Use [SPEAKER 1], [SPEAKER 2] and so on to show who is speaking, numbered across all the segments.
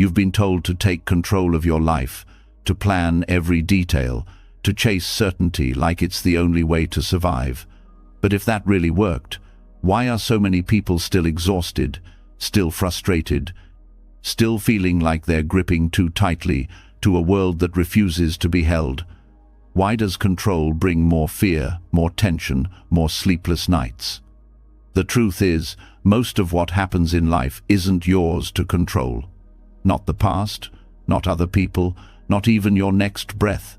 [SPEAKER 1] You've been told to take control of your life, to plan every detail, to chase certainty like it's the only way to survive. But if that really worked, why are so many people still exhausted, still frustrated, still feeling like they're gripping too tightly to a world that refuses to be held? Why does control bring more fear, more tension, more sleepless nights? The truth is, most of what happens in life isn't yours to control. Not the past, not other people, not even your next breath.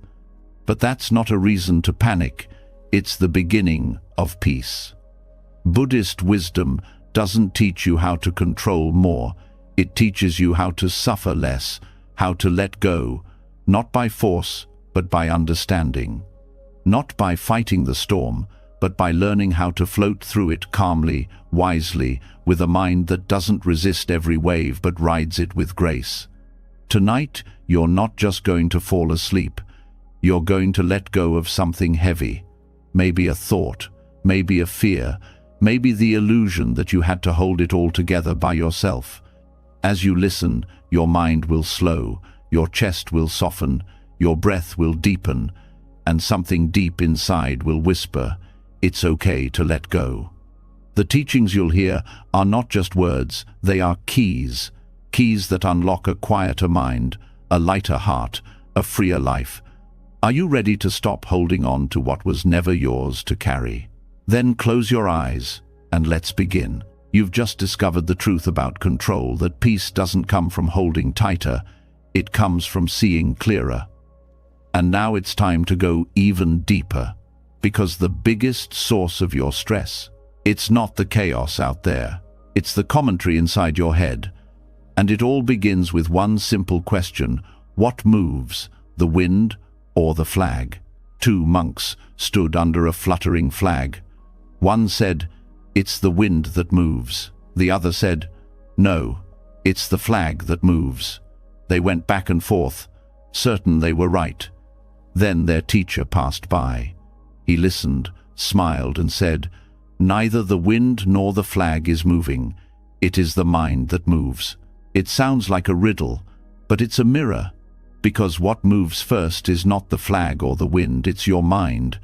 [SPEAKER 1] But that's not a reason to panic. It's the beginning of peace. Buddhist wisdom doesn't teach you how to control more. It teaches you how to suffer less, how to let go, not by force, but by understanding. Not by fighting the storm, but by learning how to float through it calmly, wisely, with a mind that doesn't resist every wave but rides it with grace. Tonight, you're not just going to fall asleep. You're going to let go of something heavy. Maybe a thought, maybe a fear, maybe the illusion that you had to hold it all together by yourself. As you listen, your mind will slow, your chest will soften, your breath will deepen, and something deep inside will whisper, "It's okay to let go." The teachings you'll hear are not just words, they are keys. Keys that unlock a quieter mind, a lighter heart, a freer life. Are you ready to stop holding on to what was never yours to carry? Then close your eyes and let's begin. You've just discovered the truth about control, that peace doesn't come from holding tighter, it comes from seeing clearer. And now it's time to go even deeper, because the biggest source of your stress, it's not the chaos out there, it's the commentary inside your head. And it all begins with one simple question: what moves, the wind or the flag? Two monks stood under a fluttering flag. One said, "It's the wind that moves." The other said, "No, it's the flag that moves." They went back and forth, certain they were right. Then their teacher passed by. He listened, smiled, and said, "Neither the wind nor the flag is moving. It is the mind that moves." It sounds like a riddle, but it's a mirror, because what moves first is not the flag or the wind, it's your mind.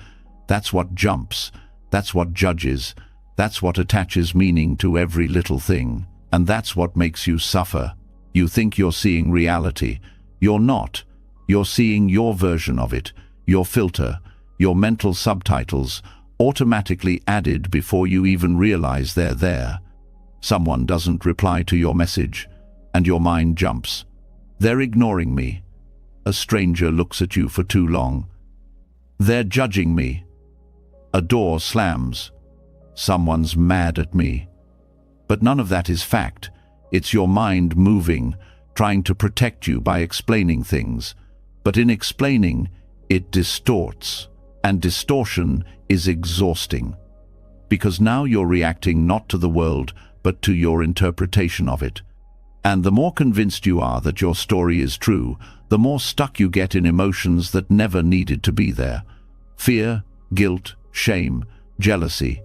[SPEAKER 1] That's what jumps, that's what judges, that's what attaches meaning to every little thing, and that's what makes you suffer. You think you're seeing reality. You're not. You're seeing your version of it, your filter, your mental subtitles, automatically added before you even realize they're there. Someone doesn't reply to your message, and your mind jumps. They're ignoring me. A stranger looks at you for too long. They're judging me. A door slams. Someone's mad at me. But none of that is fact. It's your mind moving, trying to protect you by explaining things. But in explaining, it distorts. And distortion is exhausting. Because now you're reacting not to the world, but to your interpretation of it. And the more convinced you are that your story is true, the more stuck you get in emotions that never needed to be there. Fear, guilt, shame, jealousy.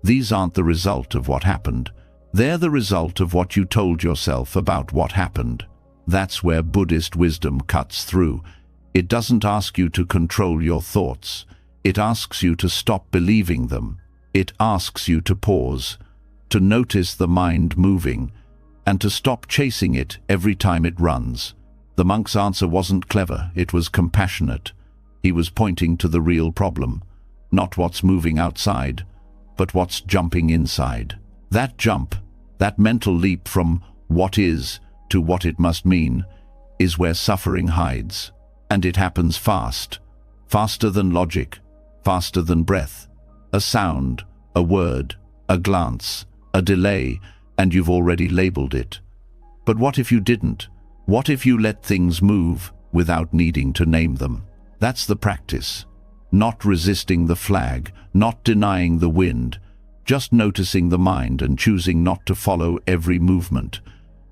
[SPEAKER 1] These aren't the result of what happened. They're the result of what you told yourself about what happened. That's where Buddhist wisdom cuts through. It doesn't ask you to control your thoughts. It asks you to stop believing them. It asks you to pause, to notice the mind moving, and to stop chasing it every time it runs. The monk's answer wasn't clever, it was compassionate. He was pointing to the real problem, not what's moving outside, but what's jumping inside. That jump, that mental leap from what is to what it must mean, is where suffering hides. And it happens fast, faster than logic, faster than breath. A sound, a word, a glance, a delay, and you've already labeled it. But what if you didn't? What if you let things move without needing to name them? That's the practice. Not resisting the flag, not denying the wind, just noticing the mind and choosing not to follow every movement,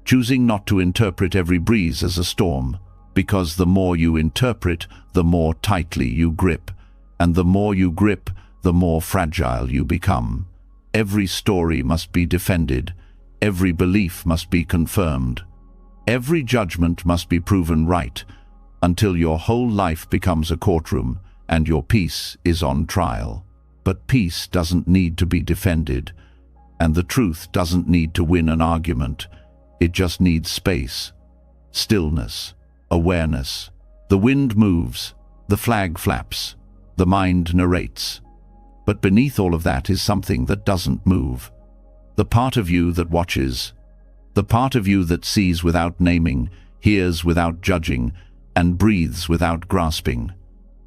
[SPEAKER 1] choosing not to interpret every breeze as a storm, because the more you interpret, the more tightly you grip, and the more you grip, the more fragile you become. Every story must be defended. Every belief must be confirmed. Every judgment must be proven right until your whole life becomes a courtroom and your peace is on trial. But peace doesn't need to be defended, and the truth doesn't need to win an argument. It just needs space, stillness, awareness. The wind moves, the flag flaps, the mind narrates. But beneath all of that is something that doesn't move. The part of you that watches, the part of you that sees without naming, hears without judging, and breathes without grasping.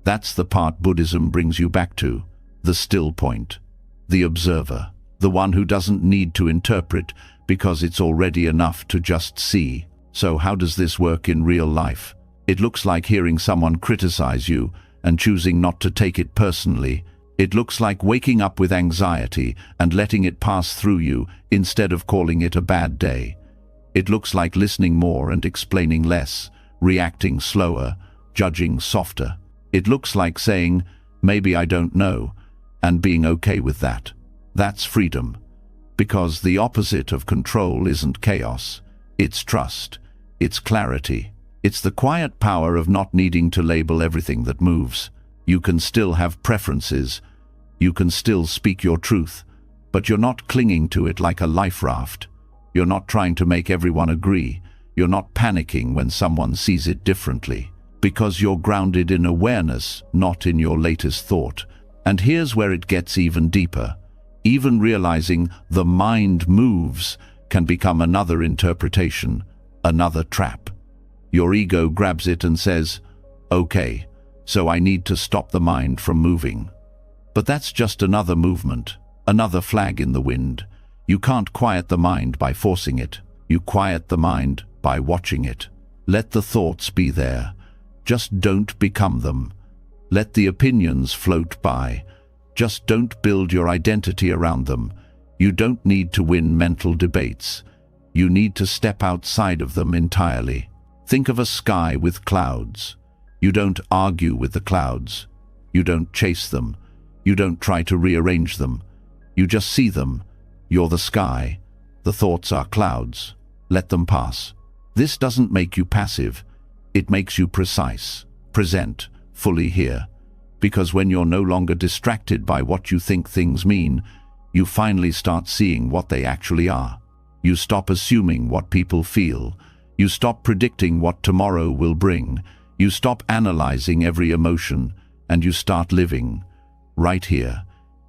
[SPEAKER 1] That's the part Buddhism brings you back to, the still point, the observer, the one who doesn't need to interpret because it's already enough to just see. So how does this work in real life? It looks like hearing someone criticize you and choosing not to take it personally. It looks like waking up with anxiety and letting it pass through you instead of calling it a bad day. It looks like listening more and explaining less, reacting slower, judging softer. It looks like saying, maybe I don't know, and being okay with that. That's freedom. Because the opposite of control isn't chaos. It's trust. It's clarity. It's the quiet power of not needing to label everything that moves. You can still have preferences. You can still speak your truth, but you're not clinging to it like a life raft. You're not trying to make everyone agree. You're not panicking when someone sees it differently. Because you're grounded in awareness, not in your latest thought. And here's where it gets even deeper. Even realizing the mind moves can become another interpretation, another trap. Your ego grabs it and says, okay, so I need to stop the mind from moving. But that's just another movement, another flag in the wind. You can't quiet the mind by forcing it. You quiet the mind by watching it. Let the thoughts be there. Just don't become them. Let the opinions float by. Just don't build your identity around them. You don't need to win mental debates. You need to step outside of them entirely. Think of a sky with clouds. You don't argue with the clouds. You don't chase them. You don't try to rearrange them. You just see them. You're the sky. The thoughts are clouds. Let them pass. This doesn't make you passive. It makes you precise, present, fully here. Because when you're no longer distracted by what you think things mean, you finally start seeing what they actually are. You stop assuming what people feel. You stop predicting what tomorrow will bring. You stop analyzing every emotion, and you start living right here,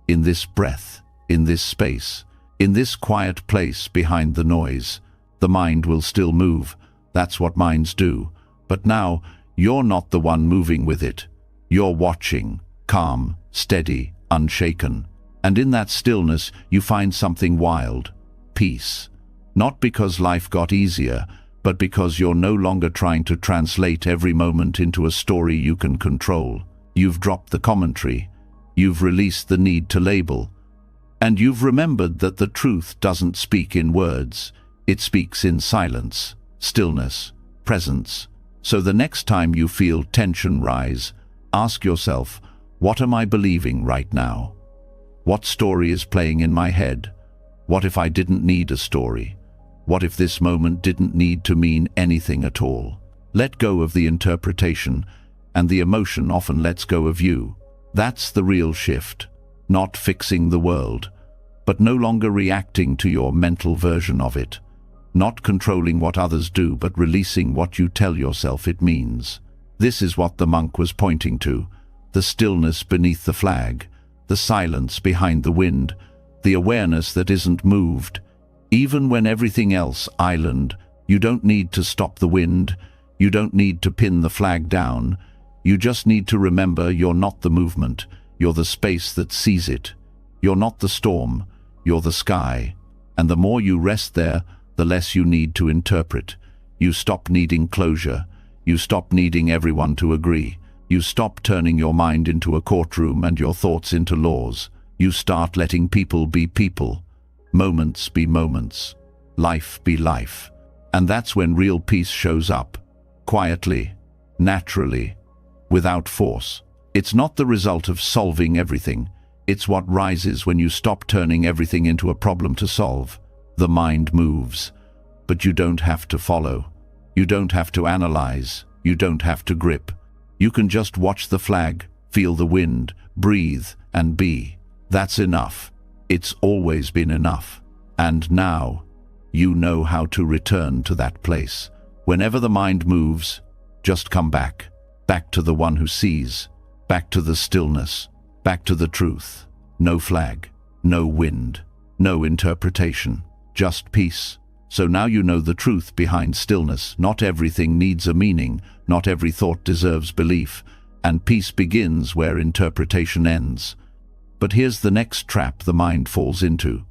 [SPEAKER 1] in this breath, in this space, in this quiet place behind the noise. The mind will still move. That's what minds do. But now, you're not the one moving with it. You're watching, calm, steady, unshaken. And in that stillness, you find something wild, peace. Not because life got easier, but because you're no longer trying to translate every moment into a story you can control. You've dropped the commentary. You've released the need to label. And you've remembered that the truth doesn't speak in words. It speaks in silence, stillness, presence. So the next time you feel tension rise, ask yourself, what am I believing right now? What story is playing in my head? What if I didn't need a story? What if this moment didn't need to mean anything at all? Let go of the interpretation, and the emotion often lets go of you. That's the real shift. Not fixing the world, but no longer reacting to your mental version of it. Not controlling what others do, but releasing what you tell yourself it means. This is what the monk was pointing to. The stillness beneath the flag, the silence behind the wind, the awareness that isn't moved. Even when everything else island, you don't need to stop the wind. You don't need to pin the flag down. You just need to remember you're not the movement. You're the space that sees it. You're not the storm. You're the sky. And the more you rest there, the less you need to interpret. You stop needing closure. You stop needing everyone to agree. You stop turning your mind into a courtroom and your thoughts into laws. You start letting people be people, moments be moments, life be life. And that's when real peace shows up, quietly, naturally, without force. It's not the result of solving everything. It's what rises when you stop turning everything into a problem to solve. The mind moves, but you don't have to follow. You don't have to analyze. You don't have to grip. You can just watch the flag, feel the wind, breathe, and be. That's enough. It's always been enough. And now, you know how to return to that place. Whenever the mind moves, just come back. Back to the one who sees. Back to the stillness. Back to the truth. No flag. No wind. No interpretation. Just peace. So now you know the truth behind stillness. Not everything needs a meaning. Not every thought deserves belief. And peace begins where interpretation ends. But here's the next trap the mind falls into.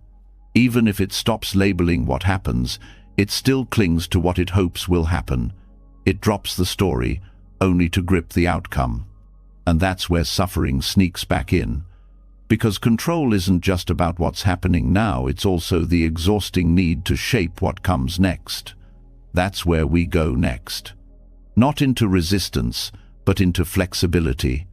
[SPEAKER 1] Even if it stops labeling what happens, it still clings to what it hopes will happen. It drops the story, only to grip the outcome. And that's where suffering sneaks back in. Because control isn't just about what's happening now, it's also the exhausting need to shape what comes next. That's where we go next. Not into resistance, but into flexibility.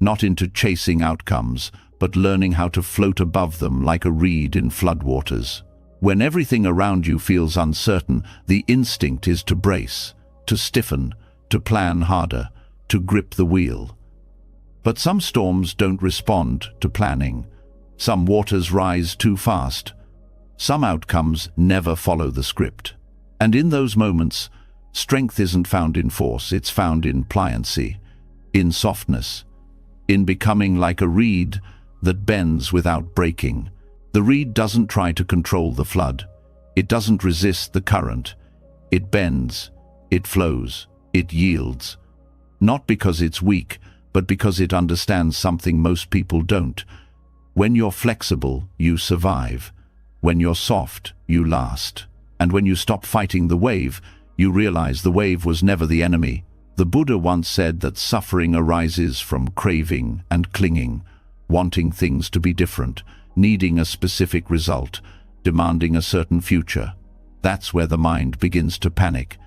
[SPEAKER 1] Not into chasing outcomes, but learning how to float above them like a reed in floodwaters. When everything around you feels uncertain, the instinct is to brace, to stiffen, to plan harder, to grip the wheel. But some storms don't respond to planning. Some waters rise too fast. Some outcomes never follow the script. And in those moments, strength isn't found in force, it's found in pliancy, in softness, in becoming like a reed that bends without breaking. The reed doesn't try to control the flood. It doesn't resist the current. It bends, it flows, it yields. Not because it's weak, but because it understands something most people don't. When you're flexible, you survive. When you're soft, you last. And when you stop fighting the wave, you realize the wave was never the enemy. The Buddha once said that suffering arises from craving and clinging, wanting things to be different, needing a specific result, demanding a certain future. That's where the mind begins to panic.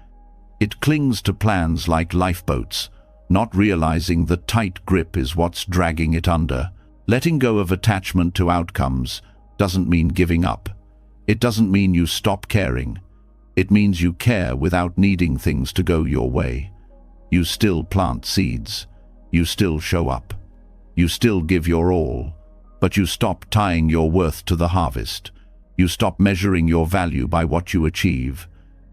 [SPEAKER 1] It clings to plans like lifeboats, not realizing the tight grip is what's dragging it under. Letting go of attachment to outcomes doesn't mean giving up. It doesn't mean you stop caring. It means you care without needing things to go your way. You still plant seeds. You still show up. You still give your all. But you stop tying your worth to the harvest. You stop measuring your value by what you achieve.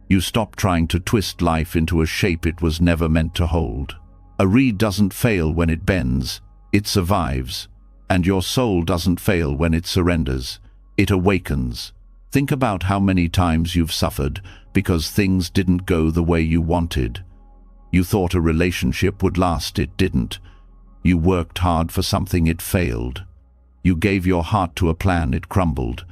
[SPEAKER 1] You stop trying to twist life into a shape it was never meant to hold. A reed doesn't fail when it bends, it survives. And your soul doesn't fail when it surrenders, it awakens. Think about how many times you've suffered because things didn't go the way you wanted. You thought a relationship would last, it didn't. You worked hard for something, it failed. You gave your heart to a plan, it crumbled.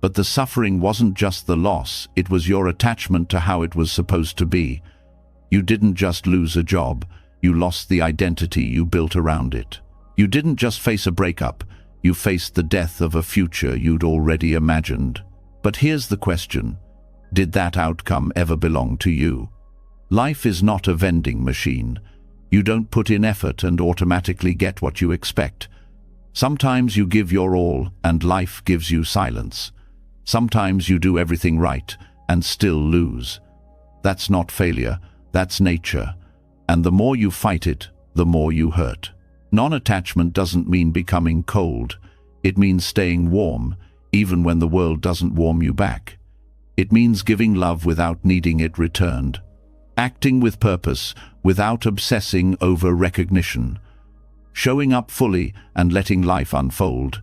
[SPEAKER 1] But the suffering wasn't just the loss, it was your attachment to how it was supposed to be. You didn't just lose a job, you lost the identity you built around it. You didn't just face a breakup, you faced the death of a future you'd already imagined. But here's the question: did that outcome ever belong to you? Life is not a vending machine. You don't put in effort and automatically get what you expect. Sometimes you give your all and life gives you silence. Sometimes you do everything right and still lose. That's not failure, that's nature. And the more you fight it, the more you hurt. Non-attachment doesn't mean becoming cold. It means staying warm, even when the world doesn't warm you back. It means giving love without needing it returned. Acting with purpose, without obsessing over recognition. Showing up fully and letting life unfold,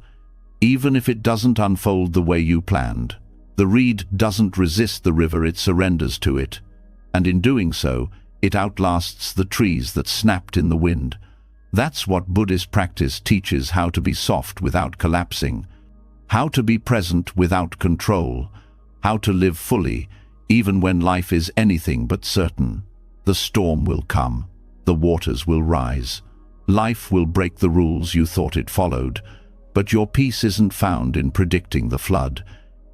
[SPEAKER 1] even if it doesn't unfold the way you planned. The reed doesn't resist the river, it surrenders to it. And in doing so, it outlasts the trees that snapped in the wind. That's what Buddhist practice teaches: how to be soft without collapsing, how to be present without control, how to live fully, even when life is anything but certain. The storm will come, the waters will rise, life will break the rules you thought it followed, but your peace isn't found in predicting the flood.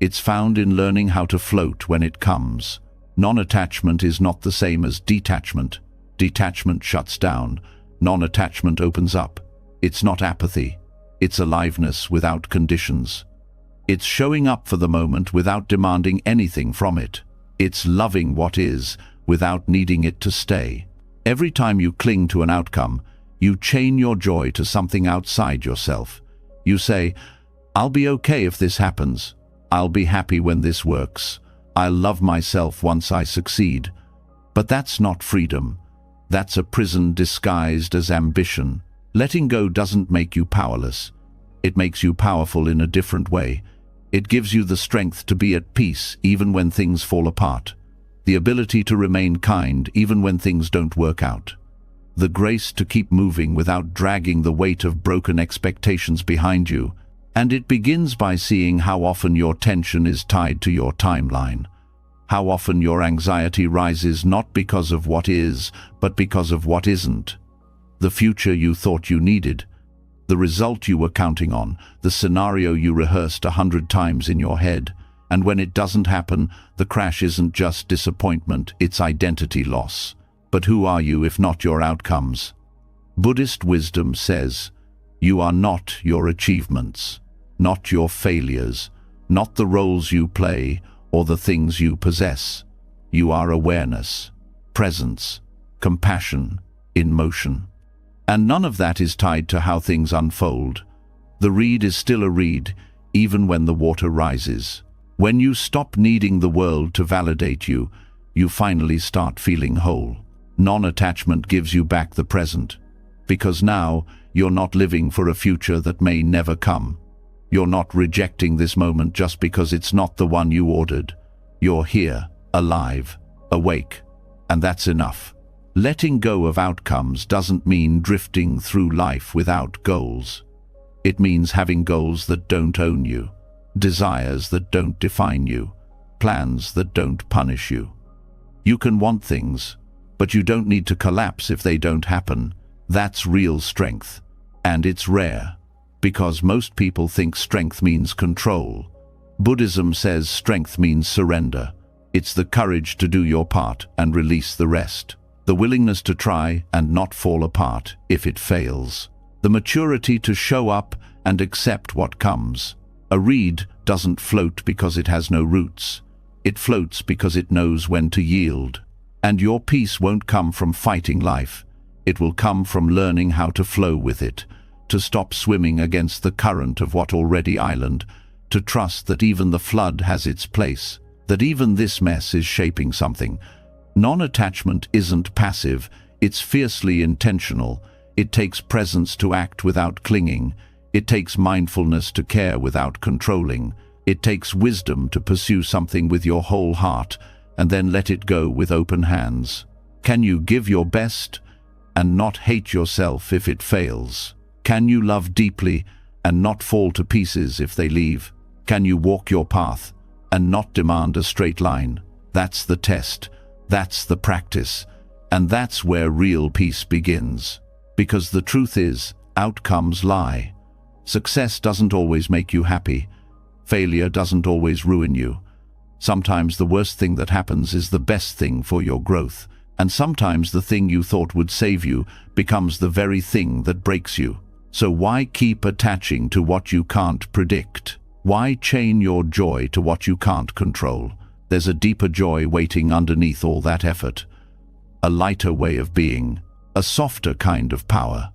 [SPEAKER 1] It's found in learning how to float when it comes. Non-attachment is not the same as detachment. Detachment shuts down. Non-attachment opens up. It's not apathy. It's aliveness without conditions. It's showing up for the moment without demanding anything from it. It's loving what is, without needing it to stay. Every time you cling to an outcome, you chain your joy to something outside yourself. You say, "I'll be okay if this happens. I'll be happy when this works. I'll love myself once I succeed." But that's not freedom. That's a prison disguised as ambition. Letting go doesn't make you powerless. It makes you powerful in a different way. It gives you the strength to be at peace even when things fall apart. The ability to remain kind even when things don't work out. The grace to keep moving without dragging the weight of broken expectations behind you. And it begins by seeing how often your tension is tied to your timeline. How often your anxiety rises not because of what is, but because of what isn't. The future you thought you needed, the result you were counting on, the scenario you rehearsed 100 times in your head. And when it doesn't happen, the crash isn't just disappointment, it's identity loss. But who are you if not your outcomes? Buddhist wisdom says, you are not your achievements, not your failures, not the roles you play or the things you possess. You are awareness, presence, compassion, in motion. And none of that is tied to how things unfold. The reed is still a reed, even when the water rises. When you stop needing the world to validate you, you finally start feeling whole. Non-attachment gives you back the present, because now you're not living for a future that may never come. You're not rejecting this moment just because it's not the one you ordered. You're here, alive, awake, and that's enough. Letting go of outcomes doesn't mean drifting through life without goals. It means having goals that don't own you, desires that don't define you, plans that don't punish you. You can want things, but you don't need to collapse if they don't happen. That's real strength, and it's rare, because most people think strength means control. Buddhism says strength means surrender. It's the courage to do your part and release the rest. The willingness to try and not fall apart if it fails. The maturity to show up and accept what comes. A reed doesn't float because it has no roots. It floats because it knows when to yield. And your peace won't come from fighting life. It will come from learning how to flow with it, to stop swimming against the current of what already island, to trust that even the flood has its place, that even this mess is shaping something. Non-attachment isn't passive, it's fiercely intentional. It takes presence to act without clinging. It takes mindfulness to care without controlling. It takes wisdom to pursue something with your whole heart and then let it go with open hands. Can you give your best and not hate yourself if it fails? Can you love deeply and not fall to pieces if they leave? Can you walk your path and not demand a straight line? That's the test. That's the practice, and that's where real peace begins. Because the truth is, outcomes lie. Success doesn't always make you happy. Failure doesn't always ruin you. Sometimes the worst thing that happens is the best thing for your growth, and sometimes the thing you thought would save you becomes the very thing that breaks you. So why keep attaching to what you can't predict? Why chain your joy to what you can't control? There's a deeper joy waiting underneath all that effort. A lighter way of being, a softer kind of power.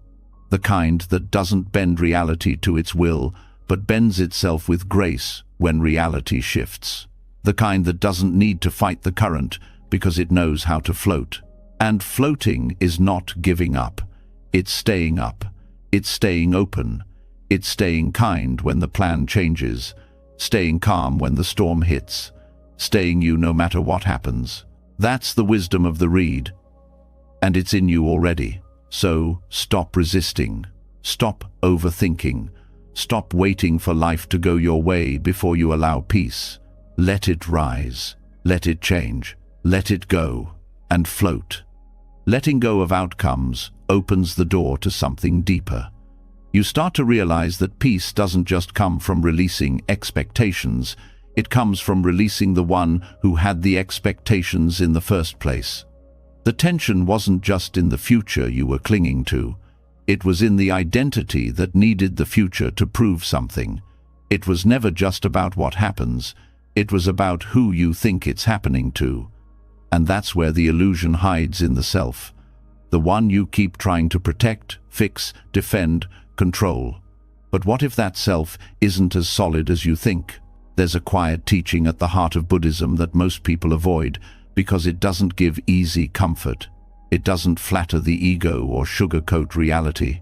[SPEAKER 1] The kind that doesn't bend reality to its will, but bends itself with grace when reality shifts. The kind that doesn't need to fight the current because it knows how to float. And floating is not giving up. It's staying up. It's staying open. It's staying kind when the plan changes. Staying calm when the storm hits. Staying you no matter what happens. That's the wisdom of the reed. And it's in you already. So stop resisting. Stop overthinking. Stop waiting for life to go your way before you allow peace. Let it rise. Let it change. Let it go. And float. Letting go of outcomes opens the door to something deeper. You start to realize that peace doesn't just come from releasing expectations. It comes from releasing the one who had the expectations in the first place. The tension wasn't just in the future you were clinging to. It was in the identity that needed the future to prove something. It was never just about what happens. It was about who you think it's happening to. And that's where the illusion hides in the self. The one you keep trying to protect, fix, defend, control. But what if that self isn't as solid as you think? There's a quiet teaching at the heart of Buddhism that most people avoid because it doesn't give easy comfort. It doesn't flatter the ego or sugarcoat reality.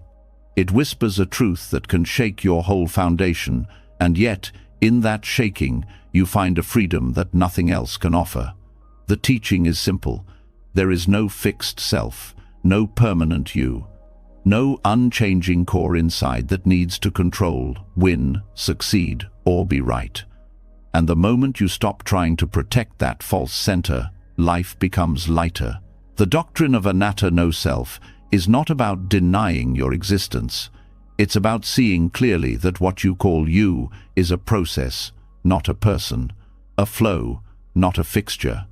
[SPEAKER 1] It whispers a truth that can shake your whole foundation, and yet, in that shaking, you find a freedom that nothing else can offer. The teaching is simple. There is no fixed self, no permanent you, no unchanging core inside that needs to control, win, succeed, or be right. And the moment you stop trying to protect that false center, life becomes lighter. The doctrine of anatta no self is not about denying your existence. It's about seeing clearly that what you call you is a process, not a person, a flow, not a fixture.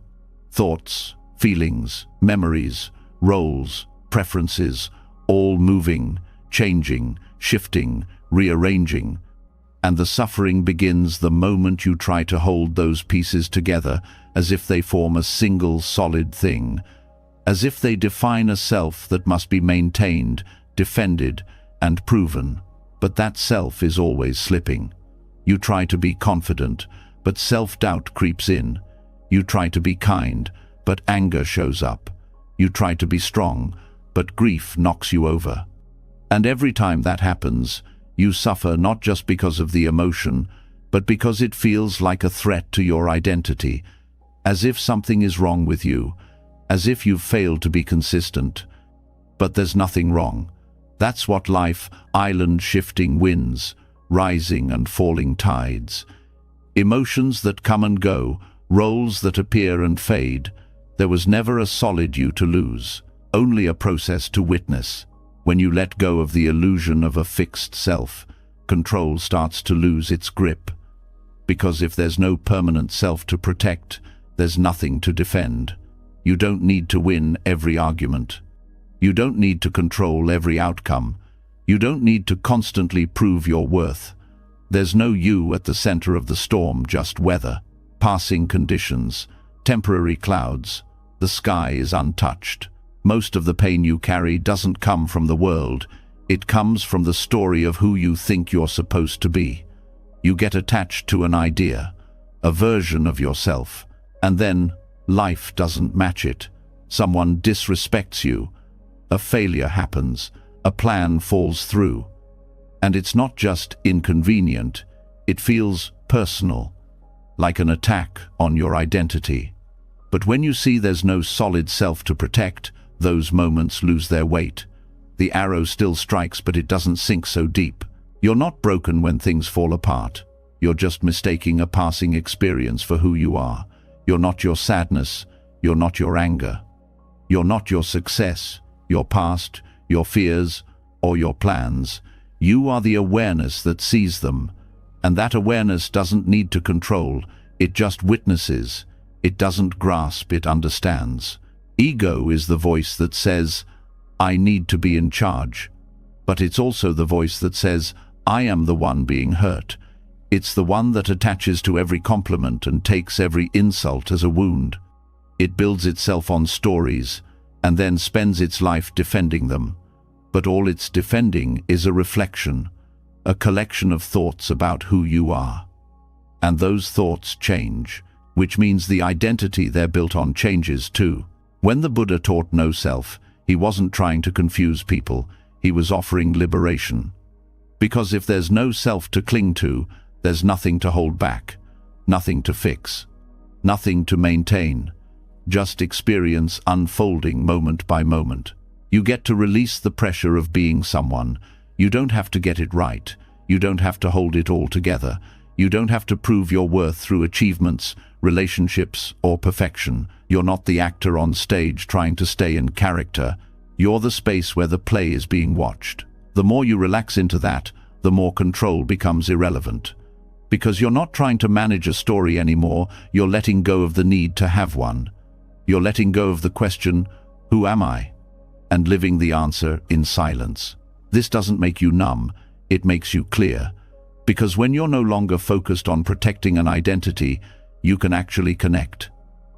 [SPEAKER 1] Thoughts, feelings, memories, roles, preferences, all moving, changing, shifting, rearranging. And the suffering begins the moment you try to hold those pieces together as if they form a single solid thing, as if they define a self that must be maintained, defended, and proven. But that self is always slipping. You try to be confident, but self-doubt creeps in. You try to be kind, but anger shows up. You try to be strong, but grief knocks you over. And every time that happens, you suffer not just because of the emotion, but because it feels like a threat to your identity, as if something is wrong with you, as if you've failed to be consistent. But there's nothing wrong. That's what life, island-shifting winds, rising and falling tides. Emotions that come and go, roles that appear and fade. There was never a solid you to lose, only a process to witness. When you let go of the illusion of a fixed self, control starts to lose its grip. Because if there's no permanent self to protect, there's nothing to defend. You don't need to win every argument. You don't need to control every outcome. You don't need to constantly prove your worth. There's no you at the center of the storm, just weather, passing conditions, temporary clouds. The sky is untouched. Most of the pain you carry doesn't come from the world. It comes from the story of who you think you're supposed to be. You get attached to an idea, a version of yourself, and then life doesn't match it. Someone disrespects you. A failure happens. A plan falls through. And it's not just inconvenient. It feels personal, like an attack on your identity. But when you see there's no solid self to protect, those moments lose their weight. The arrow still strikes, but it doesn't sink so deep. You're not broken when things fall apart. You're just mistaking a passing experience for who you are. You're not your sadness. You're not your anger. You're not your success, your past, your fears, or your plans. You are the awareness that sees them. And that awareness doesn't need to control. It just witnesses. It doesn't grasp, it understands. Ego is the voice that says, I need to be in charge. But it's also the voice that says, I am the one being hurt. It's the one that attaches to every compliment and takes every insult as a wound. It builds itself on stories and then spends its life defending them. But all it's defending is a reflection, a collection of thoughts about who you are. And those thoughts change, which means the identity they're built on changes too. When the Buddha taught no self, he wasn't trying to confuse people, he was offering liberation. Because if there's no self to cling to, there's nothing to hold back, nothing to fix, nothing to maintain. Just experience unfolding moment by moment. You get to release the pressure of being someone. You don't have to get it right. You don't have to hold it all together. You don't have to prove your worth through achievements, relationships, or perfection. You're not the actor on stage trying to stay in character. You're the space where the play is being watched. The more you relax into that, the more control becomes irrelevant. Because you're not trying to manage a story anymore, you're letting go of the need to have one. You're letting go of the question, who am I? And living the answer in silence. This doesn't make you numb, it makes you clear. Because when you're no longer focused on protecting an identity, you can actually connect.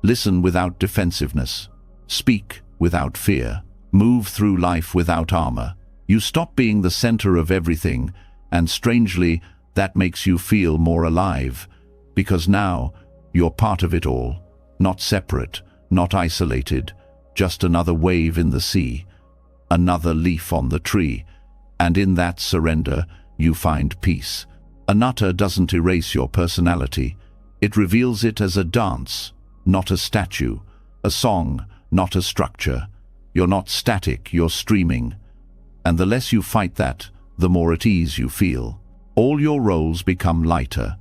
[SPEAKER 1] Listen without defensiveness. Speak without fear. Move through life without armor. You stop being the center of everything, and strangely, that makes you feel more alive, because now you're part of it all, not separate, not isolated, just another wave in the sea, another leaf on the tree, and in that surrender you find peace. Anatta doesn't erase your personality. It reveals it as a dance, not a statue, a song, not a structure. You're not static, you're streaming. And the less you fight that, the more at ease you feel. All your roles become lighter.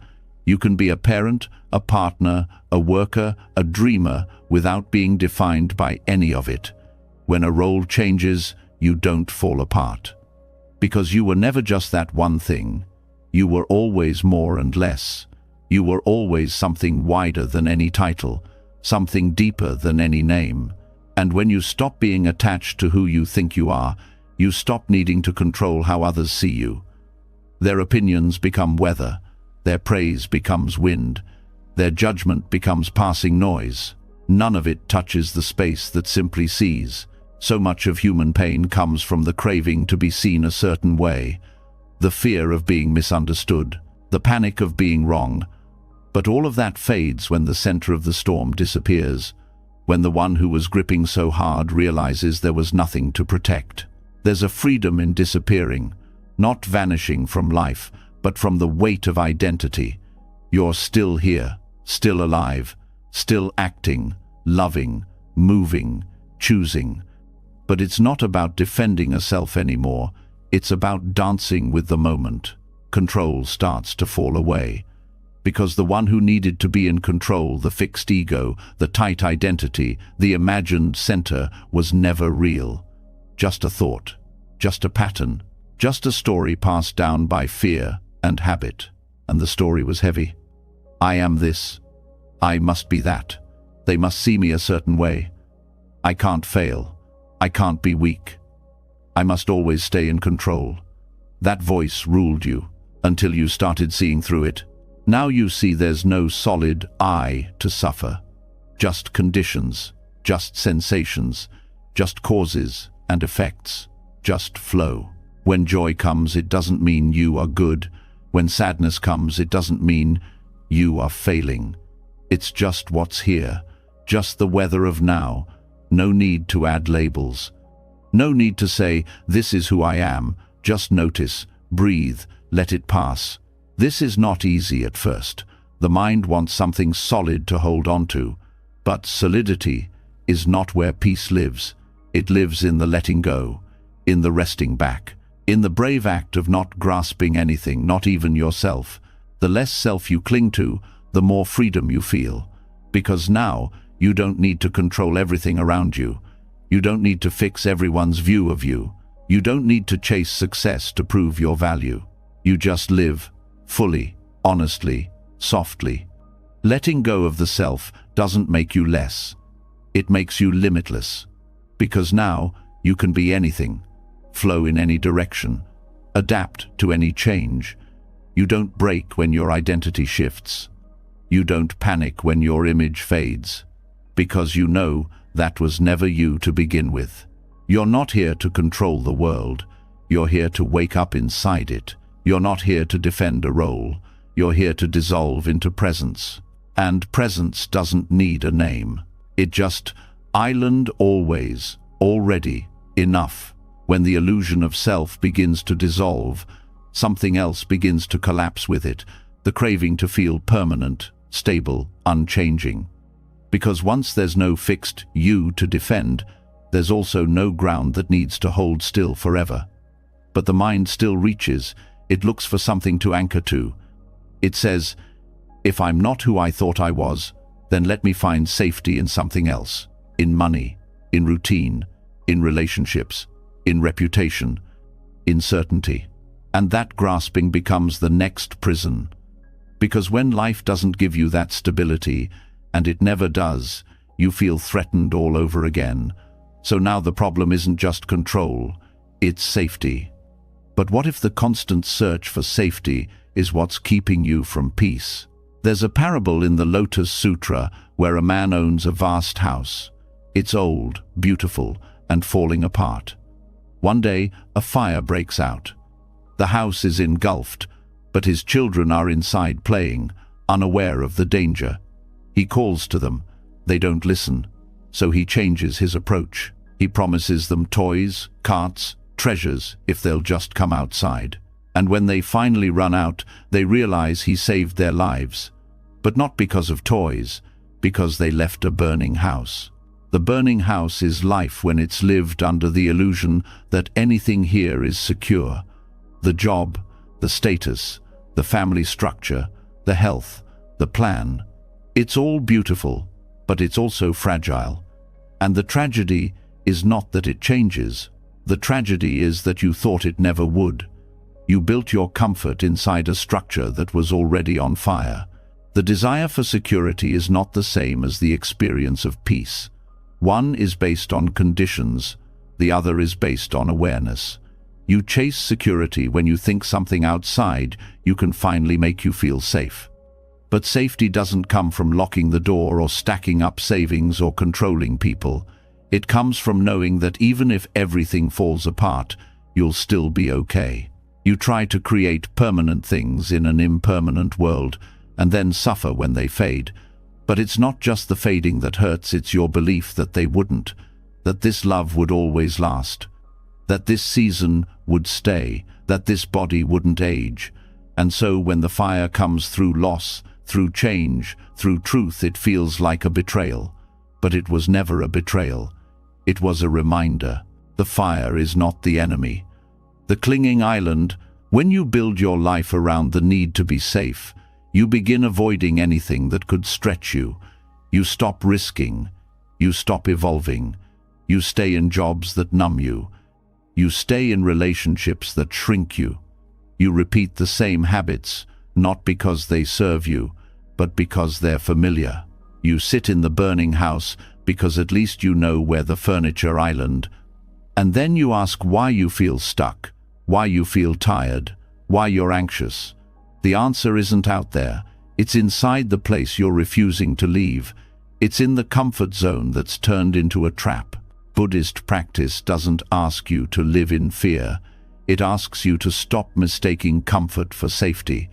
[SPEAKER 1] You can be a parent, a partner, a worker, a dreamer, without being defined by any of it. When a role changes, you don't fall apart. Because you were never just that one thing. You were always more and less. You were always something wider than any title, something deeper than any name. And when you stop being attached to who you think you are, you stop needing to control how others see you. Their opinions become weather, their praise becomes wind, their judgment becomes passing noise. None of it touches the space that simply sees. So much of human pain comes from the craving to be seen a certain way, the fear of being misunderstood, the panic of being wrong. But all of that fades when the center of the storm disappears, when the one who was gripping so hard realizes there was nothing to protect. There's a freedom in disappearing, not vanishing from life, but from the weight of identity. You're still here, still alive, still acting, loving, moving, choosing. But it's not about defending a self anymore. It's about dancing with the moment. Control starts to fall away. Because the one who needed to be in control, the fixed ego, the tight identity, the imagined center, was never real. Just a thought, just a pattern, just a story passed down by fear and habit. And the story was heavy. I am this. I must be that. They must see me a certain way. I can't fail. I can't be weak. I must always stay in control. That voice ruled you until you started seeing through it. Now you see there's no solid I to suffer. Just conditions, just sensations, just causes and effects, just flow. When joy comes, it doesn't mean you are good. When sadness comes, it doesn't mean you are failing. It's just what's here, just the weather of now. No need to add labels. No need to say, this is who I am. Just notice, breathe, let it pass. This is not easy at first. The mind wants something solid to hold on to. But solidity is not where peace lives. It lives in the letting go, in the resting back, in the brave act of not grasping anything, not even yourself. The less self you cling to, the more freedom you feel. Because now, you don't need to control everything around you. You don't need to fix everyone's view of you. You don't need to chase success to prove your value. You just live, fully, honestly, softly. Letting go of the self doesn't make you less. It makes you limitless. Because now, you can be anything, flow in any direction, adapt to any change. You don't break when your identity shifts. You don't panic when your image fades. Because you know that was never you to begin with. You're not here to control the world. You're here to wake up inside it. You're not here to defend a role. You're here to dissolve into presence. And presence doesn't need a name. It just, island always, already, enough. When the illusion of self begins to dissolve, something else begins to collapse with it, the craving to feel permanent, stable, unchanging. Because once there's no fixed you to defend, there's also no ground that needs to hold still forever. But the mind still reaches. It looks for something to anchor to. It says, if I'm not who I thought I was, then let me find safety in something else. In money, in routine, in relationships, in reputation, in certainty. And that grasping becomes the next prison. Because when life doesn't give you that stability, and it never does, you feel threatened all over again. So now the problem isn't just control, it's safety. But what if the constant search for safety is what's keeping you from peace? There's a parable in the Lotus Sutra where a man owns a vast house. It's old, beautiful, and falling apart. One day, a fire breaks out. The house is engulfed, but his children are inside playing, unaware of the danger. He calls to them. They don't listen, so he changes his approach. He promises them toys, carts, treasures if they'll just come outside. And when they finally run out, they realize he saved their lives. But not because of toys, because they left a burning house. The burning house is life when it's lived under the illusion that anything here is secure. The job, the status, the family structure, the health, the plan. It's all beautiful, but it's also fragile. And the tragedy is not that it changes. The tragedy is that you thought it never would. You built your comfort inside a structure that was already on fire. The desire for security is not the same as the experience of peace. One is based on conditions, the other is based on awareness. You chase security when you think something outside you can finally make you feel safe. But safety doesn't come from locking the door or stacking up savings or controlling people. It comes from knowing that even if everything falls apart, you'll still be okay. You try to create permanent things in an impermanent world, and then suffer when they fade. But it's not just the fading that hurts, it's your belief that they wouldn't, that this love would always last, that this season would stay, that this body wouldn't age. And so when the fire comes through loss, through change, through truth, it feels like a betrayal. But it was never a betrayal. It was a reminder. The fire is not the enemy. The clinging island, when you build your life around the need to be safe, you begin avoiding anything that could stretch you. You stop risking. You stop evolving. You stay in jobs that numb you. You stay in relationships that shrink you. You repeat the same habits, not because they serve you, but because they're familiar. You sit in the burning house because at least you know where the furniture island. And then you ask why you feel stuck, why you feel tired, why you're anxious. The answer isn't out there. It's inside the place you're refusing to leave. It's in the comfort zone that's turned into a trap. Buddhist practice doesn't ask you to live in fear. It asks you to stop mistaking comfort for safety.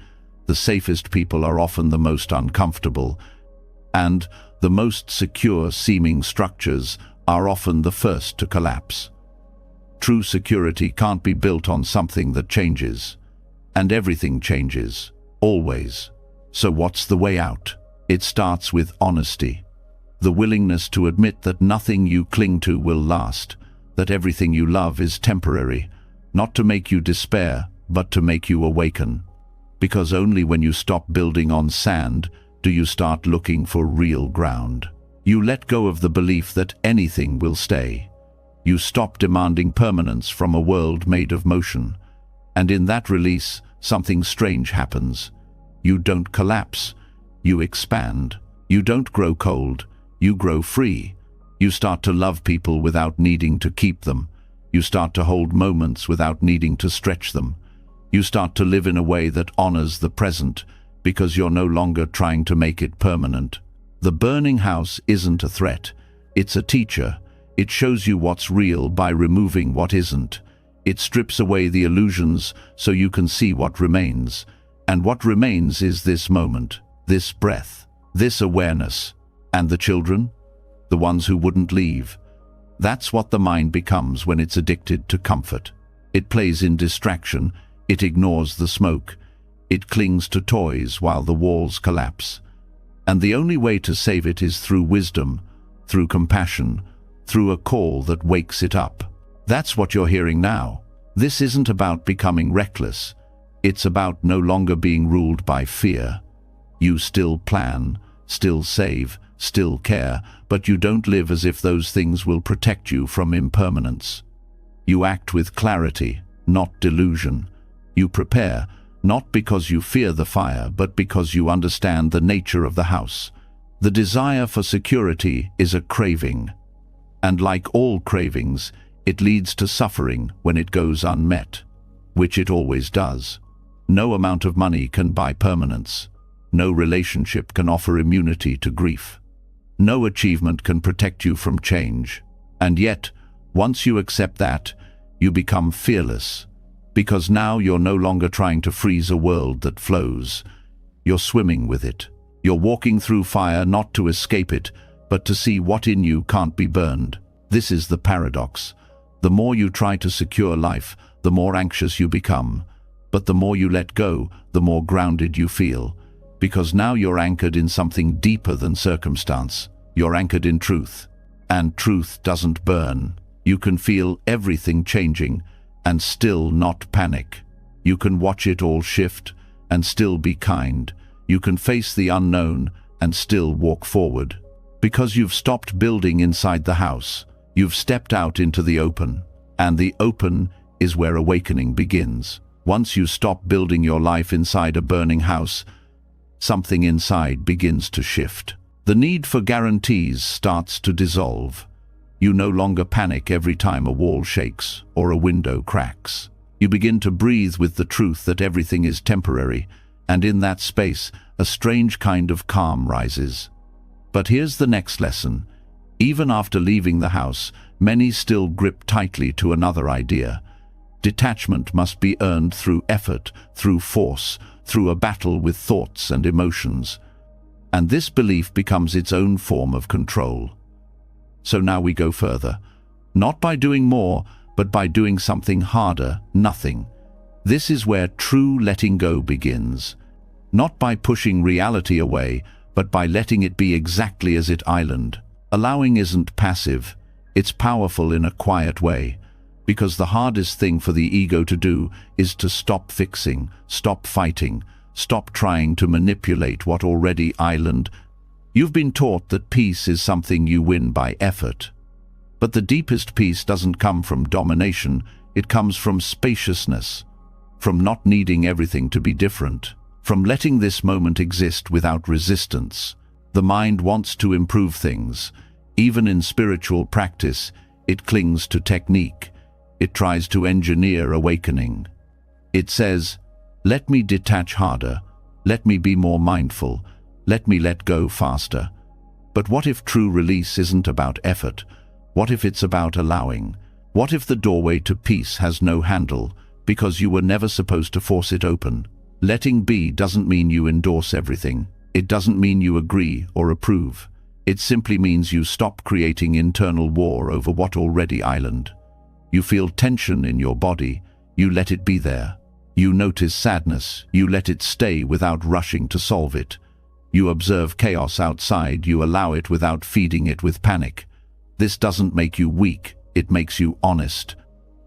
[SPEAKER 1] The safest people are often the most uncomfortable, and the most secure-seeming structures are often the first to collapse. True security can't be built on something that changes. And everything changes, always. So what's the way out? It starts with honesty. The willingness to admit that nothing you cling to will last, that everything you love is temporary, not to make you despair, but to make you awaken. Because only when you stop building on sand do you start looking for real ground. You let go of the belief that anything will stay. You stop demanding permanence from a world made of motion. And in that release, something strange happens. You don't collapse, you expand. You don't grow cold, you grow free. You start to love people without needing to keep them. You start to hold moments without needing to stretch them. You start to live in a way that honors the present, because you're no longer trying to make it permanent. The burning house isn't a threat, it's a teacher. It shows you what's real by removing what isn't. It strips away the illusions so you can see what remains. And what remains is this moment, this breath, this awareness. And the children? The ones who wouldn't leave. That's what the mind becomes when it's addicted to comfort. It plays in distraction, it ignores the smoke, it clings to toys while the walls collapse. And the only way to save it is through wisdom, through compassion, through a call that wakes it up. That's what you're hearing now. This isn't about becoming reckless. It's about no longer being ruled by fear. You still plan, still save, still care, but you don't live as if those things will protect you from impermanence. You act with clarity, not delusion. You prepare, not because you fear the fire, but because you understand the nature of the house. The desire for security is a craving. And like all cravings, it leads to suffering when it goes unmet, which it always does. No amount of money can buy permanence. No relationship can offer immunity to grief. No achievement can protect you from change. And yet, once you accept that, you become fearless. Because now you're no longer trying to freeze a world that flows. You're swimming with it. You're walking through fire not to escape it, but to see what in you can't be burned. This is the paradox. The more you try to secure life, the more anxious you become. But the more you let go, the more grounded you feel. Because now you're anchored in something deeper than circumstance. You're anchored in truth. And truth doesn't burn. You can feel everything changing and still not panic. You can watch it all shift and still be kind. You can face the unknown and still walk forward. Because you've stopped building inside the house. You've stepped out into the open. And the open is where awakening begins. Once you stop building your life inside a burning house, something inside begins to shift. The need for guarantees starts to dissolve. You no longer panic every time a wall shakes or a window cracks. You begin to breathe with the truth that everything is temporary, and in that space, a strange kind of calm rises. But here's the next lesson. Even after leaving the house, many still grip tightly to another idea. Detachment must be earned through effort, through force, through a battle with thoughts and emotions. And this belief becomes its own form of control. So now we go further. Not by doing more, but by doing something harder, nothing. This is where true letting go begins. Not by pushing reality away, but by letting it be exactly as it island. Allowing isn't passive, it's powerful in a quiet way. Because the hardest thing for the ego to do is to stop fixing, stop fighting, stop trying to manipulate what already island. You've been taught that peace is something you win by effort. But the deepest peace doesn't come from domination, it comes from spaciousness, from not needing everything to be different, from letting this moment exist without resistance. The mind wants to improve things. Even in spiritual practice, it clings to technique. It tries to engineer awakening. It says, let me detach harder, let me be more mindful, let me let go faster. But what if true release isn't about effort? What if it's about allowing? What if the doorway to peace has no handle, because you were never supposed to force it open? Letting be doesn't mean you endorse everything. It doesn't mean you agree or approve. It simply means you stop creating internal war over what already island. You feel tension in your body, you let it be there. You notice sadness, you let it stay without rushing to solve it. You observe chaos outside, you allow it without feeding it with panic. This doesn't make you weak, it makes you honest.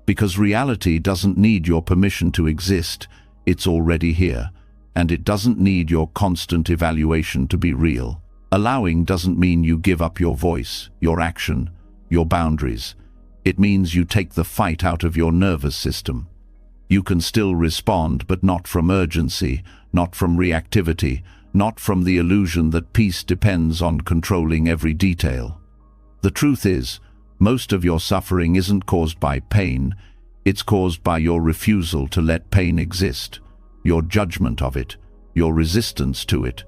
[SPEAKER 1] Because reality doesn't need your permission to exist, it's already here. And it doesn't need your constant evaluation to be real. Allowing doesn't mean you give up your voice, your action, your boundaries. It means you take the fight out of your nervous system. You can still respond, but not from urgency, not from reactivity, not from the illusion that peace depends on controlling every detail. The truth is, most of your suffering isn't caused by pain, it's caused by your refusal to let pain exist, your judgment of it, your resistance to it,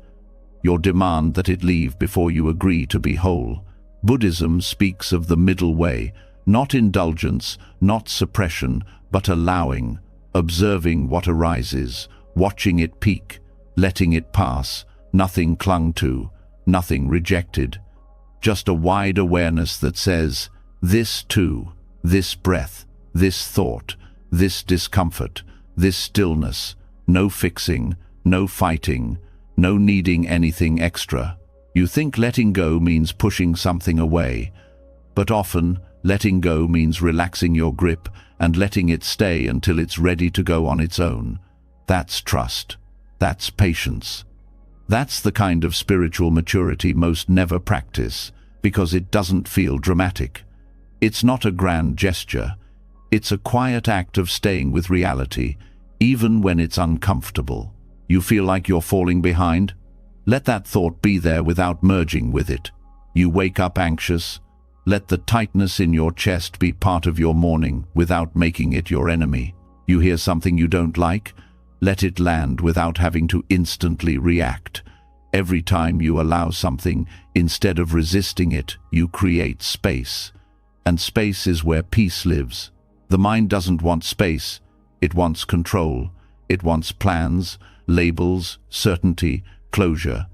[SPEAKER 1] your demand that it leave before you agree to be whole. Buddhism speaks of the middle way, not indulgence, not suppression, but allowing, observing what arises, watching it peak, letting it pass, nothing clung to, nothing rejected. Just a wide awareness that says, this too, this breath, this thought, this discomfort, this stillness, no fixing, no fighting, no needing anything extra. You think letting go means pushing something away, but often letting go means relaxing your grip and letting it stay until it's ready to go on its own. That's trust. That's patience. That's the kind of spiritual maturity most never practice, because it doesn't feel dramatic. It's not a grand gesture. It's a quiet act of staying with reality, even when it's uncomfortable. You feel like you're falling behind? Let that thought be there without merging with it. You wake up anxious? Let the tightness in your chest be part of your morning without making it your enemy. You hear something you don't like? Let it land without having to instantly react. Every time you allow something, instead of resisting it, you create space. And space is where peace lives. The mind doesn't want space, it wants control. It wants plans, labels, certainty, closure.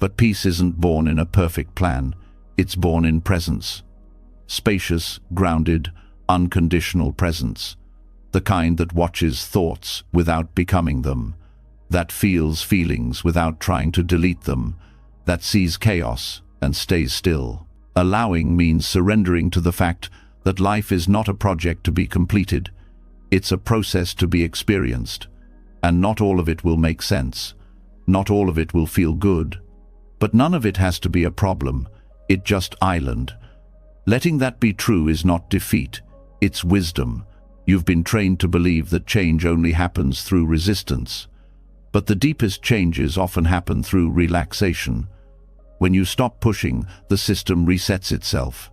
[SPEAKER 1] But peace isn't born in a perfect plan, it's born in presence. Spacious, grounded, unconditional presence. The kind that watches thoughts without becoming them. That feels feelings without trying to delete them. That sees chaos and stays still. Allowing means surrendering to the fact that life is not a project to be completed. It's a process to be experienced. And not all of it will make sense. Not all of it will feel good. But none of it has to be a problem. It just island. Letting that be true is not defeat. It's wisdom. You've been trained to believe that change only happens through resistance. But the deepest changes often happen through relaxation. When you stop pushing, the system resets itself.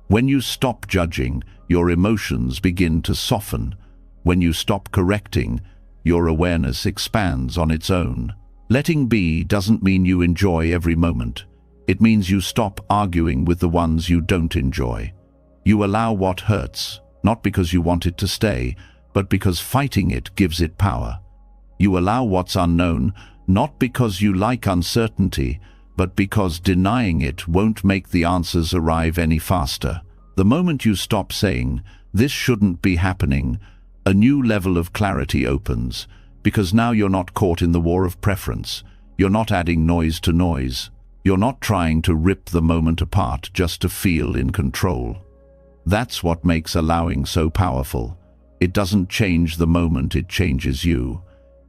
[SPEAKER 1] When you stop judging, your emotions begin to soften. When you stop correcting, your awareness expands on its own. Letting be doesn't mean you enjoy every moment. It means you stop arguing with the ones you don't enjoy. You allow what hurts, not because you want it to stay, but because fighting it gives it power. You allow what's unknown, not because you like uncertainty, but because denying it won't make the answers arrive any faster. The moment you stop saying, "This shouldn't be happening," a new level of clarity opens, because now you're not caught in the war of preference. You're not adding noise to noise. You're not trying to rip the moment apart just to feel in control. That's what makes allowing so powerful. It doesn't change the moment, it changes you.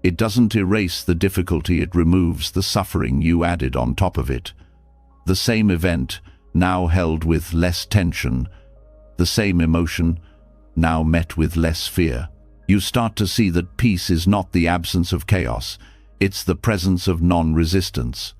[SPEAKER 1] It doesn't erase the difficulty, it removes the suffering you added on top of it. The same event, now held with less tension. The same emotion, now met with less fear. You start to see that peace is not the absence of chaos, it's the presence of non-resistance.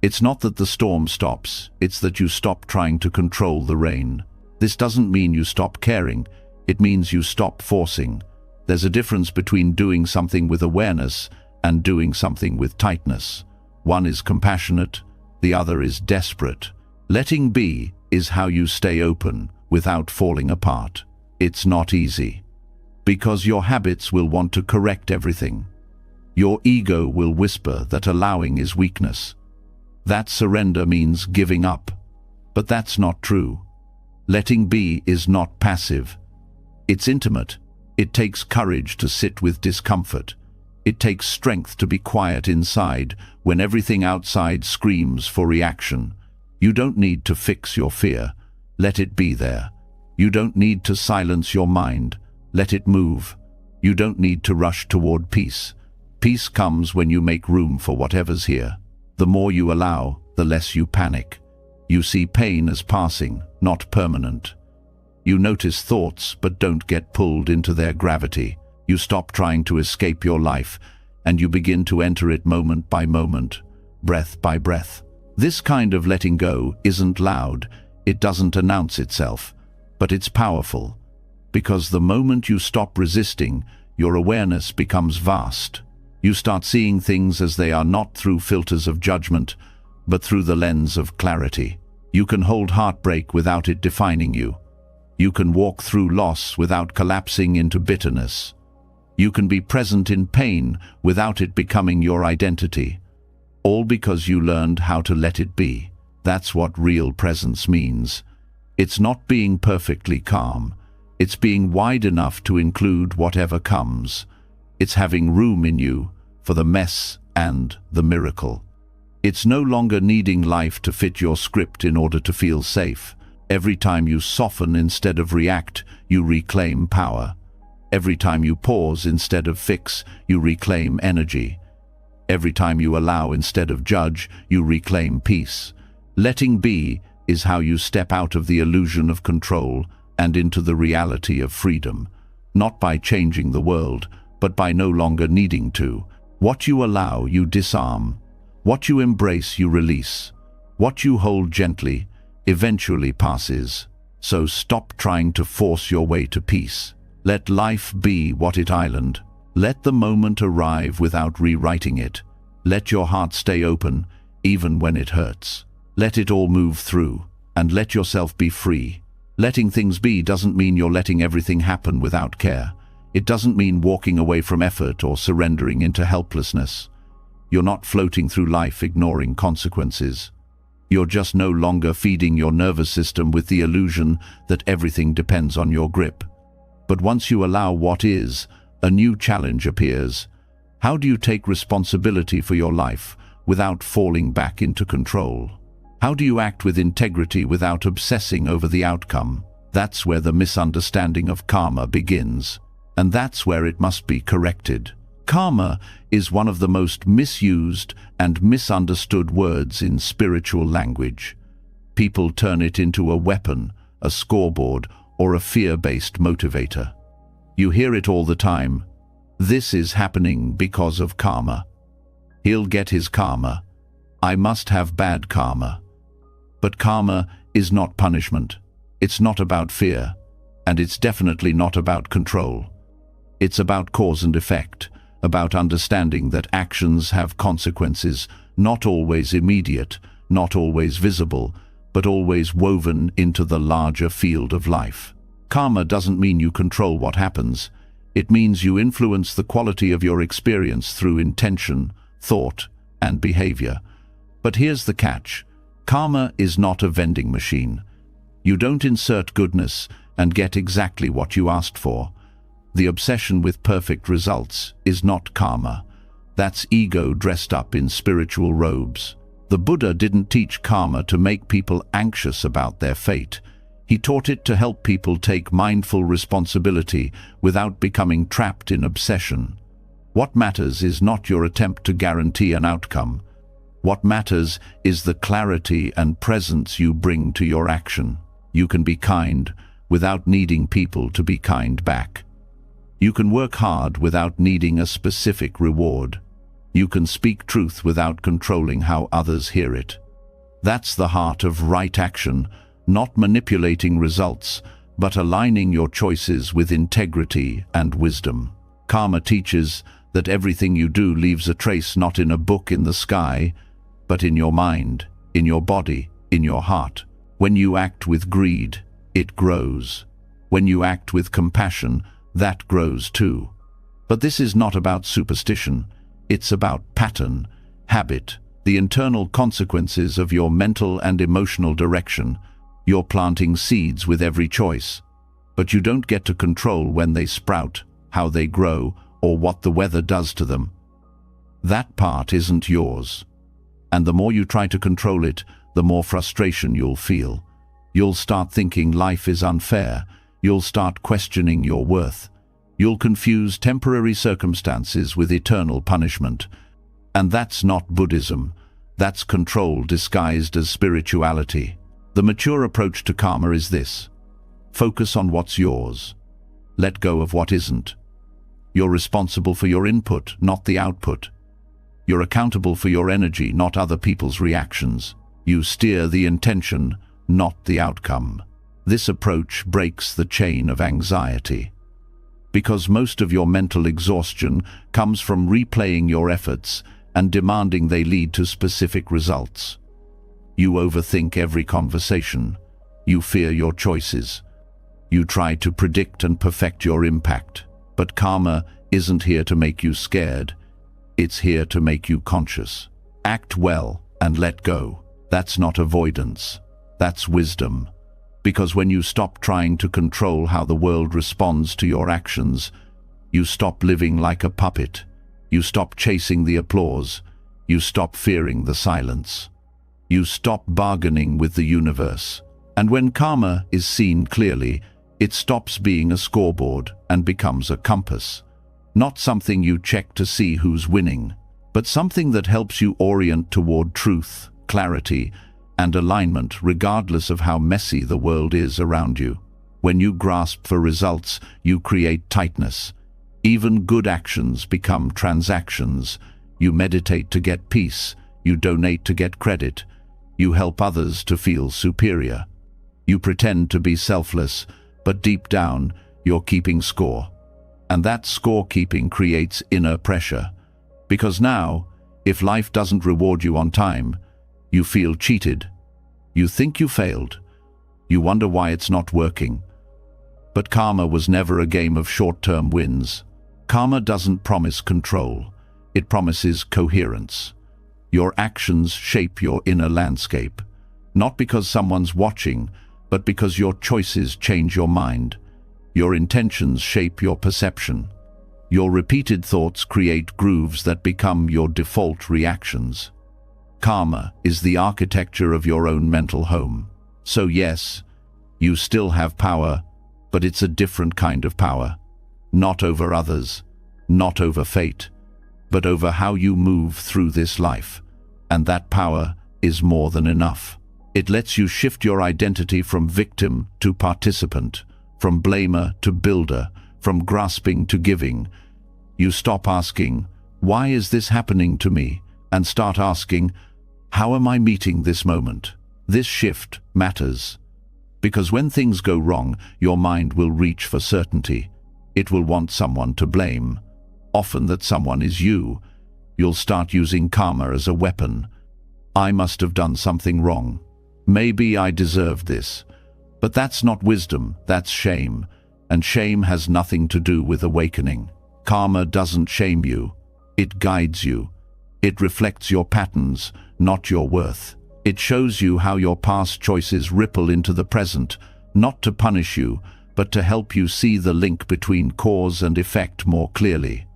[SPEAKER 1] It's not that the storm stops, it's that you stop trying to control the rain. This doesn't mean you stop caring, it means you stop forcing. There's a difference between doing something with awareness and doing something with tightness. One is compassionate, the other is desperate. Letting be is how you stay open without falling apart. It's not easy. Because your habits will want to correct everything. Your ego will whisper that allowing is weakness. That surrender means giving up. But that's not true. Letting be is not passive. It's intimate. It takes courage to sit with discomfort. It takes strength to be quiet inside when everything outside screams for reaction. You don't need to fix your fear. Let it be there. You don't need to silence your mind. Let it move. You don't need to rush toward peace. Peace comes when you make room for whatever's here. The more you allow, the less you panic. You see pain as passing, not permanent. You notice thoughts but don't get pulled into their gravity. You stop trying to escape your life, and you begin to enter it moment by moment, breath by breath. This kind of letting go isn't loud, it doesn't announce itself, but it's powerful. Because the moment you stop resisting, your awareness becomes vast. You start seeing things as they are, not through filters of judgment, but through the lens of clarity. You can hold heartbreak without it defining you. You can walk through loss without collapsing into bitterness. You can be present in pain without it becoming your identity. All because you learned how to let it be. That's what real presence means. It's not being perfectly calm. It's being wide enough to include whatever comes. It's having room in you for the mess and the miracle. It's no longer needing life to fit your script in order to feel safe. Every time you soften instead of react, you reclaim power. Every time you pause instead of fix, you reclaim energy. Every time you allow instead of judge, you reclaim peace. Letting be is how you step out of the illusion of control and into the reality of freedom. Not by changing the world, but by no longer needing to. What you allow, you disarm. What you embrace, you release. What you hold gently eventually passes. So stop trying to force your way to peace. Let life be what it island. Let the moment arrive without rewriting it. Let your heart stay open, even when it hurts. Let it all move through, and let yourself be free. Letting things be doesn't mean you're letting everything happen without care. It doesn't mean walking away from effort or surrendering into helplessness. You're not floating through life ignoring consequences. You're just no longer feeding your nervous system with the illusion that everything depends on your grip. But once you allow what is, a new challenge appears. How do you take responsibility for your life without falling back into control? How do you act with integrity without obsessing over the outcome? That's where the misunderstanding of karma begins, and that's where it must be corrected. Karma is one of the most misused and misunderstood words in spiritual language. People turn it into a weapon, a scoreboard, or a fear-based motivator. You hear it all the time. This is happening because of karma. He'll get his karma. I must have bad karma. But karma is not punishment. It's not about fear, and it's definitely not about control. It's about cause and effect, about understanding that actions have consequences, not always immediate, not always visible, but always woven into the larger field of life. Karma doesn't mean you control what happens. It means you influence the quality of your experience through intention, thought, and behavior. But here's the catch. Karma is not a vending machine. You don't insert goodness and get exactly what you asked for. The obsession with perfect results is not karma. That's ego dressed up in spiritual robes. The Buddha didn't teach karma to make people anxious about their fate. He taught it to help people take mindful responsibility without becoming trapped in obsession. What matters is not your attempt to guarantee an outcome. What matters is the clarity and presence you bring to your action. You can be kind without needing people to be kind back. You can work hard without needing a specific reward. You can speak truth without controlling how others hear it. That's the heart of right action, not manipulating results, but aligning your choices with integrity and wisdom. Karma teaches that everything you do leaves a trace not in a book in the sky, but in your mind, in your body, in your heart. When you act with greed, it grows. When you act with compassion, that grows too. But this is not about superstition. It's about pattern, habit, the internal consequences of your mental and emotional direction. You're planting seeds with every choice, but you don't get to control when they sprout, how they grow, or what the weather does to them. That part isn't yours. And the more you try to control it, the more frustration you'll feel. You'll start thinking life is unfair. You'll start questioning your worth. You'll confuse temporary circumstances with eternal punishment. And that's not Buddhism. That's control disguised as spirituality. The mature approach to karma is this. Focus on what's yours. Let go of what isn't. You're responsible for your input, not the output. You're accountable for your energy, not other people's reactions. You steer the intention, not the outcome. This approach breaks the chain of anxiety. Because most of your mental exhaustion comes from replaying your efforts and demanding they lead to specific results. You overthink every conversation. You fear your choices. You try to predict and perfect your impact. But karma isn't here to make you scared. It's here to make you conscious. Act well and let go. That's not avoidance. That's wisdom. Because when you stop trying to control how the world responds to your actions, you stop living like a puppet. You stop chasing the applause. You stop fearing the silence. You stop bargaining with the universe. And when karma is seen clearly, it stops being a scoreboard and becomes a compass. Not something you check to see who's winning, but something that helps you orient toward truth, clarity, and alignment regardless of how messy the world is around you. When you grasp for results, you create tightness. Even good actions become transactions. You meditate to get peace. You donate to get credit. You help others to feel superior. You pretend to be selfless, but deep down, you're keeping score. And that scorekeeping creates inner pressure. Because now, if life doesn't reward you on time, You feel cheated. You think you failed. You wonder why it's not working. But karma was never a game of short-term wins. Karma doesn't promise control. It promises coherence. Your actions shape your inner landscape, not because someone's watching, but because your choices change your mind. Your intentions shape your perception. Your repeated thoughts create grooves that become your default reactions. Karma is the architecture of your own mental home. So yes, you still have power, but it's a different kind of power. Not over others, not over fate, but over how you move through this life. And that power is more than enough. It lets you shift your identity from victim to participant, from blamer to builder, from grasping to giving. You stop asking, "Why is this happening to me?" and start asking, "How am I meeting this moment?" This shift matters. Because when things go wrong, your mind will reach for certainty. It will want someone to blame. Often that someone is you. You'll start using karma as a weapon. I must have done something wrong. Maybe I deserved this. But that's not wisdom, that's shame. And shame has nothing to do with awakening. Karma doesn't shame you. It guides you. It reflects your patterns, not your worth. It shows you how your past choices ripple into the present, not to punish you, but to help you see the link between cause and effect more clearly.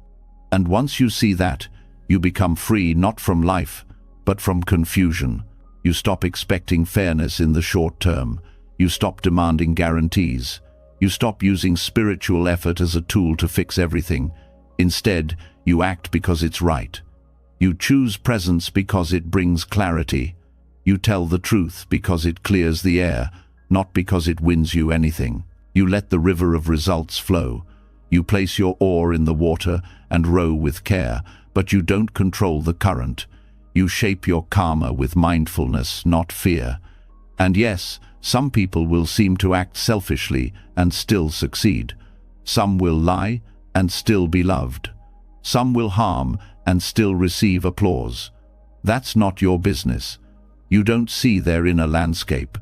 [SPEAKER 1] And once you see that, you become free not from life, but from confusion. You stop expecting fairness in the short term. You stop demanding guarantees. You stop using spiritual effort as a tool to fix everything. Instead, you act because it's right. You choose presence because it brings clarity. You tell the truth because it clears the air, not because it wins you anything. You let the river of results flow. You place your oar in the water and row with care, but you don't control the current. You shape your karma with mindfulness, not fear. And yes, some people will seem to act selfishly and still succeed. Some will lie and still be loved. Some will harm and still receive applause. That's not your business. You don't see their inner landscape.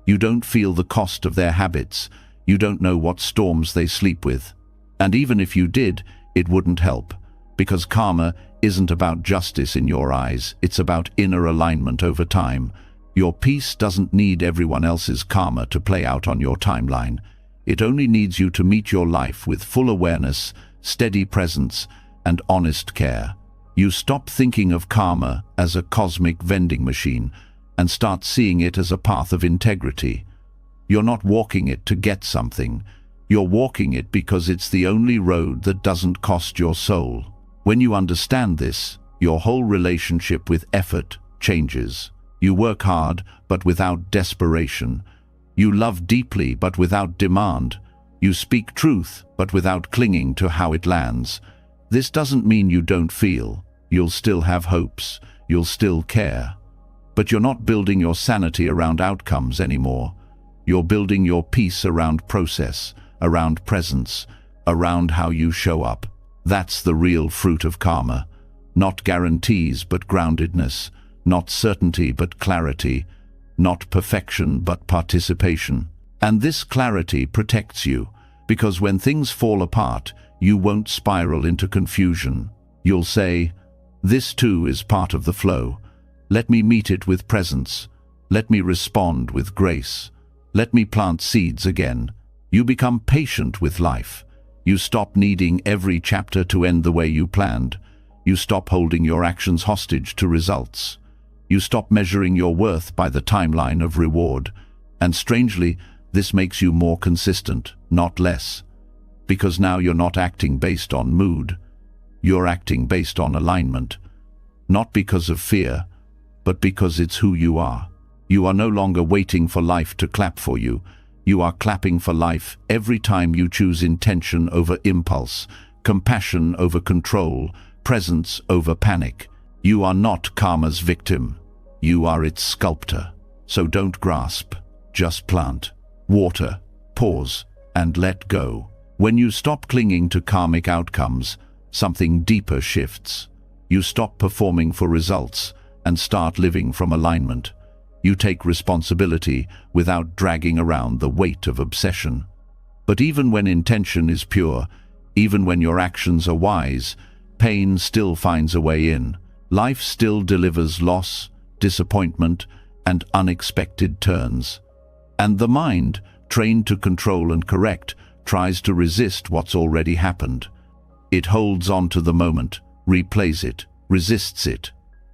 [SPEAKER 1] You don't feel the cost of their habits. You don't know what storms they sleep with. And even if you did, it wouldn't help. Because karma isn't about justice in your eyes, it's about inner alignment over time. Your peace doesn't need everyone else's karma to play out on your timeline. It only needs you to meet your life with full awareness, steady presence, and honest care. You stop thinking of karma as a cosmic vending machine and start seeing it as a path of integrity. You're not walking it to get something. You're walking it because it's the only road that doesn't cost your soul. When you understand this, your whole relationship with effort changes. You work hard, but without desperation. You love deeply, but without demand. You speak truth, but without clinging to how it lands. This doesn't mean you don't feel. You'll still have hopes. You'll still care. But you're not building your sanity around outcomes anymore. You're building your peace around process, around presence, around how you show up. That's the real fruit of karma. Not guarantees, but groundedness. Not certainty, but clarity. Not perfection, but participation. And this clarity protects you, because when things fall apart, you won't spiral into confusion. You'll say, "This too is part of the flow. Let me meet it with presence. Let me respond with grace. Let me plant seeds again." You become patient with life. You stop needing every chapter to end the way you planned. You stop holding your actions hostage to results. You stop measuring your worth by the timeline of reward. And strangely, this makes you more consistent, not less. Because now you're not acting based on mood. You're acting based on alignment. Not because of fear, but because it's who you are. You are no longer waiting for life to clap for you. You are clapping for life every time you choose intention over impulse, compassion over control, presence over panic. You are not karma's victim. You are its sculptor. So don't grasp, just plant, water, pause, and let go. When you stop clinging to karmic outcomes, something deeper shifts. You stop performing for results and start living from alignment. You take responsibility without dragging around the weight of obsession. But even when intention is pure, even when your actions are wise, pain still finds a way in. Life still delivers loss, disappointment, and unexpected turns. And the mind, trained to control and correct, tries to resist what's already happened. It holds on to the moment, replays it, resists it,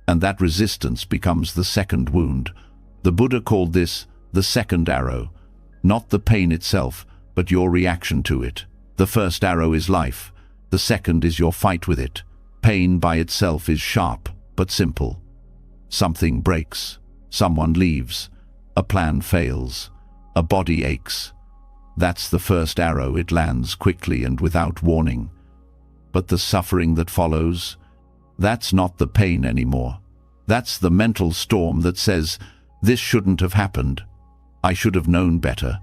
[SPEAKER 1] and that resistance becomes the second wound. The Buddha called this the second arrow, not the pain itself, but your reaction to it. The first arrow is life, the second is your fight with it. Pain by itself is sharp, but simple. Something breaks, someone leaves, a plan fails, a body aches. That's the first arrow. It lands quickly and without warning. But the suffering that follows, that's not the pain anymore. That's the mental storm that says, this shouldn't have happened. I should have known better.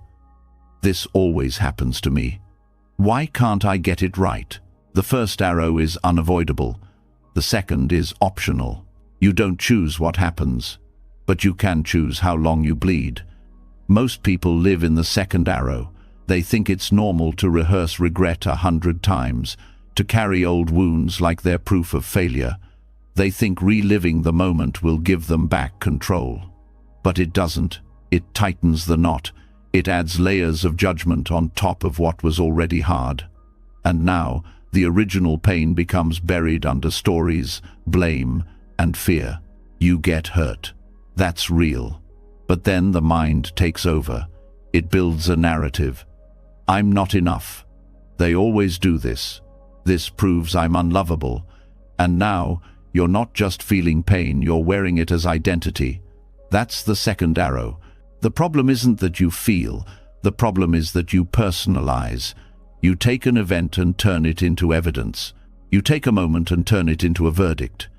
[SPEAKER 1] This always happens to me. Why can't I get it right? The first arrow is unavoidable. The second is optional. You don't choose what happens, but you can choose how long you bleed. Most people live in the second arrow. They think it's normal to rehearse regret 100 times, to carry old wounds like they're proof of failure. They think reliving the moment will give them back control. But it doesn't. It tightens the knot. It adds layers of judgment on top of what was already hard. And now, the original pain becomes buried under stories, blame, and fear. You get hurt. That's real. But then the mind takes over. It builds a narrative. I'm not enough. They always do this. This proves I'm unlovable. And now, you're not just feeling pain, you're wearing it as identity. That's the second arrow. The problem isn't that you feel. The problem is that you personalize. You take an event and turn it into evidence. You take a moment and turn it into a verdict.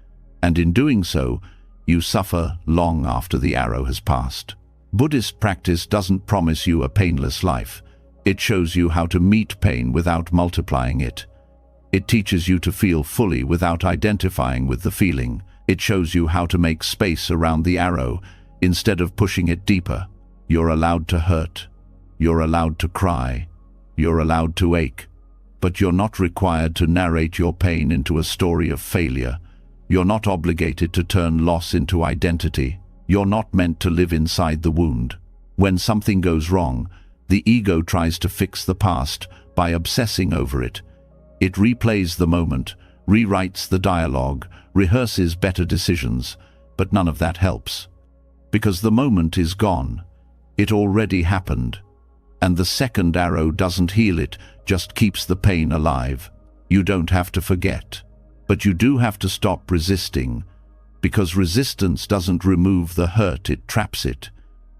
[SPEAKER 1] And in doing so, you suffer long after the arrow has passed. Buddhist practice doesn't promise you a painless life. It shows you how to meet pain without multiplying it. It teaches you to feel fully without identifying with the feeling. It shows you how to make space around the arrow instead of pushing it deeper. You're allowed to hurt. You're allowed to cry. You're allowed to ache. But you're not required to narrate your pain into a story of failure. You're not obligated to turn loss into identity. You're not meant to live inside the wound. When something goes wrong, the ego tries to fix the past by obsessing over it. It replays the moment, rewrites the dialogue, rehearses better decisions, but none of that helps. Because the moment is gone. It already happened. And the second arrow doesn't heal it, just keeps the pain alive. You don't have to forget. But you do have to stop resisting, because resistance doesn't remove the hurt, it traps it.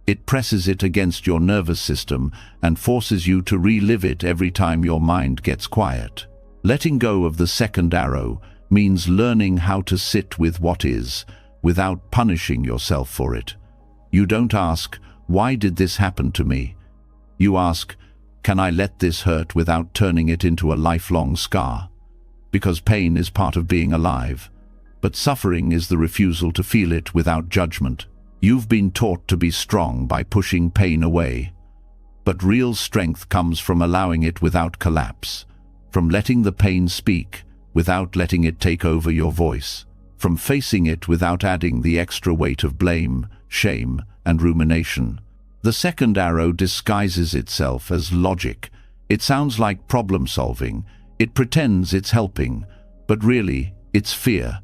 [SPEAKER 1] It presses it against your nervous system and forces you to relive it every time your mind gets quiet. Letting go of the second arrow means learning how to sit with what is, without punishing yourself for it. You don't ask, why did this happen to me? You ask, can I let this hurt without turning it into a lifelong scar? Because pain is part of being alive, but suffering is the refusal to feel it without judgment. You've been taught to be strong by pushing pain away, but real strength comes from allowing it without collapse, from letting the pain speak without letting it take over your voice, from facing it without adding the extra weight of blame, shame, and rumination. The second arrow disguises itself as logic. It sounds like problem solving. It pretends it's helping, but really, it's fear.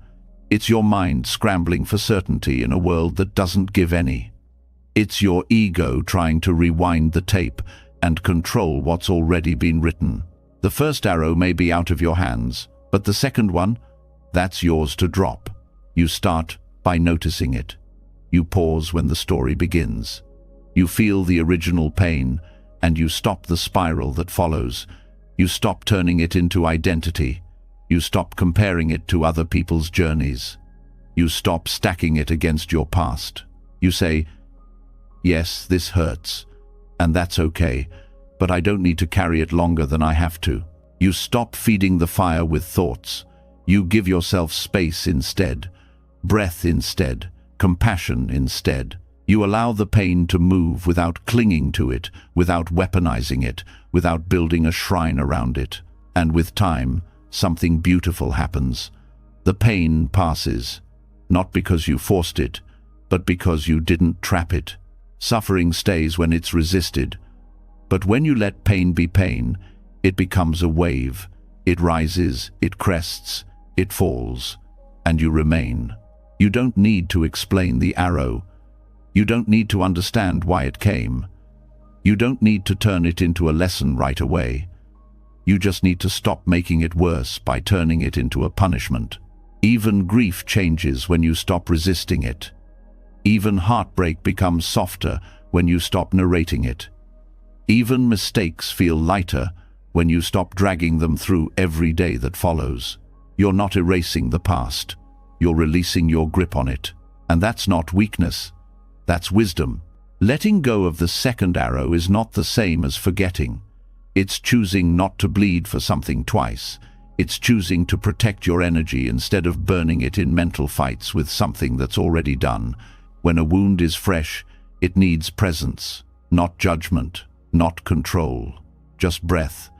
[SPEAKER 1] It's your mind scrambling for certainty in a world that doesn't give any. It's your ego trying to rewind the tape and control what's already been written. The first arrow may be out of your hands, but the second one, that's yours to drop. You start by noticing it. You pause when the story begins. You feel the original pain, and you stop the spiral that follows. You stop turning it into identity. You stop comparing it to other people's journeys. You stop stacking it against your past. You say, yes, this hurts, and that's okay, but I don't need to carry it longer than I have to. You stop feeding the fire with thoughts. You give yourself space instead. breath instead, compassion instead. You allow the pain to move without clinging to it, without weaponizing it, without building a shrine around it. And with time, something beautiful happens. The pain passes, not because you forced it, but because you didn't trap it. Suffering stays when it's resisted. But when you let pain be pain, it becomes a wave. It rises, it crests, it falls, and you remain. You don't need to explain the arrow. You don't need to understand why it came. You don't need to turn it into a lesson right away. You just need to stop making it worse by turning it into a punishment. Even grief changes when you stop resisting it. Even heartbreak becomes softer when you stop narrating it. Even mistakes feel lighter when you stop dragging them through every day that follows. You're not erasing the past. You're releasing your grip on it. And that's not weakness. That's wisdom. Letting go of the second arrow is not the same as forgetting. It's choosing not to bleed for something twice. It's choosing to protect your energy instead of burning it in mental fights with something that's already done. When a wound is fresh, it needs presence, not judgment, not control. Just breath,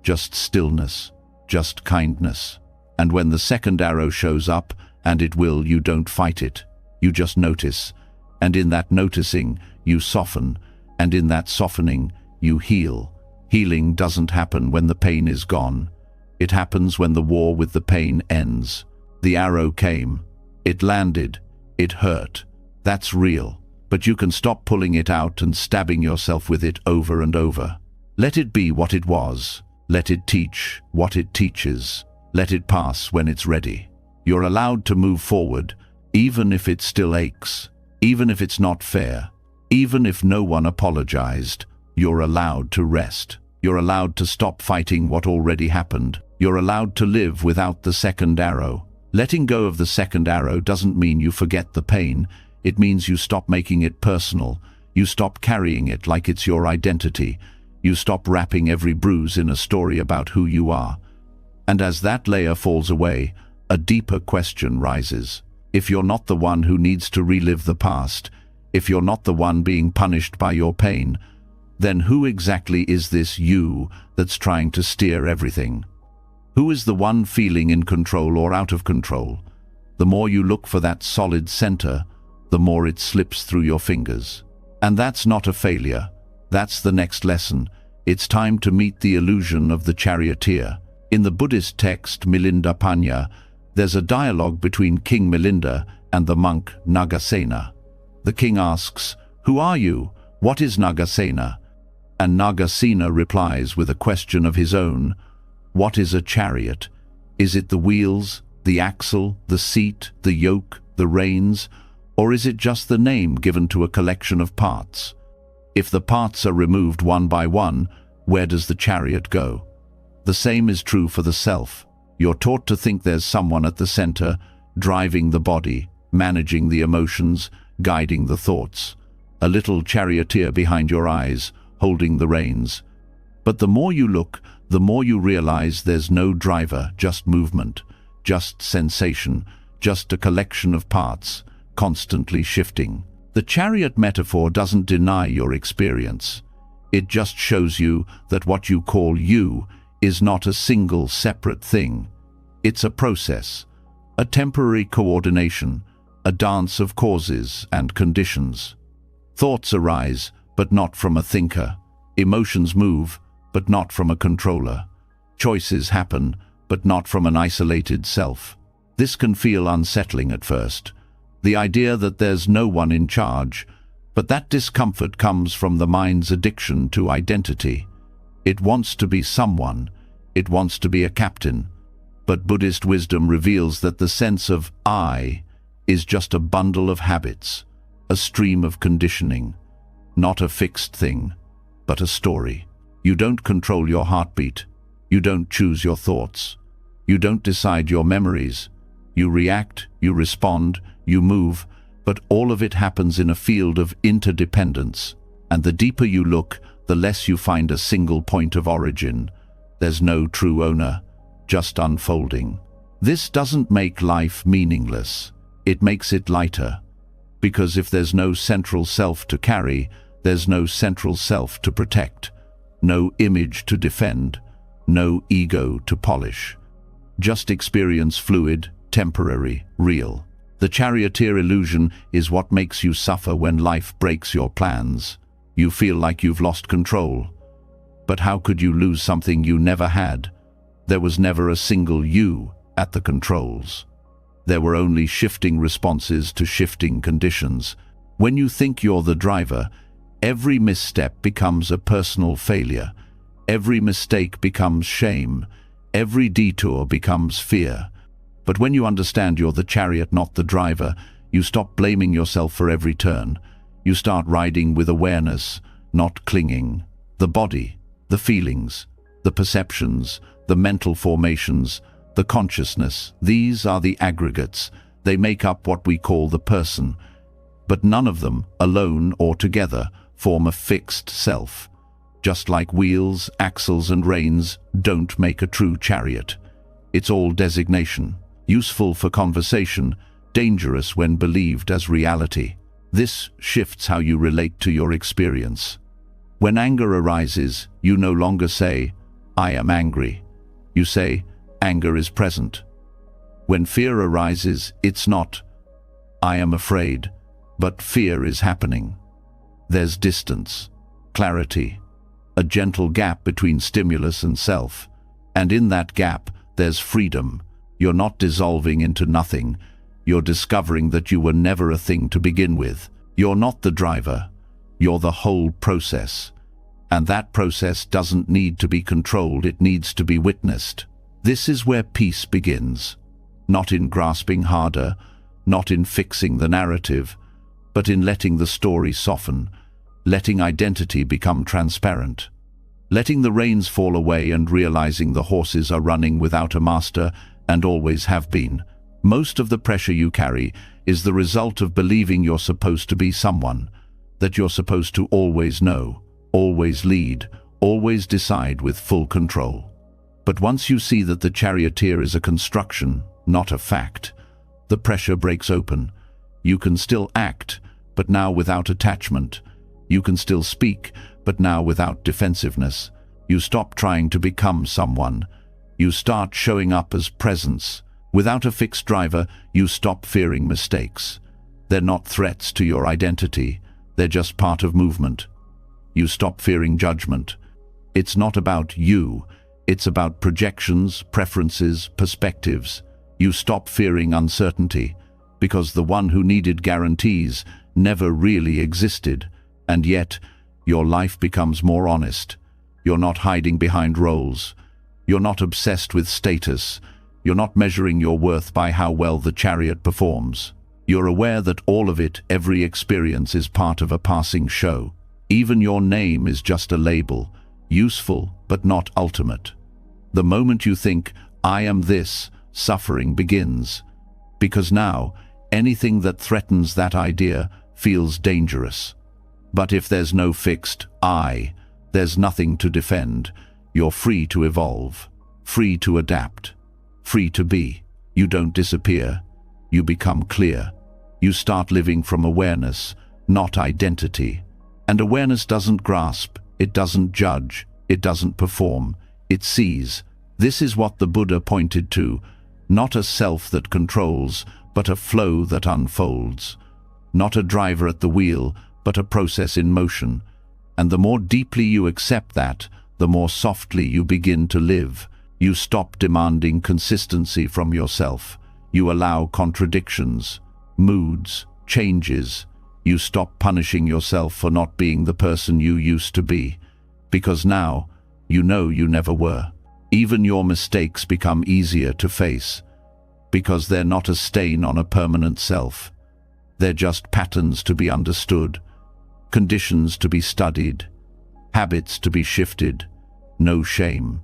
[SPEAKER 1] just stillness, just kindness. And when the second arrow shows up, and it will, you don't fight it. You just notice. And in that noticing, you soften. And in that softening, you heal. Healing doesn't happen when the pain is gone. It happens when the war with the pain ends. The arrow came. It landed. It hurt. That's real. But you can stop pulling it out and stabbing yourself with it over and over. Let it be what it was. Let it teach what it teaches. Let it pass when it's ready. You're allowed to move forward, even if it still aches, even if it's not fair, even if no one apologized. You're allowed to rest. You're allowed to stop fighting what already happened. You're allowed to live without the second arrow. Letting go of the second arrow doesn't mean you forget the pain. It means you stop making it personal. You stop carrying it like it's your identity. You stop wrapping every bruise in a story about who you are. And as that layer falls away, a deeper question rises. If you're not the one who needs to relive the past, if you're not the one being punished by your pain, then who exactly is this you that's trying to steer everything? Who is the one feeling in control or out of control? The more you look for that solid center, the more it slips through your fingers. And that's not a failure. That's the next lesson. It's time to meet the illusion of the charioteer. In the Buddhist text Milinda Panya, there's a dialogue between King Milinda and the monk Nagasena. The king asks, "Who are you? What is Nagasena?" And Nagasena replies with a question of his own. What is a chariot? Is it the wheels, the axle, the seat, the yoke, the reins? Or is it just the name given to a collection of parts? If the parts are removed one by one, where does the chariot go? The same is true for the self. You're taught to think there's someone at the center, driving the body, managing the emotions, guiding the thoughts. A little charioteer behind your eyes, holding the reins. But the more you look, the more you realize there's no driver, just movement, just sensation, just a collection of parts, constantly shifting. The chariot metaphor doesn't deny your experience. It just shows you that what you call you is not a single separate thing. It's a process, a temporary coordination, a dance of causes and conditions. Thoughts arise, but not from a thinker. Emotions move, but not from a controller. Choices happen, but not from an isolated self. This can feel unsettling at first. The idea that there's no one in charge, but that discomfort comes from the mind's addiction to identity. It wants to be someone. It wants to be a captain. But Buddhist wisdom reveals that the sense of I is just a bundle of habits, a stream of conditioning, not a fixed thing, but a story. You don't control your heartbeat. You don't choose your thoughts. You don't decide your memories. You react, you respond, you move, but all of it happens in a field of interdependence. And the deeper you look, the less you find a single point of origin. There's no true owner, just unfolding. This doesn't make life meaningless. It makes it lighter. Because if there's no central self to carry, there's no central self to protect, no image to defend, no ego to polish. Just experience fluid, temporary, real. The charioteer illusion is what makes you suffer when life breaks your plans. You feel like you've lost control. But how could you lose something you never had? There was never a single you at the controls. There were only shifting responses to shifting conditions. When you think you're the driver, every misstep becomes a personal failure. Every mistake becomes shame. Every detour becomes fear. But when you understand you're the chariot, not the driver, you stop blaming yourself for every turn. You start riding with awareness, not clinging. The body, the feelings, the perceptions, the mental formations, the consciousness, these are the aggregates. They make up what we call the person. But none of them, alone or together, form a fixed self. Just like wheels, axles and reins don't make a true chariot. It's all designation, useful for conversation, dangerous when believed as reality. This shifts how you relate to your experience. When anger arises, you no longer say, "I am angry." You say, "Anger is present." When fear arises, it's not, "I am afraid," but fear is happening. There's distance, clarity, a gentle gap between stimulus and self. And in that gap, there's freedom. You're not dissolving into nothing. You're discovering that you were never a thing to begin with. You're not the driver. You're the whole process. And that process doesn't need to be controlled, it needs to be witnessed. This is where peace begins. Not in grasping harder, not in fixing the narrative, but in letting the story soften, letting identity become transparent, letting the reins fall away and realizing the horses are running without a master and always have been. Most of the pressure you carry is the result of believing you're supposed to be someone, that you're supposed to always know, always lead, always decide with full control. But once you see that the charioteer is a construction, not a fact, the pressure breaks open. You can still act, but now without attachment. You can still speak, but now without defensiveness. You stop trying to become someone. You start showing up as presence. Without a fixed driver, you stop fearing mistakes. They're not threats to your identity. They're just part of movement. You stop fearing judgment. It's not about you. It's about projections, preferences, perspectives. You stop fearing uncertainty, because the one who needed guarantees never really existed. And yet, your life becomes more honest. You're not hiding behind roles. You're not obsessed with status. You're not measuring your worth by how well the chariot performs. You're aware that all of it, every experience, is part of a passing show. Even your name is just a label, useful but not ultimate. The moment you think, "I am this," suffering begins. Because now, anything that threatens that idea feels dangerous. But if there's no fixed I, there's nothing to defend. You're free to evolve, free to adapt, free to be. You don't disappear. You become clear. You start living from awareness, not identity. And awareness doesn't grasp, it doesn't judge, it doesn't perform, it sees. This is what the Buddha pointed to, not a self that controls, but a flow that unfolds. Not a driver at the wheel, but a process in motion. And the more deeply you accept that, the more softly you begin to live. You stop demanding consistency from yourself. You allow contradictions, moods, changes. You stop punishing yourself for not being the person you used to be. Because now, you know you never were. Even your mistakes become easier to face. Because they're not a stain on a permanent self. They're just patterns to be understood, conditions to be studied, habits to be shifted. No shame,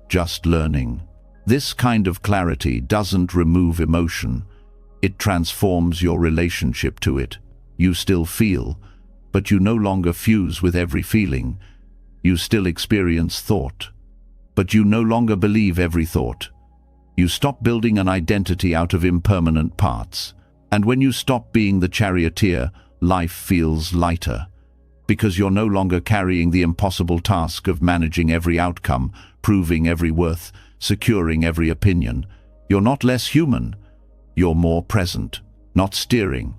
[SPEAKER 1] just learning. This kind of clarity doesn't remove emotion. It transforms your relationship to it. You still feel, but you no longer fuse with every feeling. You still experience thought, but you no longer believe every thought. You stop building an identity out of impermanent parts. And when you stop being the charioteer, life feels lighter, because you're no longer carrying the impossible task of managing every outcome, proving every worth, securing every opinion. You're not less human. You're more present, not steering,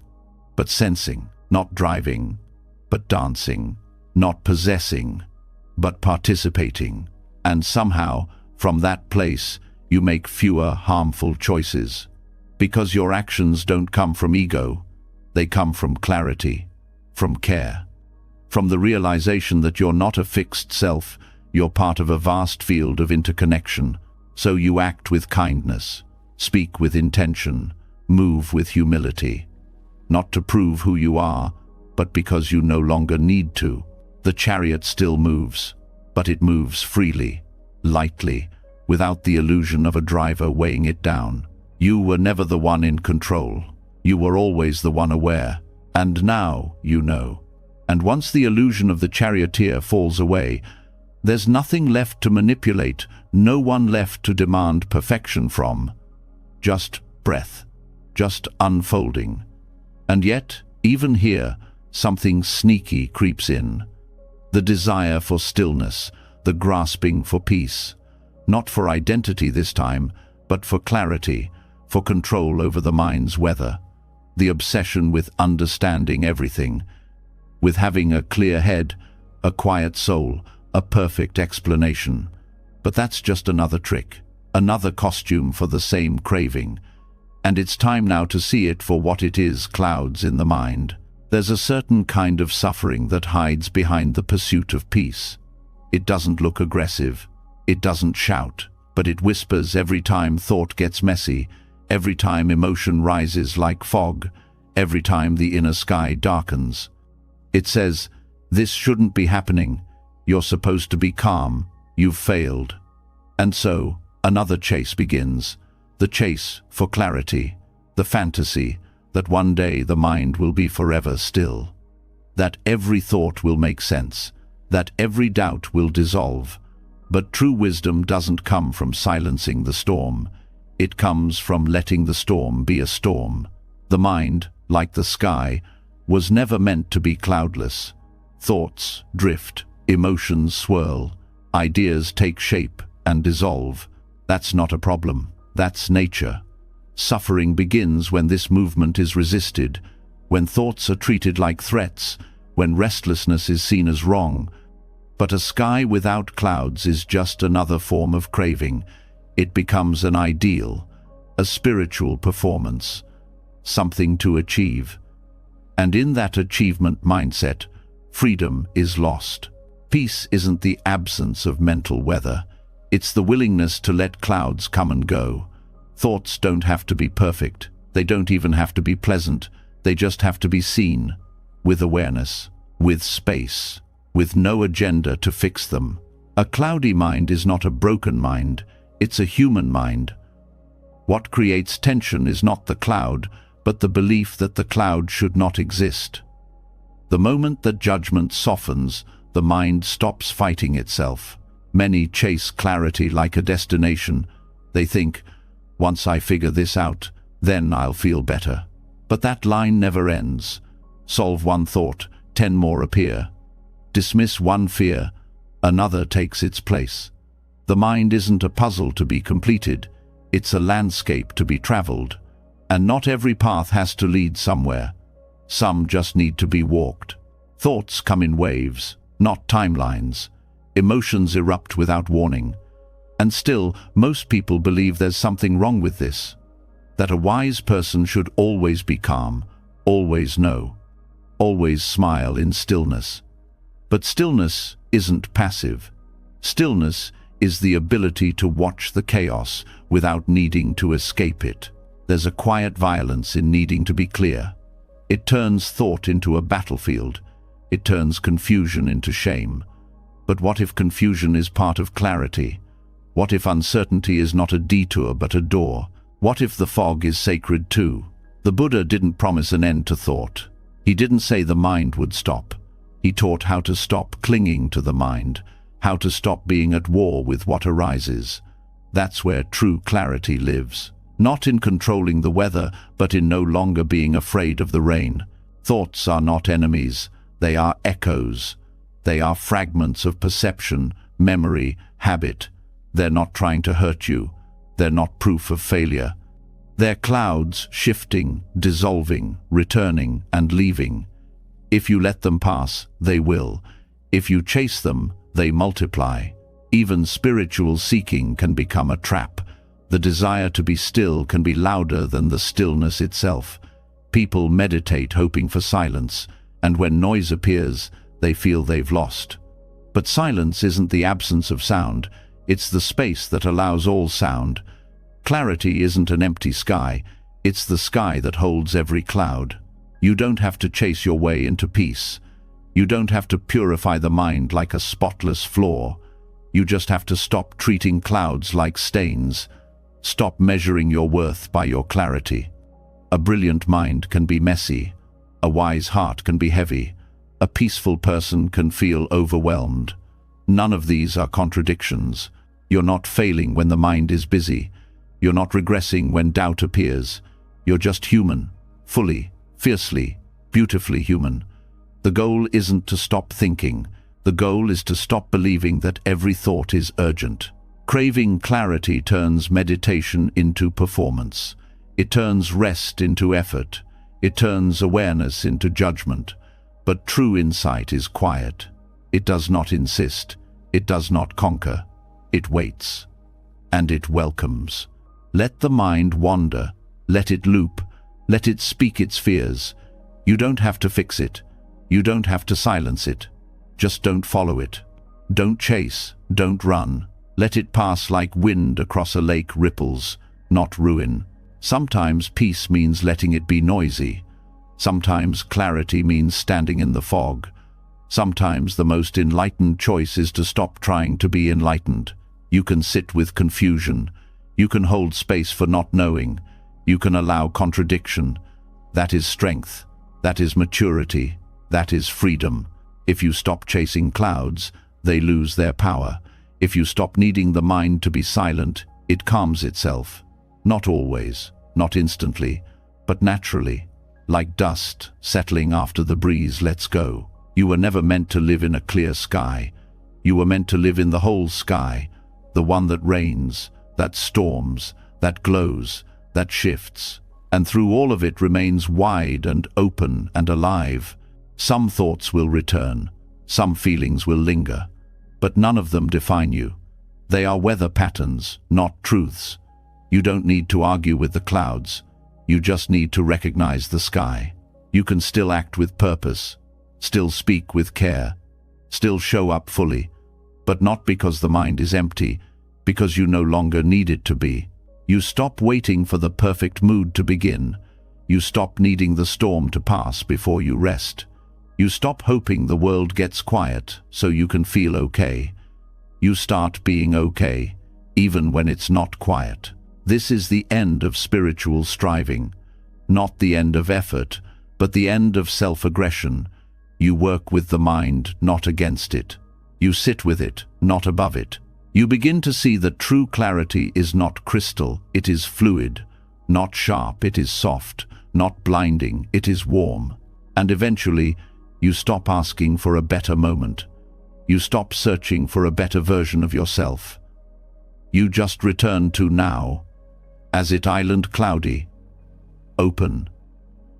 [SPEAKER 1] but sensing, not driving, but dancing, not possessing, but participating. And somehow, from that place, you make fewer harmful choices. Because your actions don't come from ego, they come from clarity, from care, from the realization that you're not a fixed self, you're part of a vast field of interconnection. So you act with kindness, speak with intention, move with humility, not to prove who you are, but because you no longer need to. The chariot still moves, but it moves freely, lightly, without the illusion of a driver weighing it down. You were never the one in control. You were always the one aware. And now you know. And once the illusion of the charioteer falls away, there's nothing left to manipulate, no one left to demand perfection from. Just breath, just unfolding. And yet, even here, something sneaky creeps in. The desire for stillness, the grasping for peace. Not for identity this time, but for clarity, for control over the mind's weather. The obsession with understanding everything, with having a clear head, a quiet soul, a perfect explanation. But that's just another trick, another costume for the same craving. And it's time now to see it for what it is: clouds in the mind. There's a certain kind of suffering that hides behind the pursuit of peace. It doesn't look aggressive, it doesn't shout, but it whispers every time thought gets messy, every time emotion rises like fog, every time the inner sky darkens. It says, "This shouldn't be happening. You're supposed to be calm. You've failed." And so, another chase begins. The chase for clarity, the fantasy that one day the mind will be forever still, that every thought will make sense, that every doubt will dissolve. But true wisdom doesn't come from silencing the storm. It comes from letting the storm be a storm. The mind, like the sky, was never meant to be cloudless. Thoughts drift, emotions swirl, ideas take shape and dissolve. That's not a problem. That's nature. Suffering begins when this movement is resisted, when thoughts are treated like threats, when restlessness is seen as wrong. But a sky without clouds is just another form of craving. It becomes an ideal, a spiritual performance, something to achieve. And in that achievement mindset, freedom is lost. Peace isn't the absence of mental weather. It's the willingness to let clouds come and go. Thoughts don't have to be perfect. They don't even have to be pleasant. They just have to be seen, with awareness, with space, with no agenda to fix them. A cloudy mind is not a broken mind. It's a human mind. What creates tension is not the cloud, but the belief that the cloud should not exist. The moment that judgment softens, the mind stops fighting itself. Many chase clarity like a destination. They think, once I figure this out, then I'll feel better. But that line never ends. Solve one thought, 10 more appear. Dismiss one fear, another takes its place. The mind isn't a puzzle to be completed. It's a landscape to be traveled. And not every path has to lead somewhere. Some just need to be walked. Thoughts come in waves, not timelines. Emotions erupt without warning. And still, most people believe there's something wrong with this. That a wise person should always be calm, always know, always smile in stillness. But stillness isn't passive. Stillness is the ability to watch the chaos without needing to escape it. There's a quiet violence in needing to be clear. It turns thought into a battlefield. It turns confusion into shame. But what if confusion is part of clarity? What if uncertainty is not a detour but a door? What if the fog is sacred too? The Buddha didn't promise an end to thought. He didn't say the mind would stop. He taught how to stop clinging to the mind, how to stop being at war with what arises. That's where true clarity lives. Not in controlling the weather, but in no longer being afraid of the rain. Thoughts are not enemies, they are echoes. They are fragments of perception, memory, habit. They're not trying to hurt you. They're not proof of failure. They're clouds shifting, dissolving, returning, and leaving. If you let them pass, they will. If you chase them, they multiply. Even spiritual seeking can become a trap. The desire to be still can be louder than the stillness itself. People meditate hoping for silence, and when noise appears, they feel they've lost. But silence isn't the absence of sound, it's the space that allows all sound. Clarity isn't an empty sky, it's the sky that holds every cloud. You don't have to chase your way into peace. You don't have to purify the mind like a spotless floor. You just have to stop treating clouds like stains. Stop measuring your worth by your clarity. A brilliant mind can be messy. A wise heart can be heavy. A peaceful person can feel overwhelmed. None of these are contradictions. You're not failing when the mind is busy. You're not regressing when doubt appears. You're just human, fully, fiercely, beautifully human. The goal isn't to stop thinking. The goal is to stop believing that every thought is urgent. Craving clarity turns meditation into performance. It turns rest into effort. It turns awareness into judgment. But true insight is quiet. It does not insist. It does not conquer. It waits. And it welcomes. Let the mind wander. Let it loop. Let it speak its fears. You don't have to fix it. You don't have to silence it. Just don't follow it. Don't chase. Don't run. Let it pass like wind across a lake ripples, not ruin. Sometimes peace means letting it be noisy. Sometimes clarity means standing in the fog. Sometimes the most enlightened choice is to stop trying to be enlightened. You can sit with confusion. You can hold space for not knowing. You can allow contradiction. That is strength. That is maturity. That is freedom. If you stop chasing clouds, they lose their power. If you stop needing the mind to be silent, it calms itself. Not always, not instantly, but naturally, like dust settling after the breeze lets go. You were never meant to live in a clear sky. You were meant to live in the whole sky, the one that rains, that storms, that glows, that shifts, and through all of it remains wide and open and alive. Some thoughts will return, some feelings will linger, but none of them define you. They are weather patterns, not truths. You don't need to argue with the clouds. You just need to recognize the sky. You can still act with purpose, still speak with care, still show up fully, but not because the mind is empty, because you no longer need it to be. You stop waiting for the perfect mood to begin. You stop needing the storm to pass before you rest. You stop hoping the world gets quiet so you can feel okay. You start being okay, even when it's not quiet. This is the end of spiritual striving. Not the end of effort, but the end of self-aggression. You work with the mind, not against it. You sit with it, not above it. You begin to see that true clarity is not crystal, it is fluid. Not sharp, it is soft. Not blinding, it is warm. And eventually, you stop asking for a better moment. You stop searching for a better version of yourself. You just return to now, as it island cloudy, open,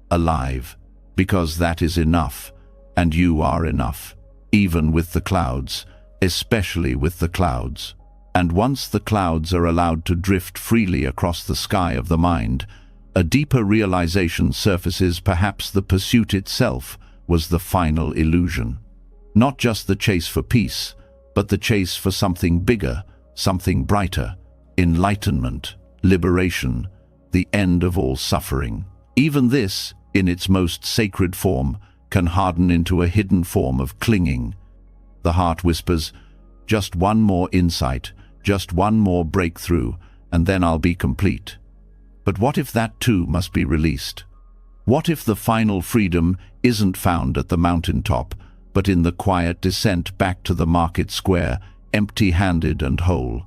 [SPEAKER 1] alive, because that is enough, and you are enough, even with the clouds, especially with the clouds. And once the clouds are allowed to drift freely across the sky of the mind, a deeper realization surfaces. Perhaps the pursuit itself was the final illusion. Not just the chase for peace, but the chase for something bigger, something brighter, enlightenment, liberation, the end of all suffering. Even this, in its most sacred form, can harden into a hidden form of clinging. The heart whispers, just one more insight, just one more breakthrough, and then I'll be complete. But what if that too must be released? What if the final freedom isn't found at the mountaintop, but in the quiet descent back to the market square, empty-handed and whole?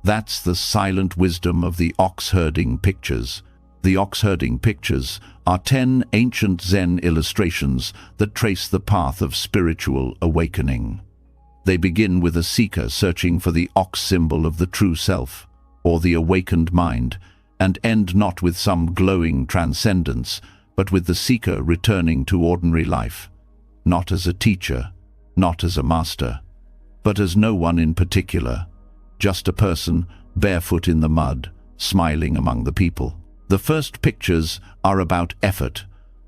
[SPEAKER 1] That's the silent wisdom of the ox-herding pictures. The ox-herding pictures are 10 ancient Zen illustrations that trace the path of spiritual awakening. They begin with a seeker searching for the ox symbol of the true self, or the awakened mind, and end not with some glowing transcendence, but with the seeker returning to ordinary life, not as a teacher, not as a master, but as no one in particular, just a person barefoot in the mud, smiling among the people. The first pictures are about effort,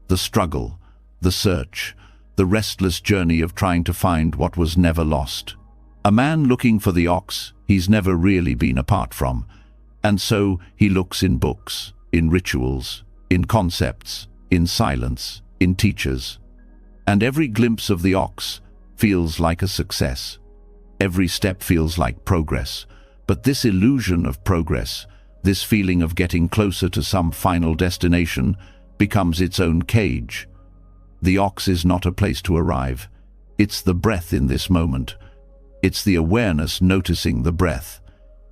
[SPEAKER 1] the struggle, the search, the restless journey of trying to find what was never lost. A man looking for the ox he's never really been apart from, and so he looks in books, in rituals, in concepts, in silence, in teachers. And every glimpse of the ox feels like a success. Every step feels like progress. But this illusion of progress, this feeling of getting closer to some final destination, becomes its own cage. The ox is not a place to arrive. It's the breath in this moment. It's the awareness noticing the breath.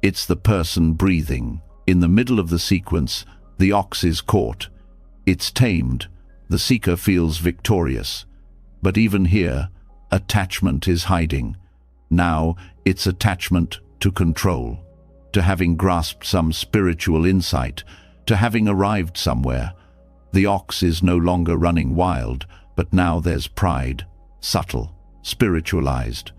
[SPEAKER 1] It's the person breathing. In the middle of the sequence, the ox is caught. It's tamed. The seeker feels victorious. But even here, attachment is hiding. Now, it's attachment to control, to having grasped some spiritual insight, to having arrived somewhere. The ox is no longer running wild, but now there's pride, subtle, spiritualized,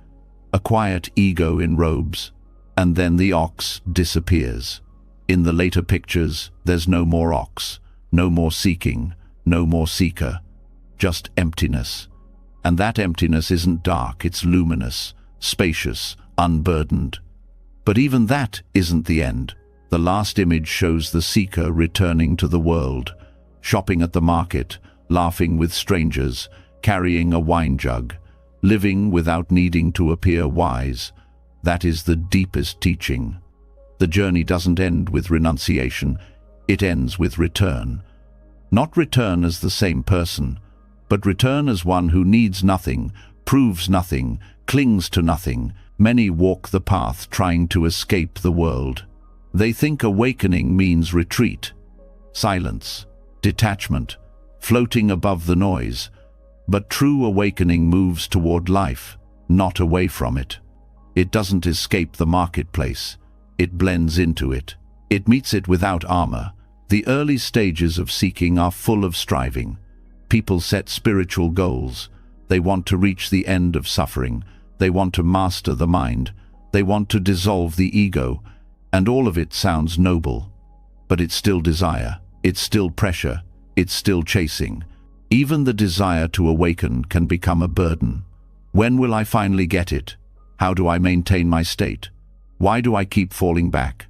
[SPEAKER 1] a quiet ego in robes, and then the ox disappears. In the later pictures, there's no more ox, no more seeking, no more seeker, just emptiness. And that emptiness isn't dark, it's luminous, spacious, unburdened. But even that isn't the end. The last image shows the seeker returning to the world, shopping at the market, laughing with strangers, carrying a wine jug, living without needing to appear wise. That is the deepest teaching. The journey doesn't end with renunciation, it ends with return. Not return as the same person, but return as one who needs nothing, proves nothing, clings to nothing. Many walk the path trying to escape the world. They think awakening means retreat, silence, detachment, floating above the noise. But true awakening moves toward life, not away from it. It doesn't escape the marketplace. It blends into it. It meets it without armor. The early stages of seeking are full of striving. People set spiritual goals. They want to reach the end of suffering. They want to master the mind. They want to dissolve the ego. And all of it sounds noble. But it's still desire. It's still pressure. It's still chasing. Even the desire to awaken can become a burden. When will I finally get it? How do I maintain my state? Why do I keep falling back?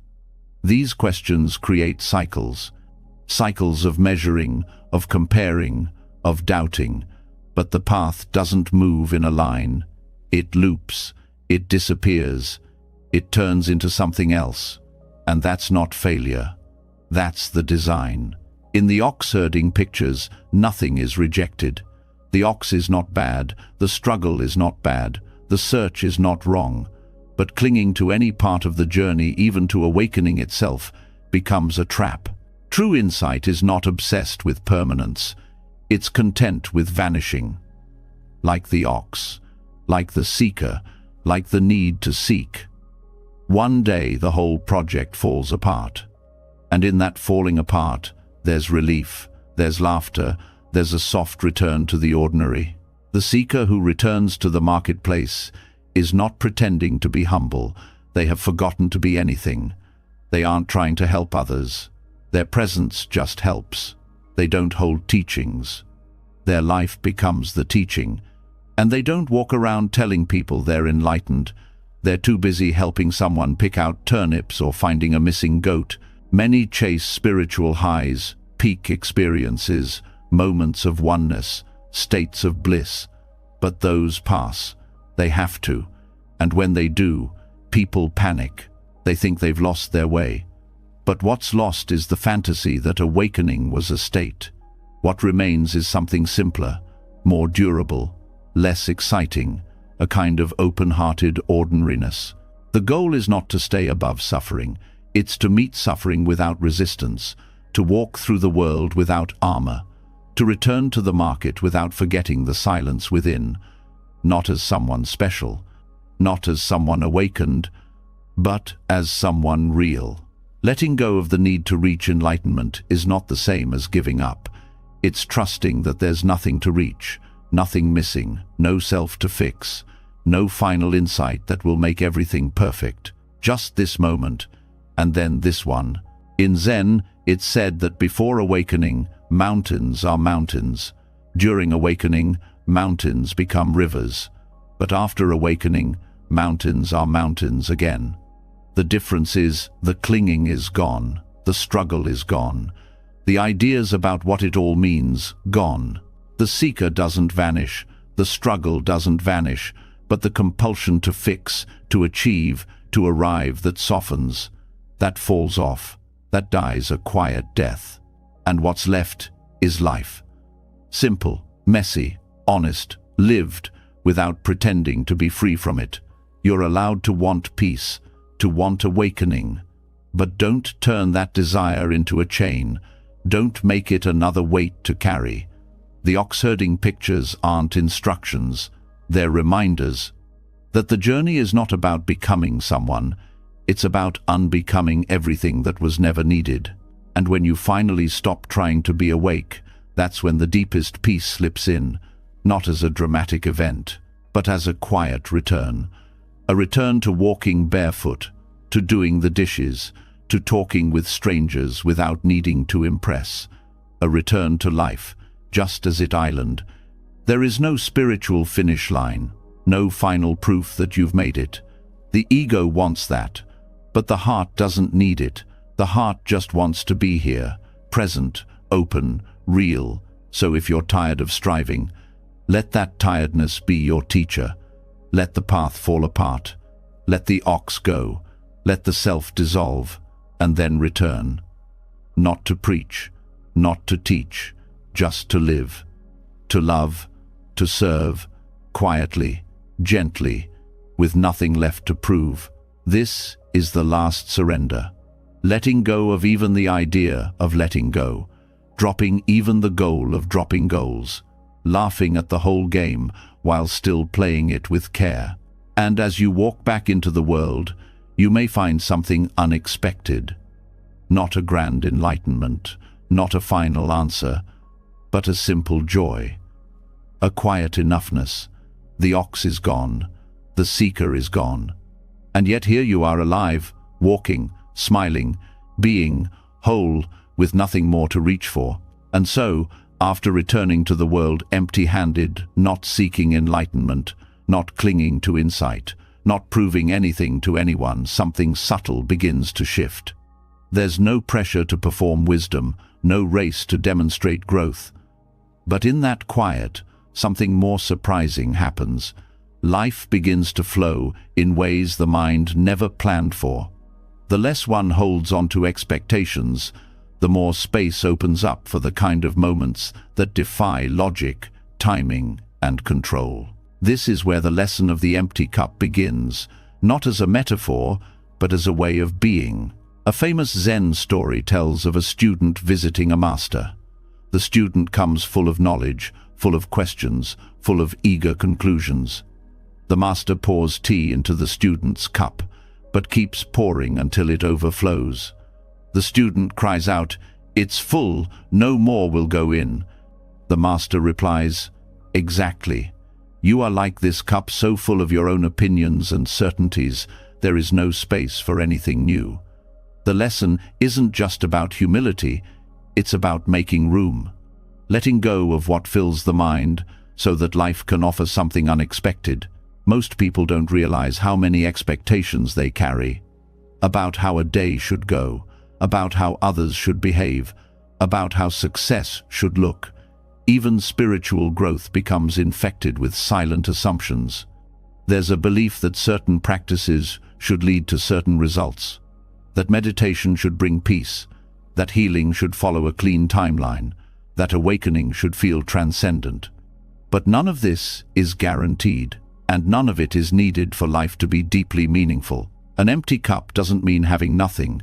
[SPEAKER 1] These questions create cycles. Cycles of measuring, of comparing, of doubting. But the path doesn't move in a line. It loops, it disappears, it turns into something else. And that's not failure. That's the design. In the ox-herding pictures, nothing is rejected. The ox is not bad, the struggle is not bad, the search is not wrong. But clinging to any part of the journey, even to awakening itself, becomes a trap. True insight is not obsessed with permanence. It's content with vanishing. Like the ox, like the seeker, like the need to seek. One day the whole project falls apart. And in that falling apart, there's relief, there's laughter, there's a soft return to the ordinary. The seeker who returns to the marketplace is not pretending to be humble. They have forgotten to be anything. They aren't trying to help others. Their presence just helps. They don't hold teachings. Their life becomes the teaching. And they don't walk around telling people they're enlightened. They're too busy helping someone pick out turnips or finding a missing goat. Many chase spiritual highs, peak experiences, moments of oneness, states of bliss. But those pass. They have to. And when they do, people panic. They think they've lost their way. But what's lost is the fantasy that awakening was a state. What remains is something simpler, more durable, less exciting, a kind of open-hearted ordinariness. The goal is not to stay above suffering, it's to meet suffering without resistance, to walk through the world without armor, to return to the market without forgetting the silence within, not as someone special, not as someone awakened, but as someone real. Letting go of the need to reach enlightenment is not the same as giving up. It's trusting that there's nothing to reach, nothing missing, no self to fix, no final insight that will make everything perfect. Just this moment, and then this one. In Zen, it's said that before awakening, mountains are mountains. During awakening, mountains become rivers. But after awakening, mountains are mountains again. The difference is the clinging is gone, the struggle is gone, the ideas about what it all means, gone. The seeker doesn't vanish, the struggle doesn't vanish, but the compulsion to fix, to achieve, to arrive that softens, that falls off, that dies a quiet death. And what's left is life. Simple, messy, honest, lived, without pretending to be free from it. You're allowed to want peace, to want awakening, but don't turn that desire into a chain. Don't make it another weight to carry. The ox-herding pictures aren't instructions, they're reminders that the journey is not about becoming someone, it's about unbecoming everything that was never needed. And when you finally stop trying to be awake, that's when the deepest peace slips in, not as a dramatic event, but as a quiet return. A return to walking barefoot, to doing the dishes, to talking with strangers without needing to impress. A return to life, just as it island. There is no spiritual finish line, no final proof that you've made it. The ego wants that, but the heart doesn't need it. The heart just wants to be here, present, open, real. So if you're tired of striving, let that tiredness be your teacher. Let the path fall apart. Let the ox go. Let the self dissolve, and then return. Not to preach, not to teach, just to live, to love, to serve, quietly, gently, with nothing left to prove. This is the last surrender. Letting go of even the idea of letting go, dropping even the goal of dropping goals, laughing at the whole game while still playing it with care. And as you walk back into the world, you may find something unexpected. Not a grand enlightenment, not a final answer, but a simple joy. A quiet enoughness. The ox is gone, the seeker is gone. And yet here you are alive, walking, smiling, being, whole, with nothing more to reach for. And so, after returning to the world empty-handed, not seeking enlightenment, not clinging to insight, not proving anything to anyone, something subtle begins to shift. There's no pressure to perform wisdom, no race to demonstrate growth. But in that quiet, something more surprising happens. Life begins to flow in ways the mind never planned for. The less one holds on to expectations, the more space opens up for the kind of moments that defy logic, timing, and control. This is where the lesson of the empty cup begins, not as a metaphor, but as a way of being. A famous Zen story tells of a student visiting a master. The student comes full of knowledge, full of questions, full of eager conclusions. The master pours tea into the student's cup, but keeps pouring until it overflows. The student cries out, "It's full, no more will go in." The master replies, "Exactly. You are like this cup, so full of your own opinions and certainties, there is no space for anything new." The lesson isn't just about humility, it's about making room. Letting go of what fills the mind so that life can offer something unexpected. Most people don't realize how many expectations they carry. About how a day should go, about how others should behave, about how success should look. Even spiritual growth becomes infected with silent assumptions. There's a belief that certain practices should lead to certain results, that meditation should bring peace, that healing should follow a clean timeline, that awakening should feel transcendent. But none of this is guaranteed, and none of it is needed for life to be deeply meaningful. An empty cup doesn't mean having nothing.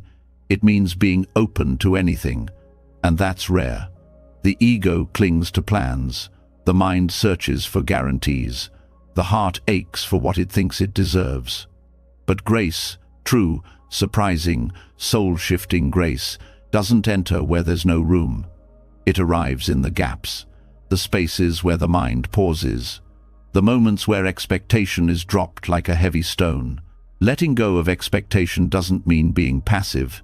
[SPEAKER 1] It means being open to anything. And that's rare. The ego clings to plans. The mind searches for guarantees. The heart aches for what it thinks it deserves. But grace, true, surprising, soul-shifting grace, doesn't enter where there's no room. It arrives in the gaps, the spaces where the mind pauses, the moments where expectation is dropped like a heavy stone. Letting go of expectation doesn't mean being passive.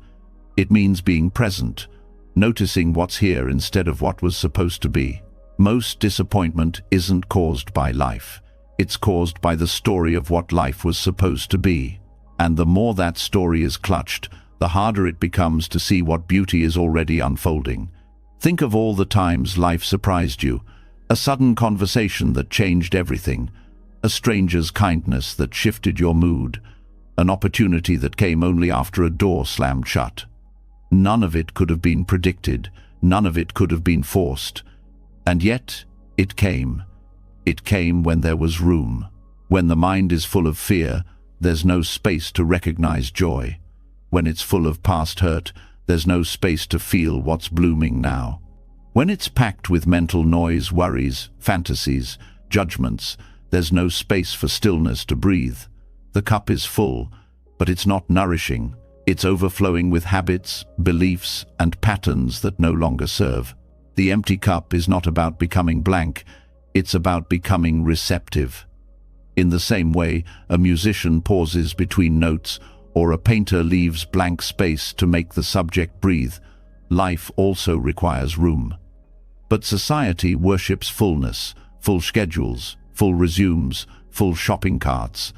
[SPEAKER 1] It means being present, noticing what's here instead of what was supposed to be. Most disappointment isn't caused by life. It's caused by the story of what life was supposed to be. And the more that story is clutched, the harder it becomes to see what beauty is already unfolding. Think of all the times life surprised you, a sudden conversation that changed everything, a stranger's kindness that shifted your mood, an opportunity that came only after a door slammed shut. None of it could have been predicted, none of it could have been forced. And yet, it came. It came when there was room. When the mind is full of fear, there's no space to recognize joy. When it's full of past hurt, there's no space to feel what's blooming now. When it's packed with mental noise, worries, fantasies, judgments, there's no space for stillness to breathe. The cup is full, but it's not nourishing. It's overflowing with habits, beliefs, and patterns that no longer serve. The empty cup is not about becoming blank, it's about becoming receptive. In the same way, a musician pauses between notes, or a painter leaves blank space to make the subject breathe, life also requires room. But society worships fullness, full schedules, full resumes, full shopping carts.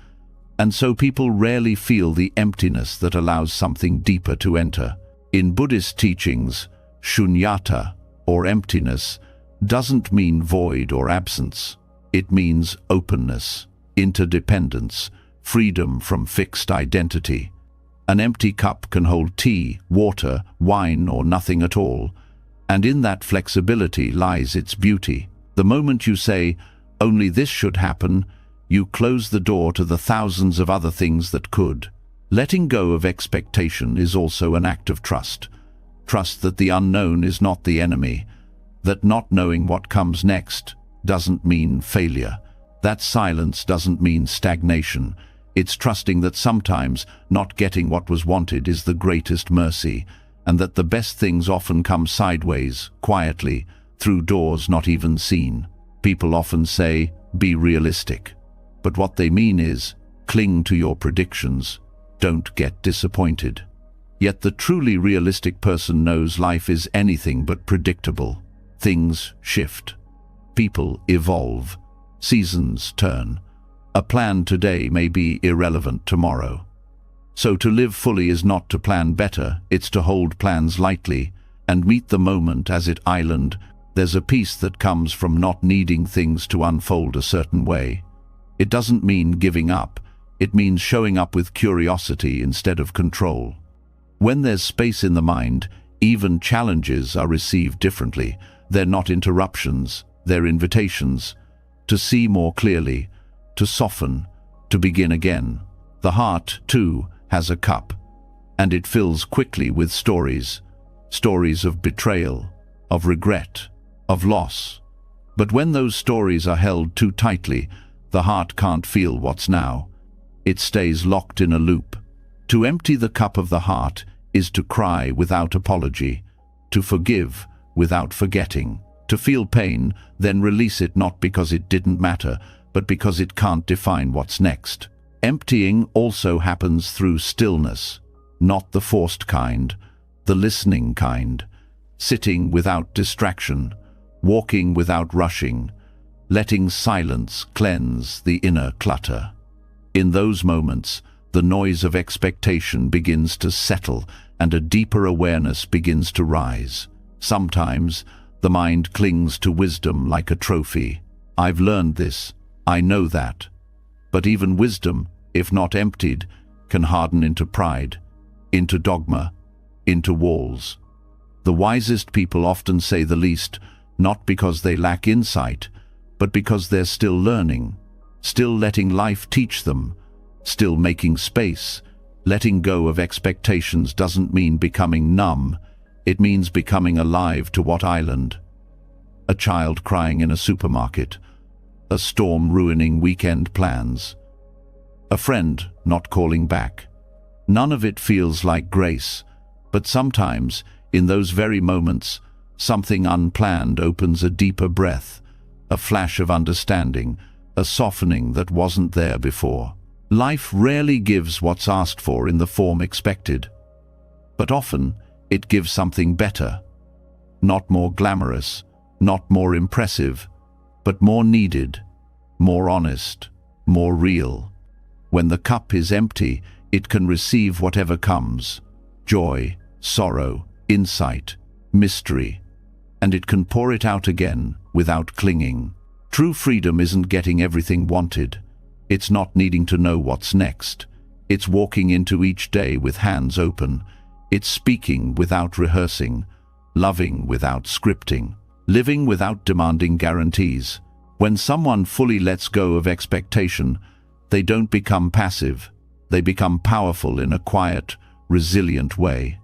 [SPEAKER 1] And so people rarely feel the emptiness that allows something deeper to enter. In Buddhist teachings, shunyata, or emptiness, doesn't mean void or absence. It means openness, interdependence, freedom from fixed identity. An empty cup can hold tea, water, wine, or nothing at all. And in that flexibility lies its beauty. The moment you say, "Only this should happen," you close the door to the thousands of other things that could. Letting go of expectation is also an act of trust. Trust that the unknown is not the enemy, that not knowing what comes next doesn't mean failure, that silence doesn't mean stagnation. It's trusting that sometimes not getting what was wanted is the greatest mercy, and that the best things often come sideways, quietly, through doors not even seen. People often say, "Be realistic." But what they mean is, cling to your predictions, don't get disappointed. Yet the truly realistic person knows life is anything but predictable. Things shift. People evolve. Seasons turn. A plan today may be irrelevant tomorrow. So to live fully is not to plan better, it's to hold plans lightly and meet the moment as it island. There's a peace that comes from not needing things to unfold a certain way. It doesn't mean giving up. It means showing up with curiosity instead of control. When there's space in the mind, even challenges are received differently. They're not interruptions, they're invitations. To see more clearly, to soften, to begin again. The heart, too, has a cup, and it fills quickly with stories. Stories of betrayal, of regret, of loss. But when those stories are held too tightly, the heart can't feel what's now. It stays locked in a loop. To empty the cup of the heart is to cry without apology, to forgive without forgetting, to feel pain, then release it not because it didn't matter, but because it can't define what's next. Emptying also happens through stillness, not the forced kind, the listening kind, sitting without distraction, walking without rushing, letting silence cleanse the inner clutter. In those moments, the noise of expectation begins to settle and a deeper awareness begins to rise. Sometimes, the mind clings to wisdom like a trophy. I've learned this, I know that. But even wisdom, if not emptied, can harden into pride, into dogma, into walls. The wisest people often say the least, not because they lack insight, but because they're still learning, still letting life teach them, still making space, Letting go of expectations doesn't mean becoming numb, it means becoming alive to what island? A child crying in a supermarket, a storm ruining weekend plans, a friend not calling back. None of it feels like grace, but sometimes, in those very moments, something unplanned opens a deeper breath, a flash of understanding, a softening that wasn't there before. Life rarely gives what's asked for in the form expected, but often it gives something better. Not more glamorous, not more impressive, but more needed, more honest, more real. When the cup is empty, it can receive whatever comes: joy, sorrow, insight, mystery, and it can pour it out again without clinging. True freedom isn't getting everything wanted. It's not needing to know what's next. It's walking into each day with hands open. It's speaking without rehearsing, loving without scripting, living without demanding guarantees. When someone fully lets go of expectation, they don't become passive. They become powerful in a quiet, resilient way.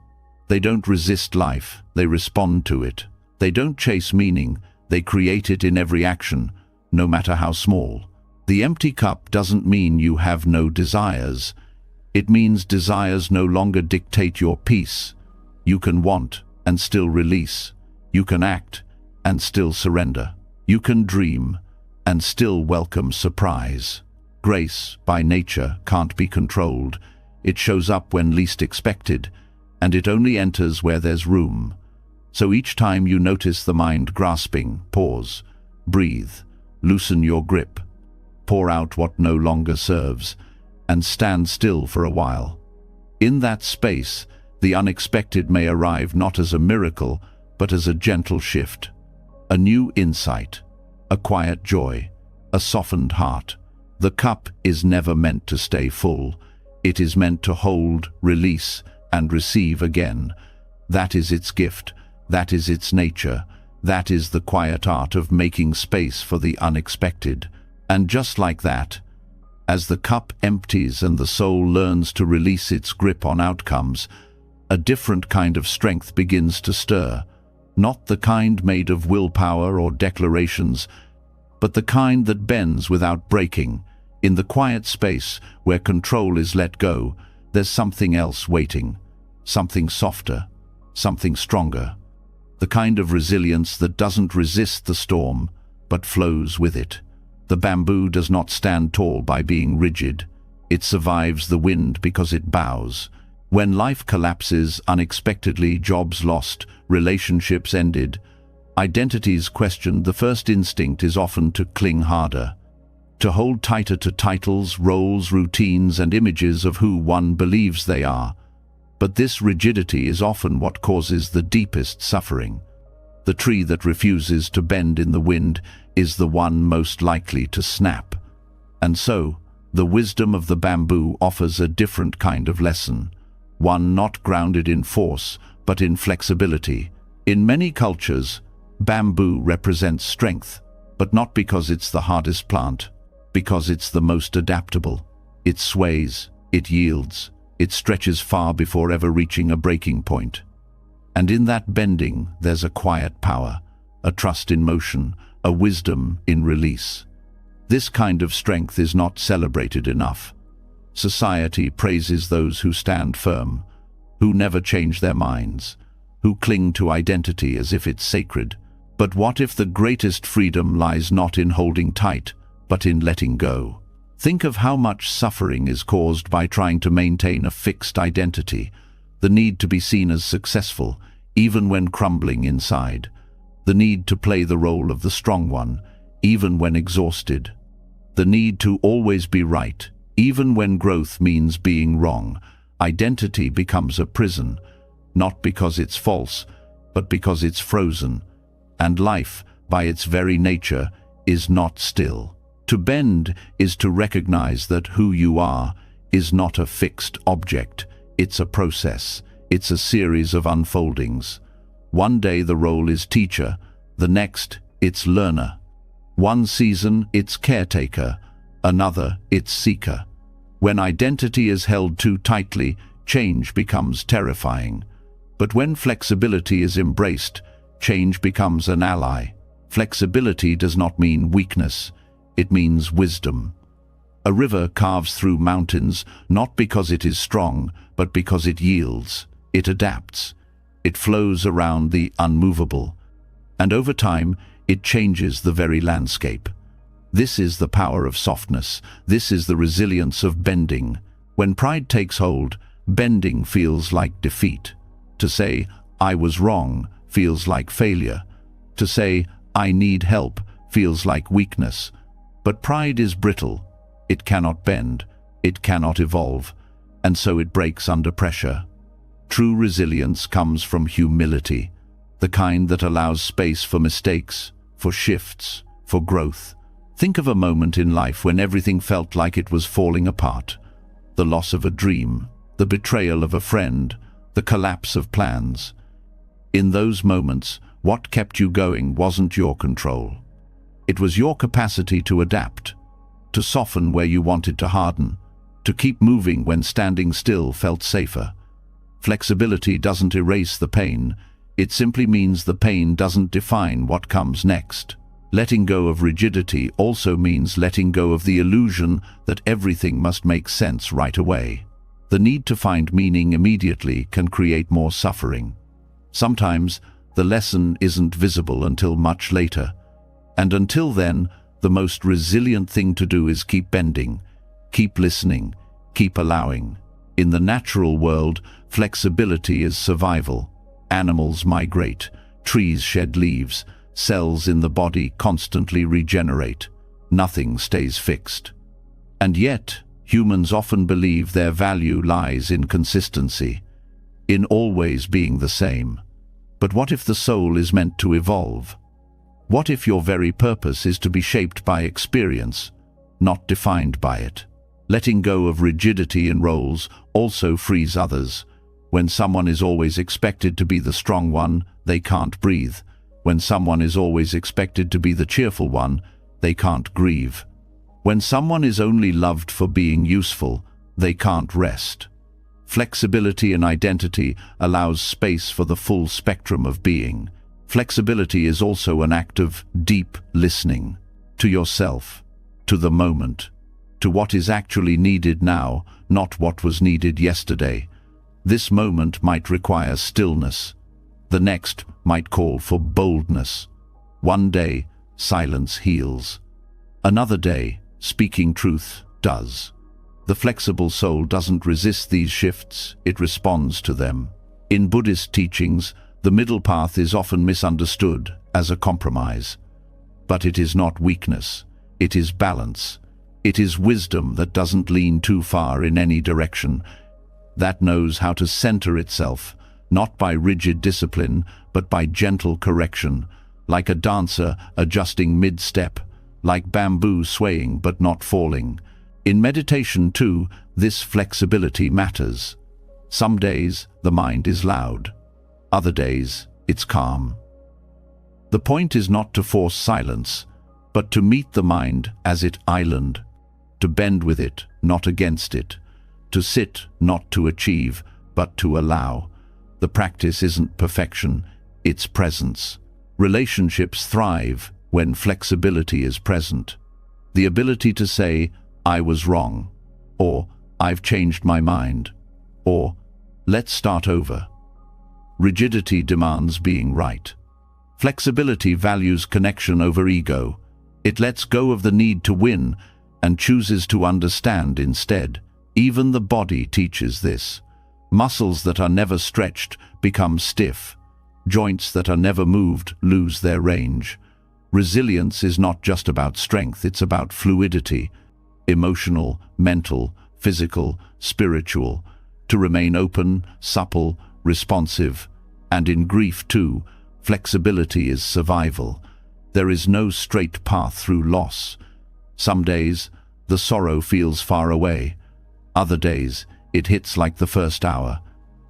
[SPEAKER 1] They don't resist life, they respond to it. They don't chase meaning, they create it in every action, no matter how small. The empty cup doesn't mean you have no desires. It means desires no longer dictate your peace. You can want and still release. You can act and still surrender. You can dream and still welcome surprise. Grace, by nature, can't be controlled. It shows up when least expected, and it only enters where there's room. So each time you notice the mind grasping, pause, breathe, loosen your grip, pour out what no longer serves, and stand still for a while. In that space, the unexpected may arrive not as a miracle, but as a gentle shift, a new insight, a quiet joy, a softened heart. The cup is never meant to stay full. It is meant to hold, release, and receive again. That is its gift. That is its nature. That is the quiet art of making space for the unexpected. And just like that, as the cup empties and the soul learns to release its grip on outcomes, a different kind of strength begins to stir. Not the kind made of willpower or declarations, but the kind that bends without breaking. In the quiet space where control is let go, there's something else waiting. Something softer, something stronger. The kind of resilience that doesn't resist the storm, but flows with it. The bamboo does not stand tall by being rigid. It survives the wind because it bows. When life collapses unexpectedly, jobs lost, relationships ended, identities questioned, the first instinct is often to cling harder, to hold tighter to titles, roles, routines, and images of who one believes they are. But this rigidity is often what causes the deepest suffering. The tree that refuses to bend in the wind is the one most likely to snap. And so, the wisdom of the bamboo offers a different kind of lesson, one not grounded in force, but in flexibility. In many cultures, bamboo represents strength, but not because it's the hardest plant, because it's the most adaptable. It sways, it yields, it stretches far before ever reaching a breaking point. And in that bending, there's a quiet power, a trust in motion, a wisdom in release. This kind of strength is not celebrated enough. Society praises those who stand firm, who never change their minds, who cling to identity as if it's sacred. But what if the greatest freedom lies not in holding tight, but in letting go? Think of how much suffering is caused by trying to maintain a fixed identity, the need to be seen as successful, even when crumbling inside, the need to play the role of the strong one, even when exhausted, the need to always be right, even when growth means being wrong. Identity becomes a prison, not because it's false, but because it's frozen. And life, by its very nature, is not still. To bend is to recognize that who you are is not a fixed object. It's a process. It's a series of unfoldings. One day the role is teacher, the next it's learner. One season it's caretaker, another it's seeker. When identity is held too tightly, change becomes terrifying. But when flexibility is embraced, change becomes an ally. Flexibility does not mean weakness, it means wisdom. A river carves through mountains not because it is strong, but because it yields, it adapts. It flows around the unmovable, and over time it changes the very landscape. This is the power of softness. This is the resilience of bending. When pride takes hold, bending feels like defeat. To say, "I was wrong," feels like failure. To say, "I need help," feels like weakness. But pride is brittle. It cannot bend. It cannot evolve. And so it breaks under pressure. True resilience comes from humility, the kind that allows space for mistakes, for shifts, for growth. Think of a moment in life when everything felt like it was falling apart. The loss of a dream, the betrayal of a friend, the collapse of plans. In those moments, what kept you going wasn't your control. It was your capacity to adapt, to soften where you wanted to harden, to keep moving when standing still felt safer. Flexibility doesn't erase the pain, it simply means the pain doesn't define what comes next. Letting go of rigidity also means letting go of the illusion that everything must make sense right away. The need to find meaning immediately can create more suffering. Sometimes, the lesson isn't visible until much later. And until then, the most resilient thing to do is keep bending, keep listening, keep allowing. In the natural world, flexibility is survival. Animals migrate, trees shed leaves, cells in the body constantly regenerate. Nothing stays fixed. And yet, humans often believe their value lies in consistency, in always being the same. But what if the soul is meant to evolve? What if your very purpose is to be shaped by experience, not defined by it? Letting go of rigidity in roles also frees others. When someone is always expected to be the strong one, they can't breathe. When someone is always expected to be the cheerful one, they can't grieve. When someone is only loved for being useful, they can't rest. Flexibility in identity allows space for the full spectrum of being. Flexibility is also an act of deep listening to yourself, to the moment, to what is actually needed now, not what was needed yesterday. This moment might require stillness. The next might call for boldness. One day, silence heals. Another day, speaking truth does. The flexible soul doesn't resist these shifts, it responds to them. In Buddhist teachings, the middle path is often misunderstood as a compromise. But it is not weakness, it is balance. It is wisdom that doesn't lean too far in any direction, that knows how to center itself, not by rigid discipline, but by gentle correction, like a dancer adjusting mid-step, like bamboo swaying but not falling. In meditation too, this flexibility matters. Some days the mind is loud, other days it's calm. The point is not to force silence, but to meet the mind as its island, to bend with it, not against it, to sit not to achieve, but to allow. The practice isn't perfection, it's presence. Relationships thrive when flexibility is present. The ability to say, "I was wrong," or "I've changed my mind," or "let's start over." Rigidity demands being right. Flexibility values connection over ego. It lets go of the need to win and chooses to understand instead. Even the body teaches this. Muscles that are never stretched become stiff. Joints that are never moved lose their range. Resilience is not just about strength, it's about fluidity. Emotional, mental, physical, spiritual. To remain open, supple, responsive. And in grief too, flexibility is survival. There is no straight path through loss. Some days, the sorrow feels far away. Other days, it hits like the first hour.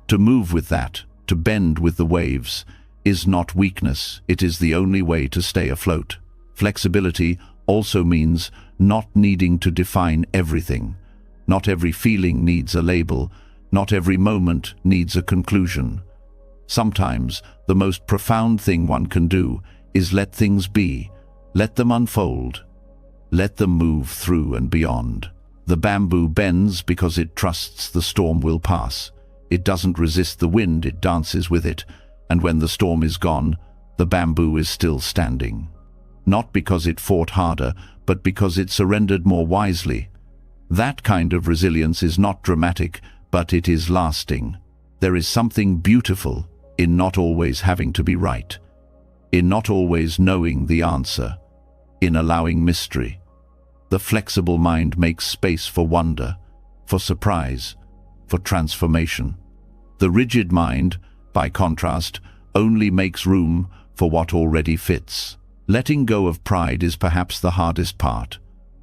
[SPEAKER 1] To move with that, to bend with the waves, is not weakness, it is the only way to stay afloat. Flexibility also means not needing to define everything. Not every feeling needs a label. Not every moment needs a conclusion. Sometimes the most profound thing one can do is let things be. Let them unfold. Let them move through and beyond. The bamboo bends because it trusts the storm will pass. It doesn't resist the wind, it dances with it. And when the storm is gone, the bamboo is still standing. Not because it fought harder, but because it surrendered more wisely. That kind of resilience is not dramatic, but it is lasting. There is something beautiful in not always having to be right, in not always knowing the answer, in allowing mystery. The flexible mind makes space for wonder, for surprise, for transformation. The rigid mind, by contrast, only makes room for what already fits. Letting go of pride is perhaps the hardest part.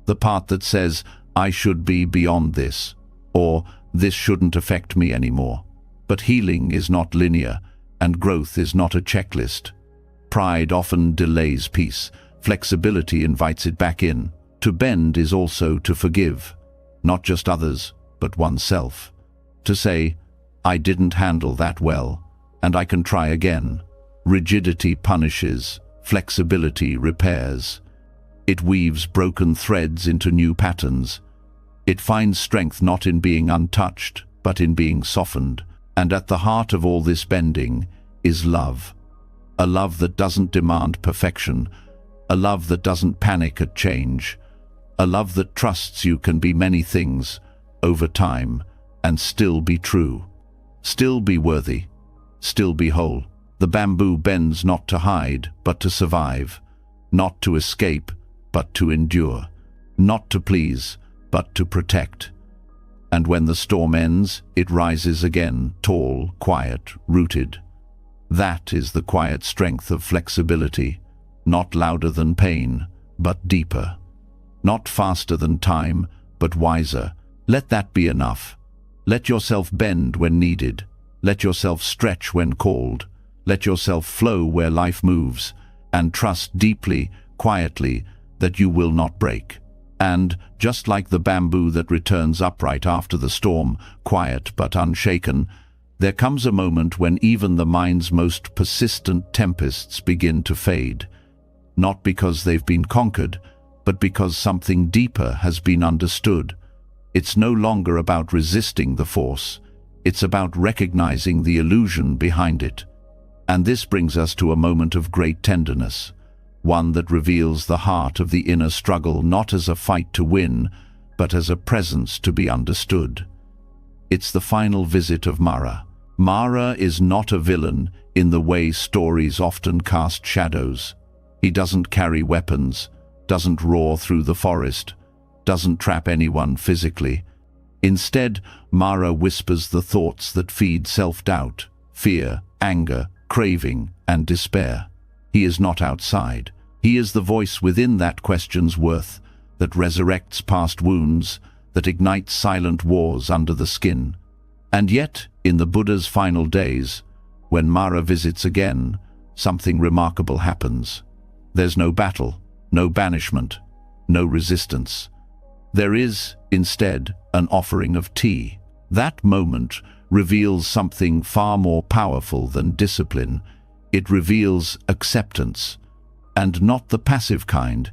[SPEAKER 1] The part that says, I should be beyond this, or this shouldn't affect me anymore. But healing is not linear, and growth is not a checklist. Pride often delays peace. Flexibility invites it back in. To bend is also to forgive, not just others, but oneself. To say, I didn't handle that well, and I can try again. Rigidity punishes, flexibility repairs. It weaves broken threads into new patterns. It finds strength not in being untouched, but in being softened. And at the heart of all this bending is love. A love that doesn't demand perfection, a love that doesn't panic at change, a love that trusts you can be many things over time and still be true, still be worthy, still be whole. The bamboo bends not to hide, but to survive, not to escape, but to endure, not to please, but to protect. And when the storm ends, it rises again, tall, quiet, rooted. That is the quiet strength of flexibility, not louder than pain, but deeper. Not faster than time, but wiser. Let that be enough. Let yourself bend when needed. Let yourself stretch when called. Let yourself flow where life moves, and trust deeply, quietly, that you will not break. And, just like the bamboo that returns upright after the storm, quiet but unshaken, there comes a moment when even the mind's most persistent tempests begin to fade. Not because they've been conquered, but because something deeper has been understood. It's no longer about resisting the force. It's about recognizing the illusion behind it. And this brings us to a moment of great tenderness, one that reveals the heart of the inner struggle not as a fight to win, but as a presence to be understood. It's the final visit of Mara. Mara is not a villain in the way stories often cast shadows. He doesn't carry weapons, doesn't roar through the forest, doesn't trap anyone physically. Instead, Mara whispers the thoughts that feed self-doubt, fear, anger, craving, and despair. He is not outside. He is the voice within that question's worth, that resurrects past wounds, that ignites silent wars under the skin. And yet, in the Buddha's final days, when Mara visits again, something remarkable happens. There's no battle, no banishment, no resistance. There is, instead, an offering of tea. That moment reveals something far more powerful than discipline. It reveals acceptance, and not the passive kind.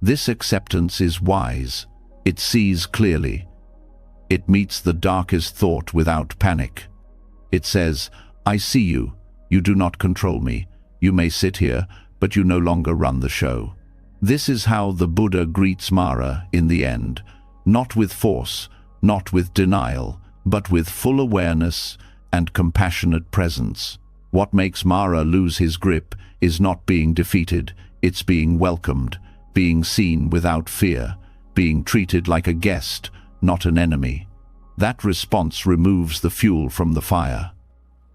[SPEAKER 1] This acceptance is wise. It sees clearly. It meets the darkest thought without panic. It says, I see you. You do not control me. You may sit here, but you no longer run the show. This is how the Buddha greets Mara in the end, not with force, not with denial, but with full awareness and compassionate presence. What makes Mara lose his grip is not being defeated, it's being welcomed, being seen without fear, being treated like a guest, not an enemy. That response removes the fuel from the fire.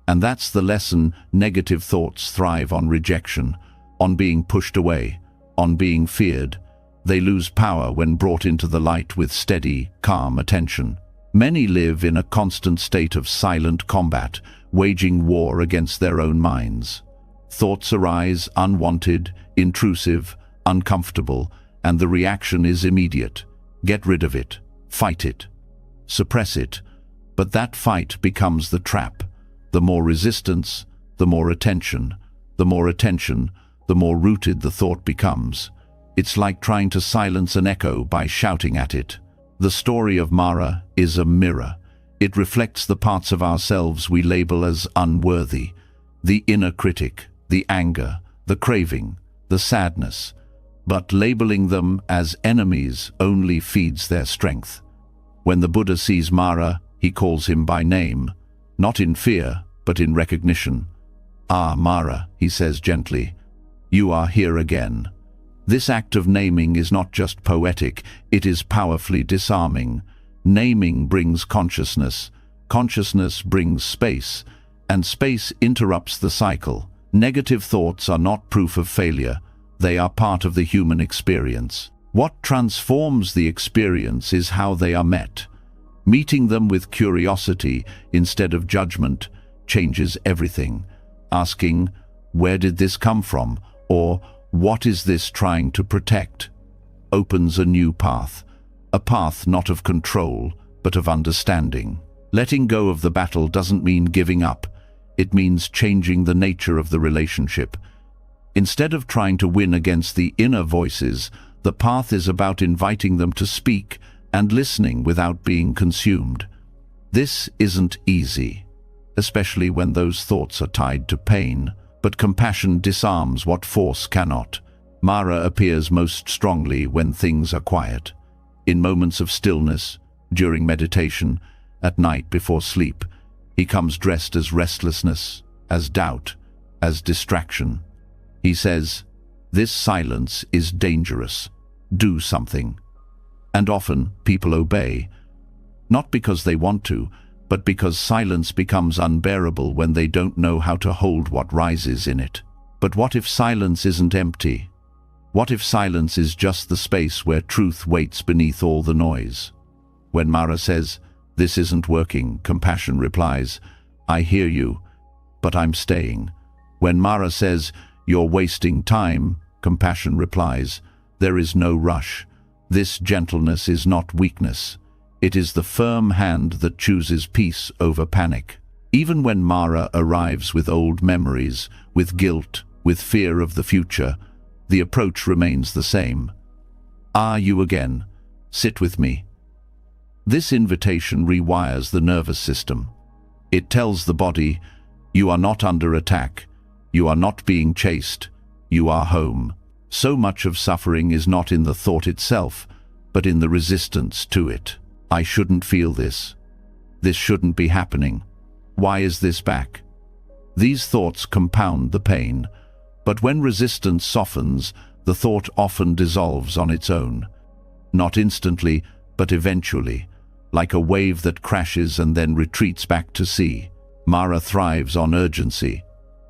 [SPEAKER 1] And that's the lesson. Negative thoughts thrive on rejection, on being pushed away, on being feared. They lose power when brought into the light with steady, calm attention. Many live in a constant state of silent combat, waging war against their own minds. Thoughts arise unwanted, intrusive, uncomfortable, and the reaction is immediate. Get rid of it. Fight it. suppress it, but that fight becomes the trap. The more resistance, the more attention. The more attention, the more rooted the thought becomes. It's like trying to silence an echo by shouting at it. The story of Mara is a mirror. It reflects the parts of ourselves we label as unworthy. The inner critic, the anger, the craving, the sadness. But labeling them as enemies only feeds their strength. When the Buddha sees Mara, he calls him by name, not in fear, but in recognition. "Ah, Mara," he says gently, "you are here again." This act of naming is not just poetic, it is powerfully disarming. Naming brings consciousness, consciousness brings space, and space interrupts the cycle. Negative thoughts are not proof of failure, they are part of the human experience. What transforms the experience is how they are met. Meeting them with curiosity instead of judgment changes everything. Asking, "Where did this come from?" or "What is this trying to protect?" opens a new path. A path not of control, but of understanding. Letting go of the battle doesn't mean giving up. It means changing the nature of the relationship. Instead of trying to win against the inner voices, the path is about inviting them to speak and listening without being consumed. This isn't easy, especially when those thoughts are tied to pain, but compassion disarms what force cannot. Mara appears most strongly when things are quiet. In moments of stillness, during meditation, at night before sleep, he comes dressed as restlessness, as doubt, as distraction. He says, "This silence is dangerous. Do something." And often people obey, not because they want to, but because silence becomes unbearable when they don't know how to hold what rises in it. But what if silence isn't empty? What if silence is just the space where truth waits beneath all the noise? When Mara says, "This isn't working," compassion replies, "I hear you, but I'm staying." When Mara says, "You're wasting time," compassion replies, "There is no rush." This gentleness is not weakness. It is the firm hand that chooses peace over panic. Even when Mara arrives with old memories, with guilt, with fear of the future, the approach remains the same. "Ah, you again. Sit with me." This invitation rewires the nervous system. It tells the body, "You are not under attack. You are not being chased. You are home." So much of suffering is not in the thought itself, but in the resistance to it. "I shouldn't feel this. This shouldn't be happening. Why is this back?" These thoughts compound the pain, but when resistance softens, the thought often dissolves on its own. Not instantly, but eventually, like a wave that crashes and then retreats back to sea. Mara thrives on urgency,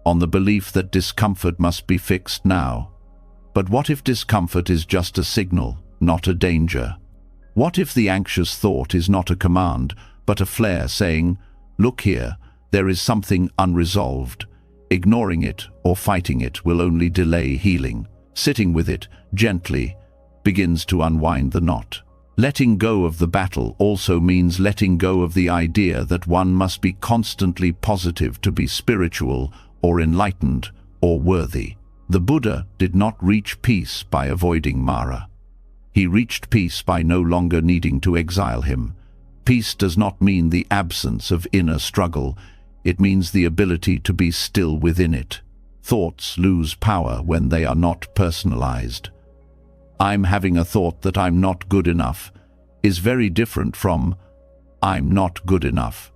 [SPEAKER 1] on the belief that discomfort must be fixed now. But what if discomfort is just a signal, not a danger? What if the anxious thought is not a command, but a flare saying, "Look here, there is something unresolved." Ignoring it or fighting it will only delay healing. Sitting with it, gently, begins to unwind the knot. Letting go of the battle also means letting go of the idea that one must be constantly positive to be spiritual or enlightened or worthy. The Buddha did not reach peace by avoiding Mara. He reached peace by no longer needing to exile him. Peace does not mean the absence of inner struggle. It means the ability to be still within it. Thoughts lose power when they are not personalized. "I'm having a thought that I'm not good enough" is very different from "I'm not good enough."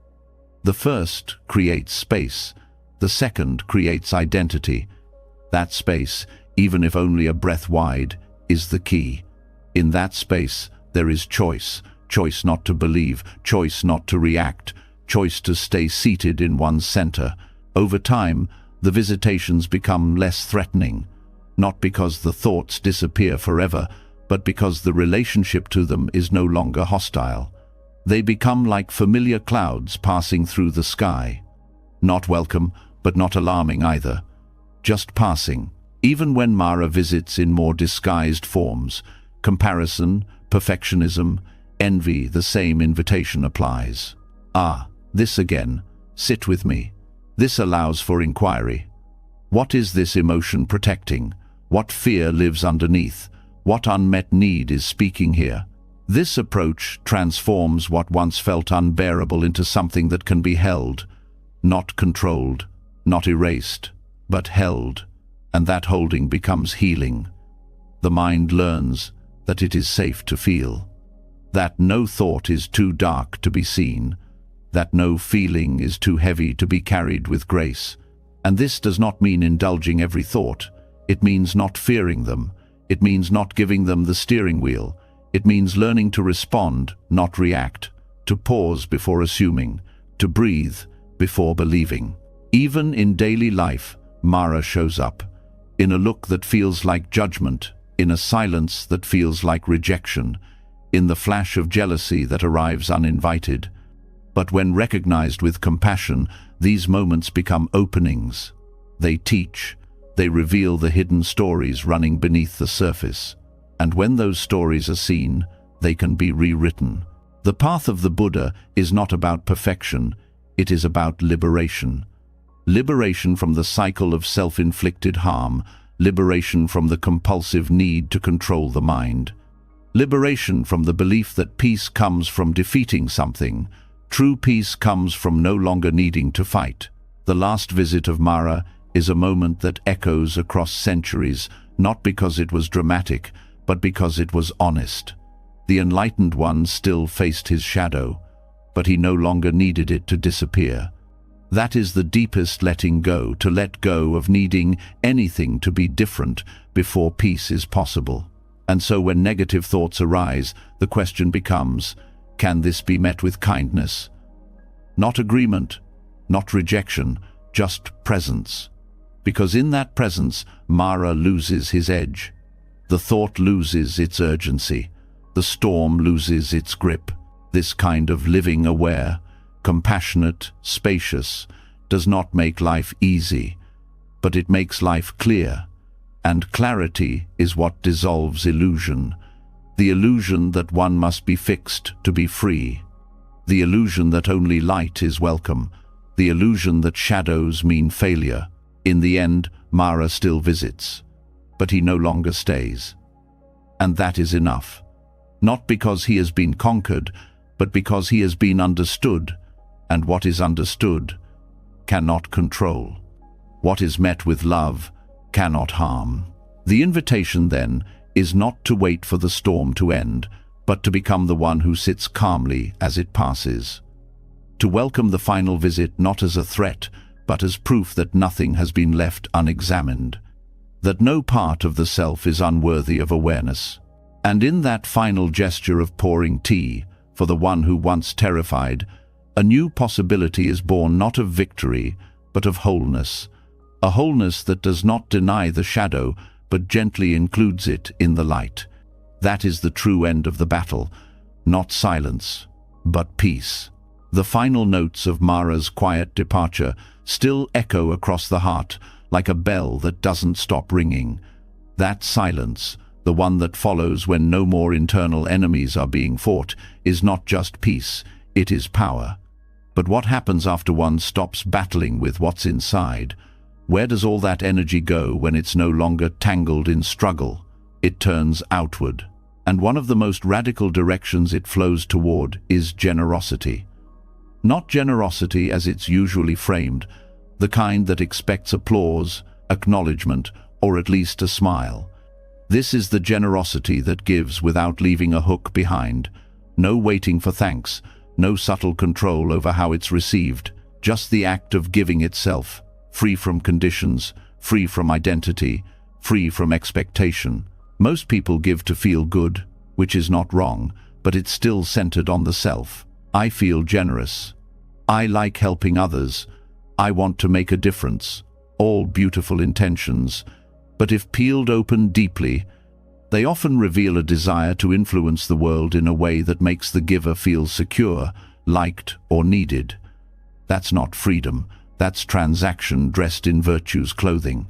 [SPEAKER 1] The first creates space. The second creates identity. That space, even if only a breath wide, is the key. In that space, there is choice. Choice not to believe, choice not to react, choice to stay seated in one's center. Over time, the visitations become less threatening, not because the thoughts disappear forever, but because the relationship to them is no longer hostile. They become like familiar clouds passing through the sky. Not welcome, but not alarming either. Just passing. Even when Mara visits in more disguised forms, comparison, perfectionism, envy, the same invitation applies. Ah, this again. Sit with me. This allows for inquiry. What is this emotion protecting? What fear lives underneath? What unmet need is speaking here? This approach transforms what once felt unbearable into something that can be held, not controlled, not erased, but held, and that holding becomes healing. The mind learns that it is safe to feel, that no thought is too dark to be seen, that no feeling is too heavy to be carried with grace. And this does not mean indulging every thought. It means not fearing them. It means not giving them the steering wheel. It means learning to respond, not react, to pause before assuming, to breathe before believing. Even in daily life, Mara shows up, in a look that feels like judgment, in a silence that feels like rejection, in the flash of jealousy that arrives uninvited. But when recognized with compassion, these moments become openings. They teach, they reveal the hidden stories running beneath the surface. And when those stories are seen, they can be rewritten. The path of the Buddha is not about perfection, it is about liberation. Liberation from the cycle of self-inflicted harm, liberation from the compulsive need to control the mind. Liberation from the belief that peace comes from defeating something. True peace comes from no longer needing to fight. The last visit of Mara is a moment that echoes across centuries, not because it was dramatic, but because it was honest. The enlightened one still faced his shadow, but he no longer needed it to disappear. That is the deepest letting go, to let go of needing anything to be different before peace is possible. And so when negative thoughts arise, the question becomes, can this be met with kindness? Not agreement, not rejection, just presence. Because in that presence, Mara loses his edge. The thought loses its urgency. The storm loses its grip. This kind of living aware, compassionate, spacious, does not make life easy, but it makes life clear. And clarity is what dissolves illusion. The illusion that one must be fixed to be free. The illusion that only light is welcome. The illusion that shadows mean failure. In the end, Mara still visits, but he no longer stays. And that is enough. Not because he has been conquered, but because he has been understood, and what is understood cannot control. What is met with love cannot harm. The invitation, then, is not to wait for the storm to end, but to become the one who sits calmly as it passes. To welcome the final visit not as a threat, but as proof that nothing has been left unexamined, that no part of the self is unworthy of awareness. And in that final gesture of pouring tea, for the one who once terrified, a new possibility is born, not of victory, but of wholeness. A wholeness that does not deny the shadow, but gently includes it in the light. That is the true end of the battle, not silence, but peace. The final notes of Mara's quiet departure still echo across the heart, like a bell that doesn't stop ringing. That silence, the one that follows when no more internal enemies are being fought, is not just peace, it is power. But what happens after one stops battling with what's inside? Where does all that energy go when it's no longer tangled in struggle? It turns outward. And one of the most radical directions it flows toward is generosity. Not generosity as it's usually framed, the kind that expects applause, acknowledgement, or at least a smile. This is the generosity that gives without leaving a hook behind. No waiting for thanks, no subtle control over how it's received, just the act of giving itself. Free from conditions, free from identity, free from expectation. Most people give to feel good, which is not wrong, but it's still centered on the self. I feel generous. I like helping others. I want to make a difference. All beautiful intentions, but if peeled open deeply, they often reveal a desire to influence the world in a way that makes the giver feel secure, liked, or needed. That's not freedom. That's transaction dressed in virtue's clothing.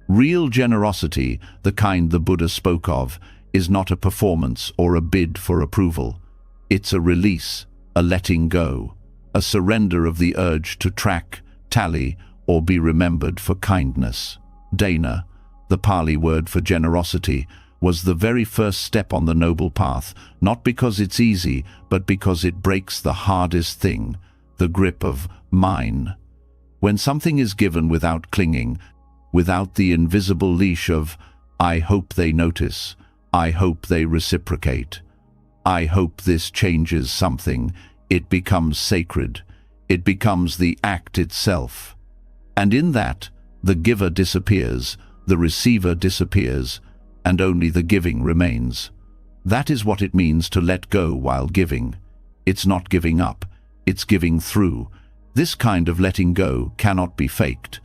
[SPEAKER 1] Real generosity, the kind the Buddha spoke of, is not a performance or a bid for approval. It's a release, a letting go, a surrender of the urge to track, tally, or be remembered for kindness. Dana, the Pali word for generosity, was the very first step on the noble path, not because it's easy, but because it breaks the hardest thing, the grip of mine. When something is given without clinging, without the invisible leash of, I hope they notice, I hope they reciprocate, I hope this changes something, it becomes sacred. It becomes the act itself. And in that, the giver disappears, the receiver disappears, and only the giving remains. That is what it means to let go while giving. It's not giving up, it's giving through. This kind of letting go cannot be faked.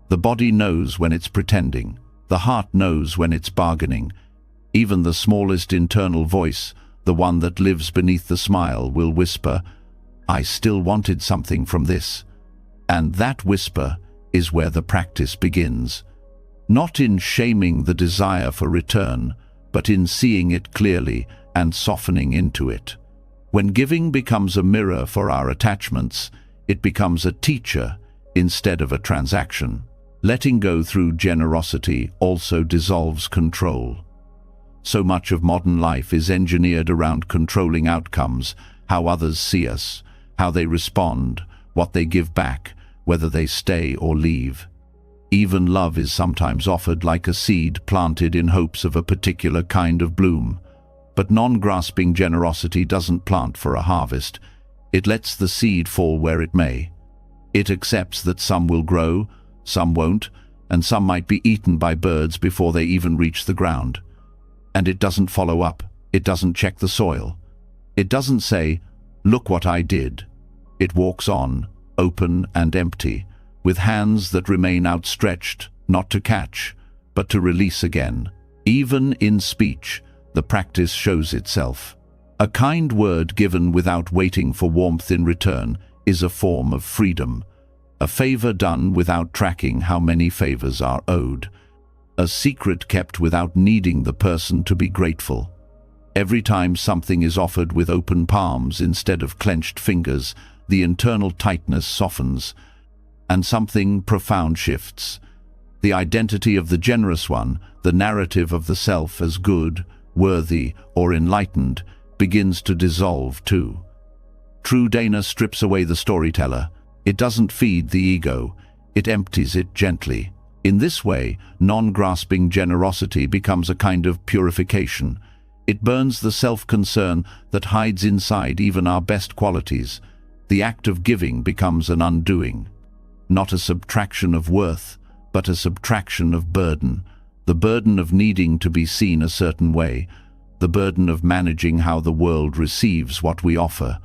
[SPEAKER 1] The body knows when it's pretending. The heart knows when it's bargaining. Even the smallest internal voice, the one that lives beneath the smile, will whisper, I still wanted something from this. And that whisper is where the practice begins. Not in shaming the desire for return, but in seeing it clearly and softening into it. When giving becomes a mirror for our attachments, it becomes a teacher instead of a transaction. Letting go through generosity also dissolves control. So much of modern life is engineered around controlling outcomes, how others see us, how they respond, what they give back, whether they stay or leave. Even love is sometimes offered like a seed planted in hopes of a particular kind of bloom. But non-grasping generosity doesn't plant for a harvest. It lets the seed fall where it may. It accepts that some will grow, some won't, and some might be eaten by birds before they even reach the ground. And it doesn't follow up. It doesn't check the soil. It doesn't say, look what I did. It walks on, open and empty, with hands that remain outstretched, not to catch, but to release again. Even in speech, the practice shows itself. A kind word given without waiting for warmth in return is a form of freedom. A favor done without tracking how many favors are owed. A secret kept without needing the person to be grateful. Every time something is offered with open palms instead of clenched fingers, the internal tightness softens, and something profound shifts. The identity of the generous one, the narrative of the self as good, worthy, or enlightened, begins to dissolve too. True Dana strips away the storyteller. It doesn't feed the ego, it empties it gently. In this way, non-grasping generosity becomes a kind of purification. It burns the self-concern that hides inside even our best qualities. The act of giving becomes an undoing. Not a subtraction of worth, but a subtraction of burden. The burden of needing to be seen a certain way. The burden of managing how the world receives what we offer.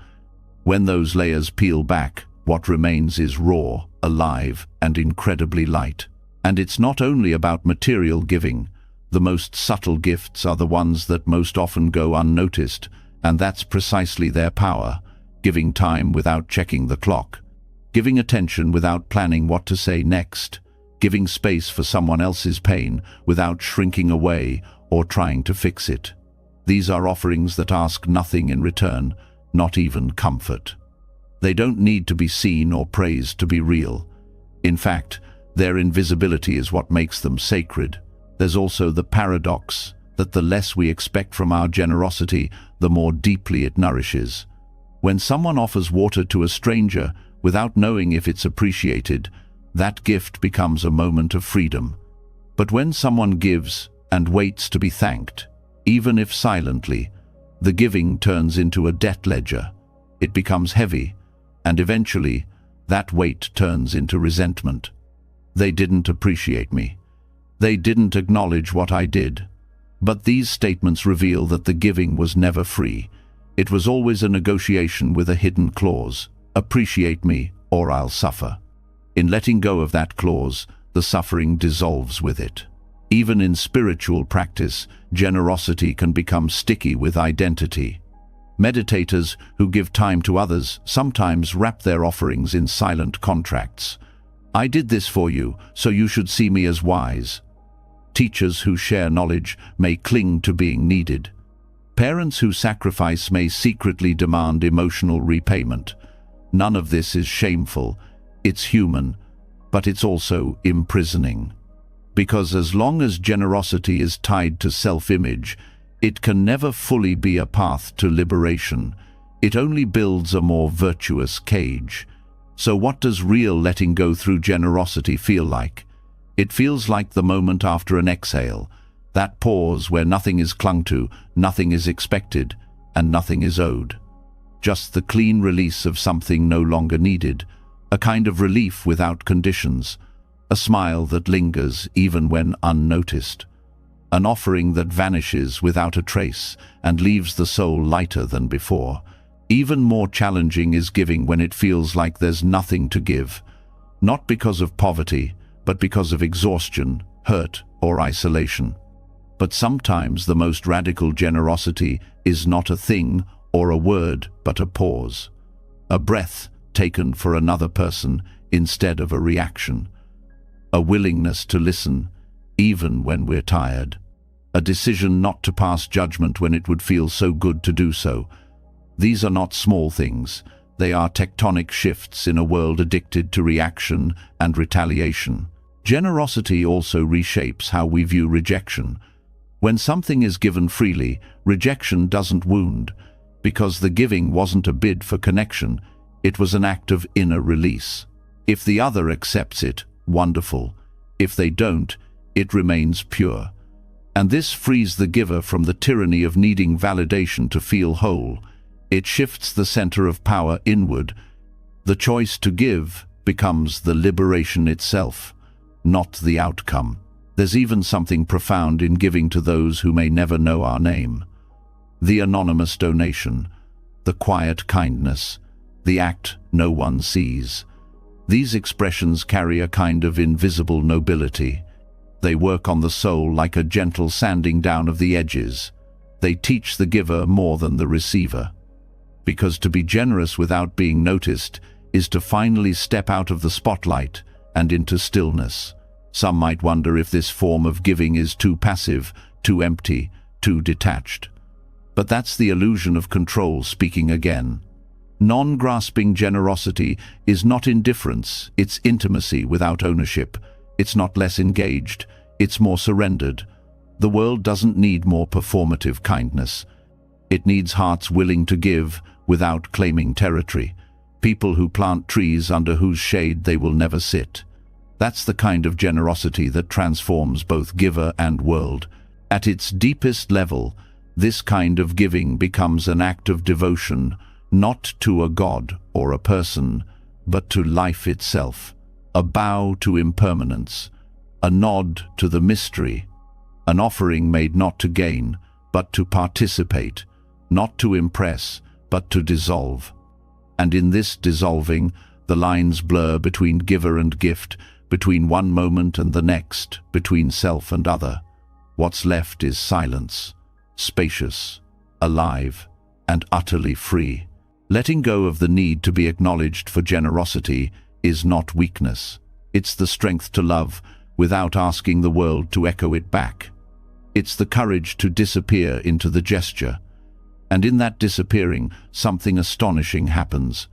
[SPEAKER 1] When those layers peel back, what remains is raw, alive, and incredibly light. And it's not only about material giving. The most subtle gifts are the ones that most often go unnoticed, and that's precisely their power. Giving time without checking the clock. Giving attention without planning what to say next. Giving space for someone else's pain without shrinking away or trying to fix it. These are offerings that ask nothing in return, not even comfort. They don't need to be seen or praised to be real. In fact, their invisibility is what makes them sacred. There's also the paradox that the less we expect from our generosity, the more deeply it nourishes. When someone offers water to a stranger without knowing if it's appreciated, that gift becomes a moment of freedom. But when someone gives and waits to be thanked, even if silently, the giving turns into a debt ledger. It becomes heavy, and eventually, that weight turns into resentment. They didn't appreciate me. They didn't acknowledge what I did. But these statements reveal that the giving was never free. It was always a negotiation with a hidden clause. Appreciate me, or I'll suffer. In letting go of that clause, the suffering dissolves with it. Even in spiritual practice, generosity can become sticky with identity. Meditators who give time to others sometimes wrap their offerings in silent contracts. I did this for you, so you should see me as wise. Teachers who share knowledge may cling to being needed. Parents who sacrifice may secretly demand emotional repayment. None of this is shameful. It's human, but it's also imprisoning. Because as long as generosity is tied to self-image, it can never fully be a path to liberation. It only builds a more virtuous cage. So what does real letting go through generosity feel like? It feels like the moment after an exhale, that pause where nothing is clung to, nothing is expected, and nothing is owed. Just the clean release of something no longer needed, a kind of relief without conditions, a smile that lingers even when unnoticed, an offering that vanishes without a trace and leaves the soul lighter than before. Even more challenging is giving when it feels like there's nothing to give, not because of poverty, but because of exhaustion, hurt, or isolation. But sometimes the most radical generosity is not a thing or a word, but a pause, a breath taken for another person instead of a reaction, a willingness to listen even when we're tired, a decision not to pass judgment when it would feel so good to do so. These are not small things. They are tectonic shifts in a world addicted to reaction and retaliation. Generosity also reshapes how we view rejection. When something is given freely, rejection doesn't wound, because the giving wasn't a bid for connection, it was an act of inner release. If the other accepts it, wonderful. If they don't, it remains pure. And this frees the giver from the tyranny of needing validation to feel whole. It shifts the center of power inward. The choice to give becomes the liberation itself, not the outcome. There's even something profound in giving to those who may never know our name. The anonymous donation, the quiet kindness, the act no one sees. These expressions carry a kind of invisible nobility. They work on the soul like a gentle sanding down of the edges. They teach the giver more than the receiver. Because to be generous without being noticed is to finally step out of the spotlight and into stillness. Some might wonder if this form of giving is too passive, too empty, too detached. But that's the illusion of control speaking again. Non-grasping generosity is not indifference, it's intimacy without ownership. It's not less engaged, it's more surrendered. The world doesn't need more performative kindness. It needs hearts willing to give without claiming territory. People who plant trees under whose shade they will never sit. That's the kind of generosity that transforms both giver and world. At its deepest level, this kind of giving becomes an act of devotion, not to a god or a person, but to life itself. A bow to impermanence, a nod to the mystery, an offering made not to gain, but to participate, not to impress, but to dissolve. And in this dissolving, the lines blur between giver and gift, between one moment and the next, between self and other. What's left is silence, spacious, alive, and utterly free. Letting go of the need to be acknowledged for generosity is not weakness. It's the strength to love without asking the world to echo it back. It's the courage to disappear into the gesture. And in that disappearing, something astonishing happens.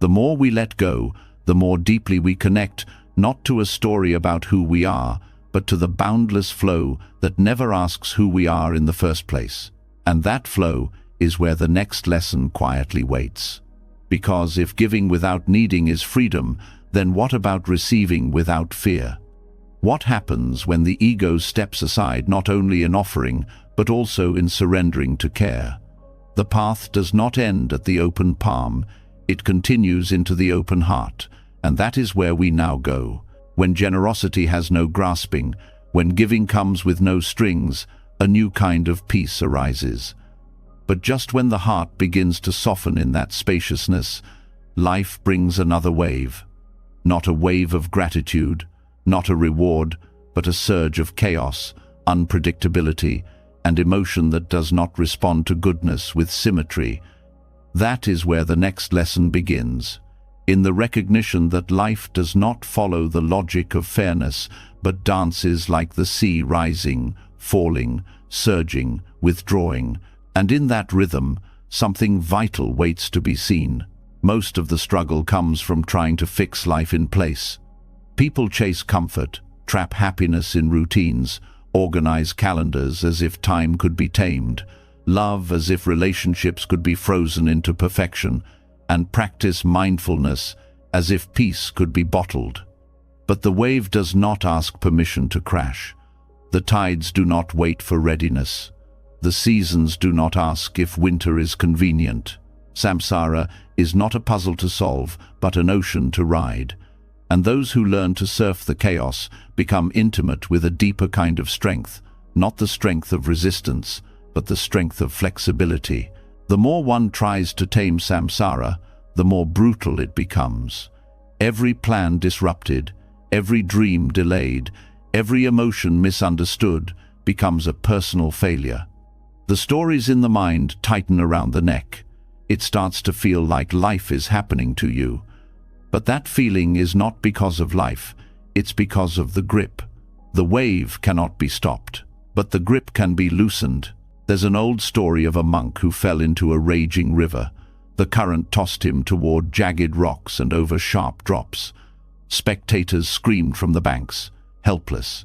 [SPEAKER 1] The more we let go, the more deeply we connect, not to a story about who we are, but to the boundless flow that never asks who we are in the first place. And that flow is where the next lesson quietly waits. Because if giving without needing is freedom, then what about receiving without fear? What happens when the ego steps aside not only in offering, but also in surrendering to care? The path does not end at the open palm, it continues into the open heart, and that is where we now go. When generosity has no grasping, when giving comes with no strings, a new kind of peace arises. But just when the heart begins to soften in that spaciousness, life brings another wave. Not a wave of gratitude, not a reward, but a surge of chaos, unpredictability, and emotion that does not respond to goodness with symmetry. That is where the next lesson begins, in the recognition that life does not follow the logic of fairness, but dances like the sea, rising, falling, surging, withdrawing, And in that rhythm, something vital waits to be seen. Most of the struggle comes from trying to fix life in place. People chase comfort, trap happiness in routines, organize calendars as if time could be tamed, love as if relationships could be frozen into perfection, and practice mindfulness as if peace could be bottled. But the wave does not ask permission to crash. The tides do not wait for readiness. The seasons do not ask if winter is convenient. Samsara is not a puzzle to solve, but an ocean to ride. And those who learn to surf the chaos become intimate with a deeper kind of strength, not the strength of resistance, but the strength of flexibility. The more one tries to tame samsara, the more brutal it becomes. Every plan disrupted, every dream delayed, every emotion misunderstood becomes a personal failure. The stories in the mind tighten around the neck. It starts to feel like life is happening to you. But that feeling is not because of life, it's because of the grip. The wave cannot be stopped, but the grip can be loosened. There's an old story of a monk who fell into a raging river. The current tossed him toward jagged rocks and over sharp drops. Spectators screamed from the banks, helpless.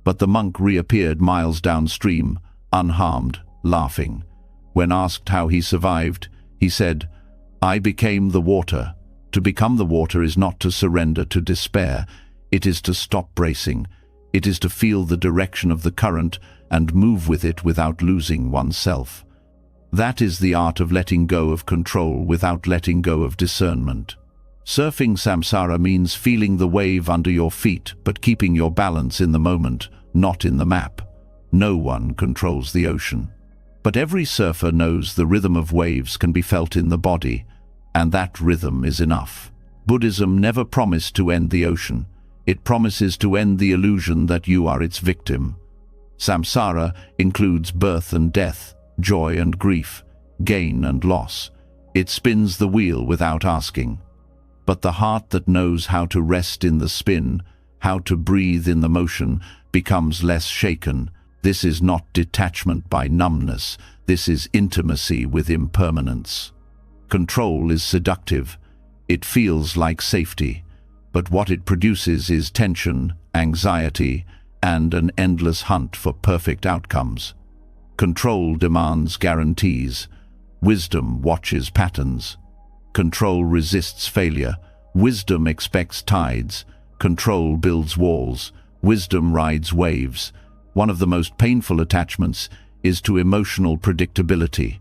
[SPEAKER 1] But the monk reappeared miles downstream, unharmed, laughing. When asked how he survived, he said, "I became the water." To become the water is not to surrender to despair. It is to stop bracing. It is to feel the direction of the current and move with it without losing oneself. That is the art of letting go of control without letting go of discernment. Surfing samsara means feeling the wave under your feet, but keeping your balance in the moment, not in the map. No one controls the ocean. But every surfer knows the rhythm of waves can be felt in the body, and that rhythm is enough. Buddhism never promised to end the ocean. It promises to end the illusion that you are its victim. Samsara includes birth and death, joy and grief, gain and loss. It spins the wheel without asking. But the heart that knows how to rest in the spin, how to breathe in the motion, becomes less shaken. This is not detachment by numbness. This is intimacy with impermanence. Control is seductive. It feels like safety. But what it produces is tension, anxiety, and an endless hunt for perfect outcomes. Control demands guarantees. Wisdom watches patterns. Control resists failure. Wisdom expects tides. Control builds walls. Wisdom rides waves. One of the most painful attachments is to emotional predictability.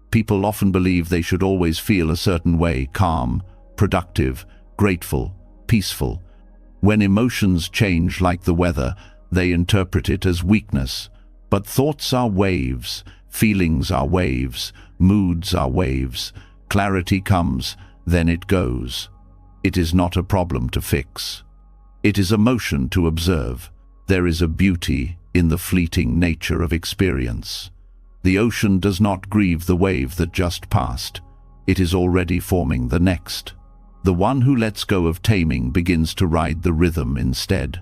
[SPEAKER 1] People often believe they should always feel a certain way, calm, productive, grateful, peaceful. When emotions change like the weather, they interpret it as weakness. But thoughts are waves, feelings are waves, moods are waves. Clarity comes, then it goes. It is not a problem to fix. It is a motion to observe. There is a beauty in the fleeting nature of experience. The ocean does not grieve the wave that just passed. It is already forming the next. The one who lets go of taming begins to ride the rhythm instead.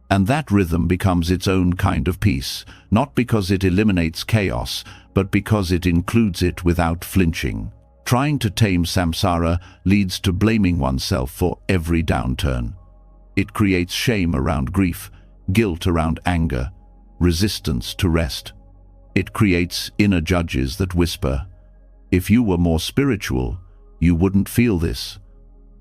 [SPEAKER 1] And that rhythm becomes its own kind of peace, not because it eliminates chaos, but because it includes it without flinching. Trying to tame samsara leads to blaming oneself for every downturn. It creates shame around grief, guilt around anger, resistance to rest. It creates inner judges that whisper, "If you were more spiritual, you wouldn't feel this."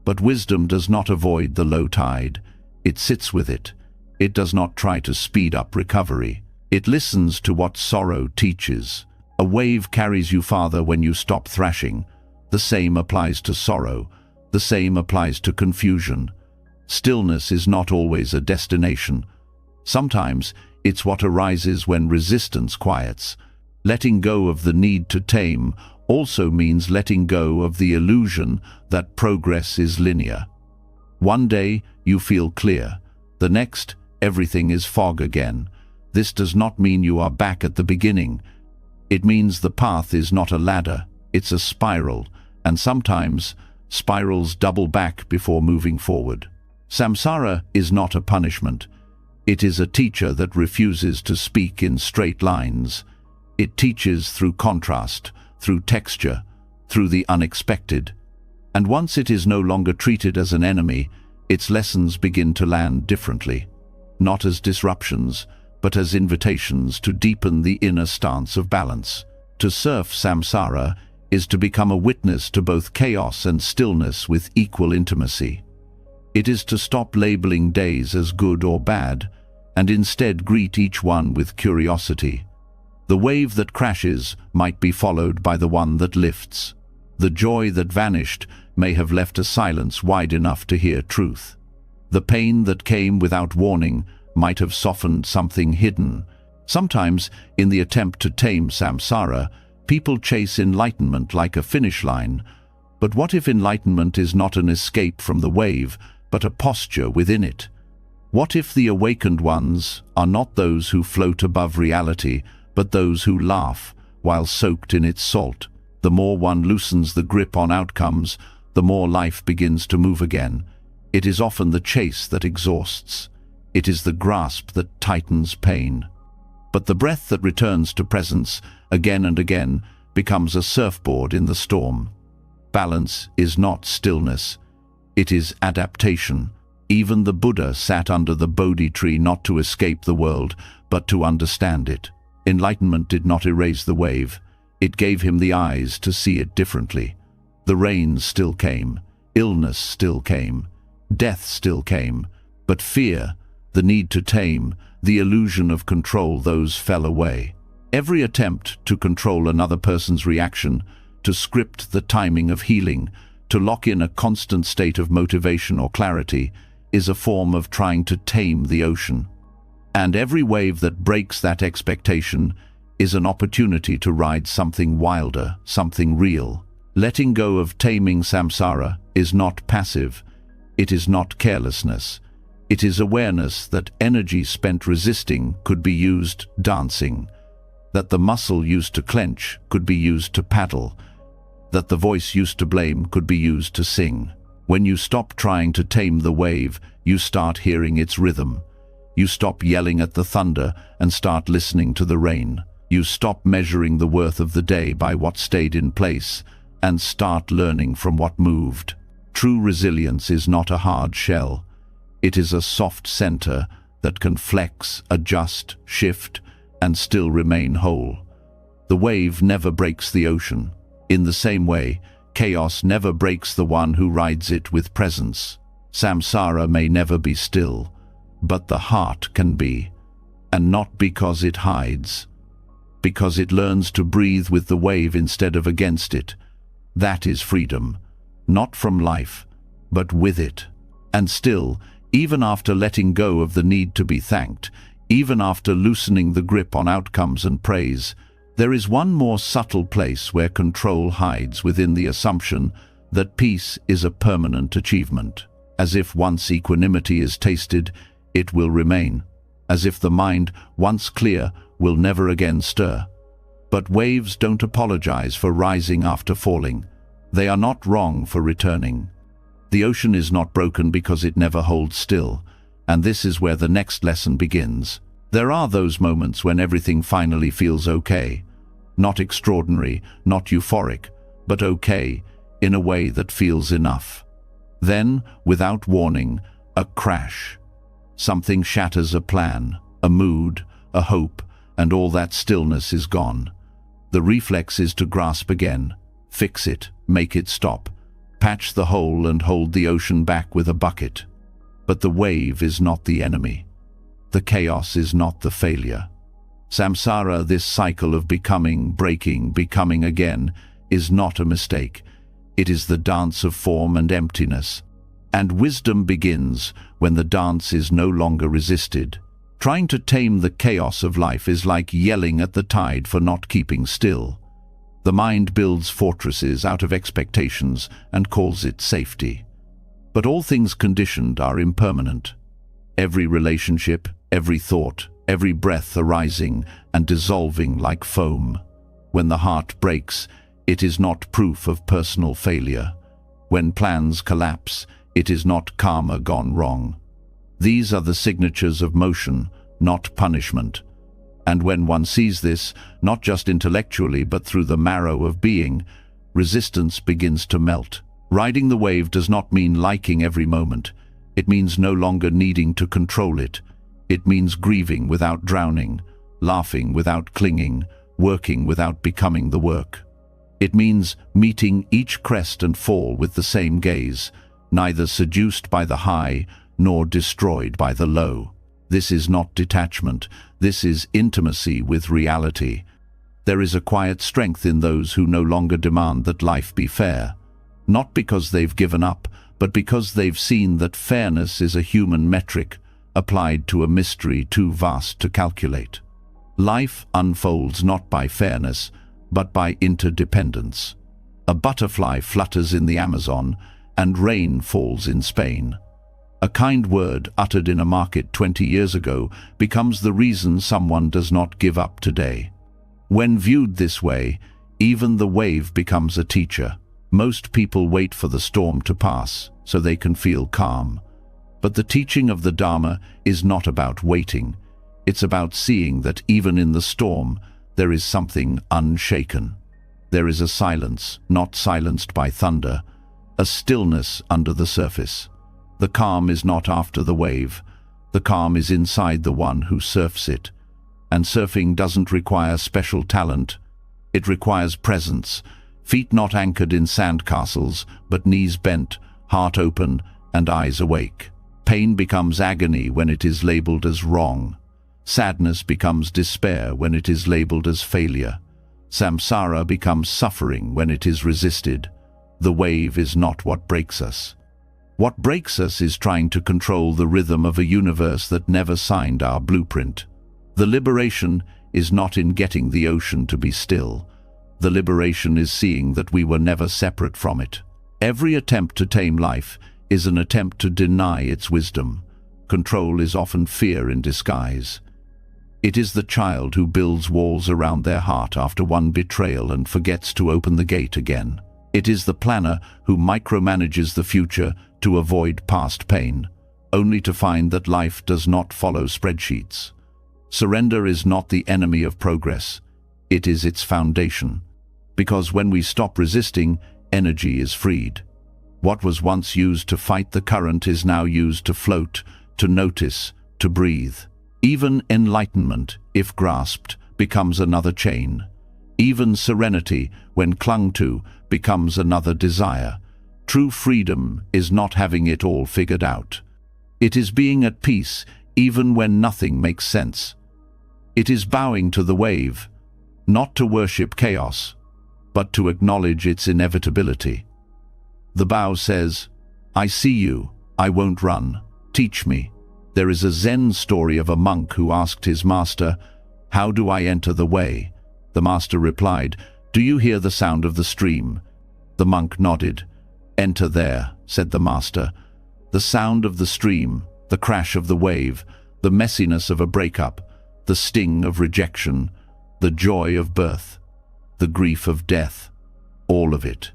[SPEAKER 1] But wisdom does not avoid the low tide. It sits with it. It does not try to speed up recovery. It listens to what sorrow teaches. A wave carries you farther when you stop thrashing. The same applies to sorrow. The same applies to confusion. Stillness is not always a destination. Sometimes it's what arises when resistance quiets. Letting go of the need to tame also means letting go of the illusion that progress is linear. One day you feel clear. The next, everything is fog again. This does not mean you are back at the beginning. It means the path is not a ladder, it's a spiral, and sometimes spirals double back before moving forward. Samsara is not a punishment. It is a teacher that refuses to speak in straight lines. It teaches through contrast, through texture, through the unexpected. And once it is no longer treated as an enemy, its lessons begin to land differently, not as disruptions, but as invitations to deepen the inner stance of balance. To surf samsara is to become a witness to both chaos and stillness with equal intimacy. It is to stop labeling days as good or bad, and instead greet each one with curiosity. The wave that crashes might be followed by the one that lifts. The joy that vanished may have left a silence wide enough to hear truth. The pain that came without warning might have softened something hidden. Sometimes, in the attempt to tame samsara, people chase enlightenment like a finish line. But what if enlightenment is not an escape from the wave, but a posture within it? What if the awakened ones are not those who float above reality, but those who laugh while soaked in its salt? The more one loosens the grip on outcomes, the more life begins to move again. It is often the chase that exhausts. It is the grasp that tightens pain. But the breath that returns to presence again and again becomes a surfboard in the storm. Balance is not stillness. It is adaptation. Even the Buddha sat under the Bodhi tree not to escape the world, but to understand it. Enlightenment did not erase the wave. It gave him the eyes to see it differently. The rains still came, illness still came, death still came, but fear, the need to tame, the illusion of control, those fell away. Every attempt to control another person's reaction, to script the timing of healing, to lock in a constant state of motivation or clarity, is a form of trying to tame the ocean. And every wave that breaks that expectation is an opportunity to ride something wilder, something real. Letting go of taming samsara is not passive. It is not carelessness. It is awareness that energy spent resisting could be used dancing, that the muscle used to clench could be used to paddle, that the voice used to blame could be used to sing. When you stop trying to tame the wave, you start hearing its rhythm. You stop yelling at the thunder and start listening to the rain. You stop measuring the worth of the day by what stayed in place and start learning from what moved. True resilience is not a hard shell. It is a soft center that can flex, adjust, shift, and still remain whole. The wave never breaks the ocean. In the same way, chaos never breaks the one who rides it with presence. Samsara may never be still, but the heart can be, and not because it hides, because it learns to breathe with the wave instead of against it. That is freedom, not from life, but with it. And still, even after letting go of the need to be thanked, even after loosening the grip on outcomes and praise, there is one more subtle place where control hides within the assumption that peace is a permanent achievement. As if once equanimity is tasted, it will remain. As if the mind, once clear, will never again stir. But waves don't apologize for rising after falling. They are not wrong for returning. The ocean is not broken because it never holds still, and this is where the next lesson begins. There are those moments when everything finally feels okay. Not extraordinary, not euphoric, but okay, in a way that feels enough. Then, without warning, a crash. Something shatters a plan, a mood, a hope, and all that stillness is gone. The reflex is to grasp again, fix it, make it stop, patch the hole and hold the ocean back with a bucket. But the wave is not the enemy. The chaos is not the failure. Samsara, this cycle of becoming, breaking, becoming again, is not a mistake. It is the dance of form and emptiness. And wisdom begins when the dance is no longer resisted. Trying to tame the chaos of life is like yelling at the tide for not keeping still. The mind builds fortresses out of expectations and calls it safety. But all things conditioned are impermanent. Every relationship, every thought, every breath arising and dissolving like foam. When the heart breaks, it is not proof of personal failure. When plans collapse, it is not karma gone wrong. These are the signatures of motion, not punishment. And when one sees this, not just intellectually but through the marrow of being, resistance begins to melt. Riding the wave does not mean liking every moment. It means no longer needing to control it. It means grieving without drowning, laughing without clinging, working without becoming the work. It means meeting each crest and fall with the same gaze, neither seduced by the high nor destroyed by the low. This is not detachment. This is intimacy with reality. There is a quiet strength in those who no longer demand that life be fair, not because they've given up, but because they've seen that fairness is a human metric applied to a mystery too vast to calculate. Life unfolds not by fairness, but by interdependence. A butterfly flutters in the Amazon, and rain falls in Spain. A kind word uttered in a market 20 years ago becomes the reason someone does not give up today. When viewed this way, even the wave becomes a teacher. Most people wait for the storm to pass so they can feel calm. But the teaching of the Dharma is not about waiting. It's about seeing that even in the storm, there is something unshaken. There is a silence, not silenced by thunder, a stillness under the surface. The calm is not after the wave. The calm is inside the one who surfs it. And surfing doesn't require special talent. It requires presence, feet not anchored in sandcastles, but knees bent, heart open, and eyes awake. Pain becomes agony when it is labeled as wrong. Sadness becomes despair when it is labeled as failure. Samsara becomes suffering when it is resisted. The wave is not what breaks us. What breaks us is trying to control the rhythm of a universe that never signed our blueprint. The liberation is not in getting the ocean to be still. The liberation is seeing that we were never separate from it. Every attempt to tame life is an attempt to deny its wisdom. Control is often fear in disguise. It is the child who builds walls around their heart after one betrayal and forgets to open the gate again. It is the planner who micromanages the future to avoid past pain, only to find that life does not follow spreadsheets. Surrender is not the enemy of progress. It is its foundation. Because when we stop resisting, energy is freed. What was once used to fight the current is now used to float, to notice, to breathe. Even enlightenment, if grasped, becomes another chain. Even serenity, when clung to, becomes another desire. True freedom is not having it all figured out. It is being at peace even when nothing makes sense. It is bowing to the wave, not to worship chaos, but to acknowledge its inevitability. The bow says, "I see you, I won't run, teach me." There is a Zen story of a monk who asked his master, "How do I enter the way?" The master replied, "Do you hear the sound of the stream?" The monk nodded. "Enter there," said the master. The sound of the stream, the crash of the wave, the messiness of a breakup, the sting of rejection, the joy of birth, the grief of death, all of it.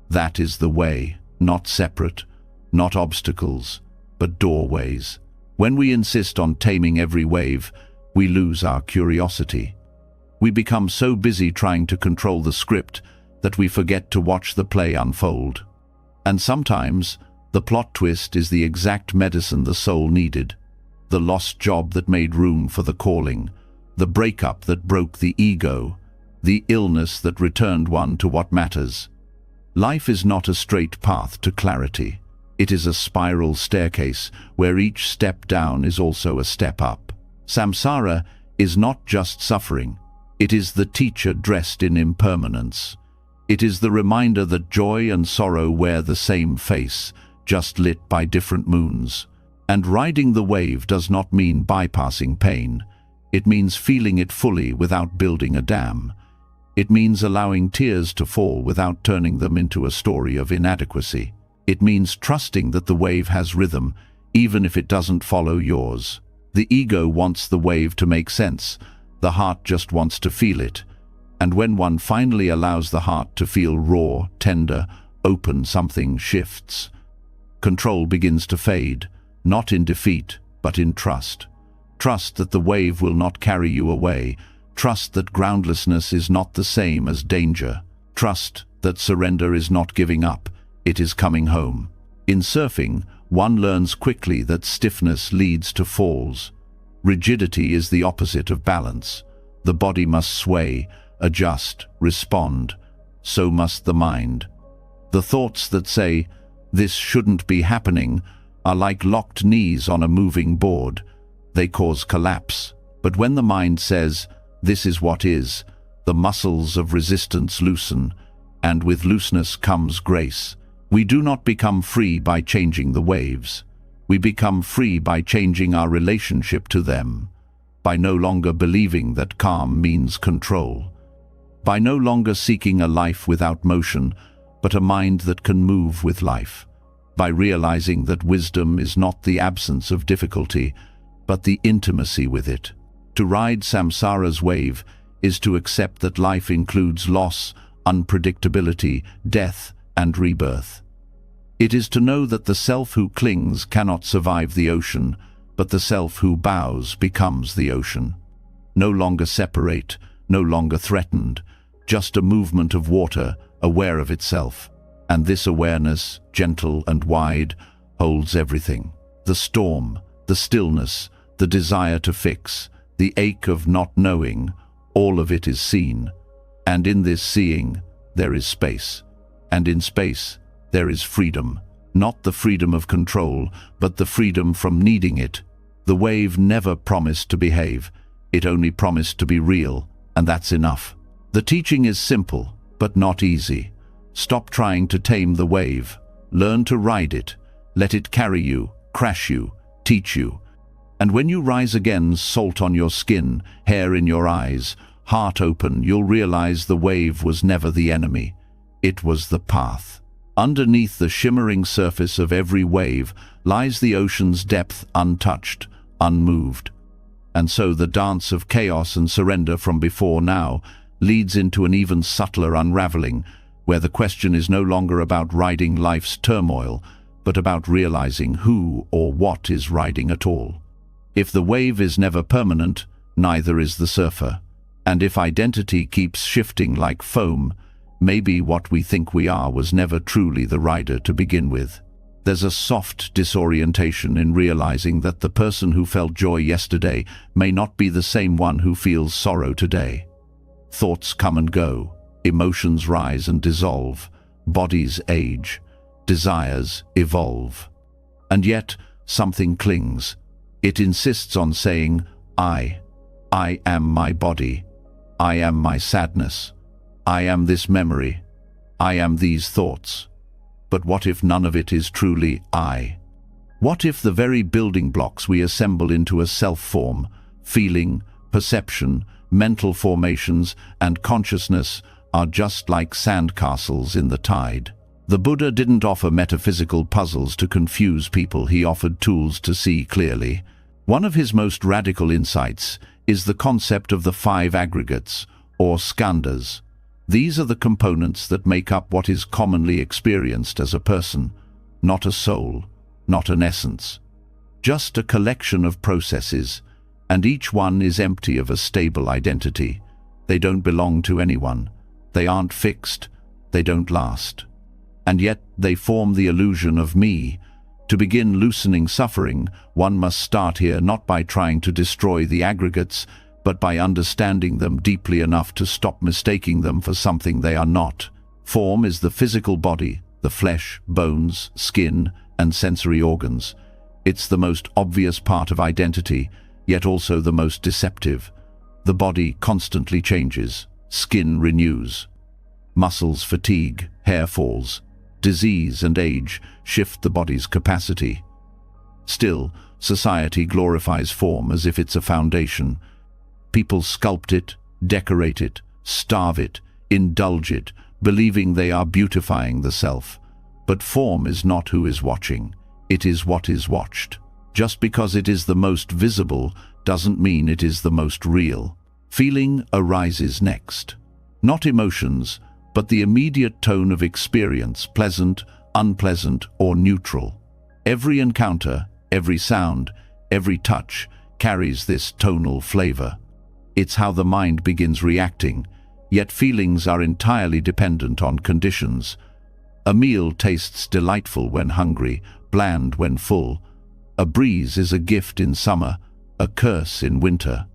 [SPEAKER 1] That is the way, not separate, not obstacles, but doorways. When we insist on taming every wave, we lose our curiosity. We become so busy trying to control the script that we forget to watch the play unfold. And sometimes, the plot twist is the exact medicine the soul needed. The lost job that made room for the calling, the breakup that broke the ego, the illness that returned one to what matters. Life is not a straight path to clarity. It is a spiral staircase where each step down is also a step up. Samsara is not just suffering. It is the teacher dressed in impermanence. It is the reminder that joy and sorrow wear the same face, just lit by different moons. And riding the wave does not mean bypassing pain. It means feeling it fully without building a dam. It means allowing tears to fall without turning them into a story of inadequacy. It means trusting that the wave has rhythm, even if it doesn't follow yours. The ego wants the wave to make sense. The heart just wants to feel it. And when one finally allows the heart to feel raw, tender, open, something shifts. Control begins to fade, not in defeat, but in trust. Trust that the wave will not carry you away. Trust that groundlessness is not the same as danger. Trust that surrender is not giving up, it is coming home. In surfing, one learns quickly that stiffness leads to falls. Rigidity is the opposite of balance. The body must sway, adjust, respond. So must the mind. The thoughts that say, "This shouldn't be happening," are like locked knees on a moving board. They cause collapse. But when the mind says, "This is what is," the muscles of resistance loosen, and with looseness comes grace. We do not become free by changing the waves. We become free by changing our relationship to them, by no longer believing that calm means control, by no longer seeking a life without motion, but a mind that can move with life, by realizing that wisdom is not the absence of difficulty, but the intimacy with it. To ride samsara's wave is to accept that life includes loss, unpredictability, death, and rebirth. It is to know that the self who clings cannot survive the ocean, but the self who bows becomes the ocean. No longer separate, no longer threatened, just a movement of water, aware of itself. And this awareness, gentle and wide, holds everything. The storm, the stillness, the desire to fix, the ache of not knowing, all of it is seen. And in this seeing, there is space. And in space, there is freedom. Not the freedom of control, but the freedom from needing it. The wave never promised to behave. It only promised to be real, and that's enough. The teaching is simple, but not easy. Stop trying to tame the wave. Learn to ride it. Let it carry you, crash you, teach you. And when you rise again, salt on your skin, hair in your eyes, heart open, you'll realize the wave was never the enemy. It was the path. Underneath the shimmering surface of every wave lies the ocean's depth, untouched, unmoved. And so the dance of chaos and surrender from before now leads into an even subtler unraveling, where the question is no longer about riding life's turmoil, but about realizing who or what is riding at all. If the wave is never permanent, neither is the surfer. And if identity keeps shifting like foam, maybe what we think we are was never truly the rider to begin with. There's a soft disorientation in realizing that the person who felt joy yesterday may not be the same one who feels sorrow today. Thoughts come and go, emotions rise and dissolve, bodies age, desires evolve. And yet, something clings. It insists on saying, I am my body. I am my sadness. I am this memory. I am these thoughts. But what if none of it is truly I? What if the very building blocks we assemble into a self-form, feeling, perception, mental formations, and consciousness are just like sandcastles in the tide? The Buddha didn't offer metaphysical puzzles to confuse people, he offered tools to see clearly. One of his most radical insights is the concept of the 5 aggregates, or skandhas. These are the components that make up what is commonly experienced as a person, not a soul, not an essence. Just a collection of processes, and each one is empty of a stable identity. They don't belong to anyone. They aren't fixed. They don't last. And yet they form the illusion of me. To begin loosening suffering, one must start here not by trying to destroy the aggregates, but by understanding them deeply enough to stop mistaking them for something they are not. Form is the physical body, the flesh, bones, skin, and sensory organs. It's the most obvious part of identity, yet also the most deceptive. The body constantly changes, skin renews. Muscles fatigue, hair falls. Disease and age shift the body's capacity. Still, society glorifies form as if it's a foundation. People sculpt it, decorate it, starve it, indulge it, believing they are beautifying the self. But form is not who is watching. It is what is watched. Just because it is the most visible doesn't mean it is the most real. Feeling arises next. Not emotions, but the immediate tone of experience, pleasant, unpleasant, or neutral. Every encounter, every sound, every touch carries this tonal flavor. It's how the mind begins reacting, yet feelings are entirely dependent on conditions. A meal tastes delightful when hungry, bland when full. A breeze is a gift in summer, a curse in winter.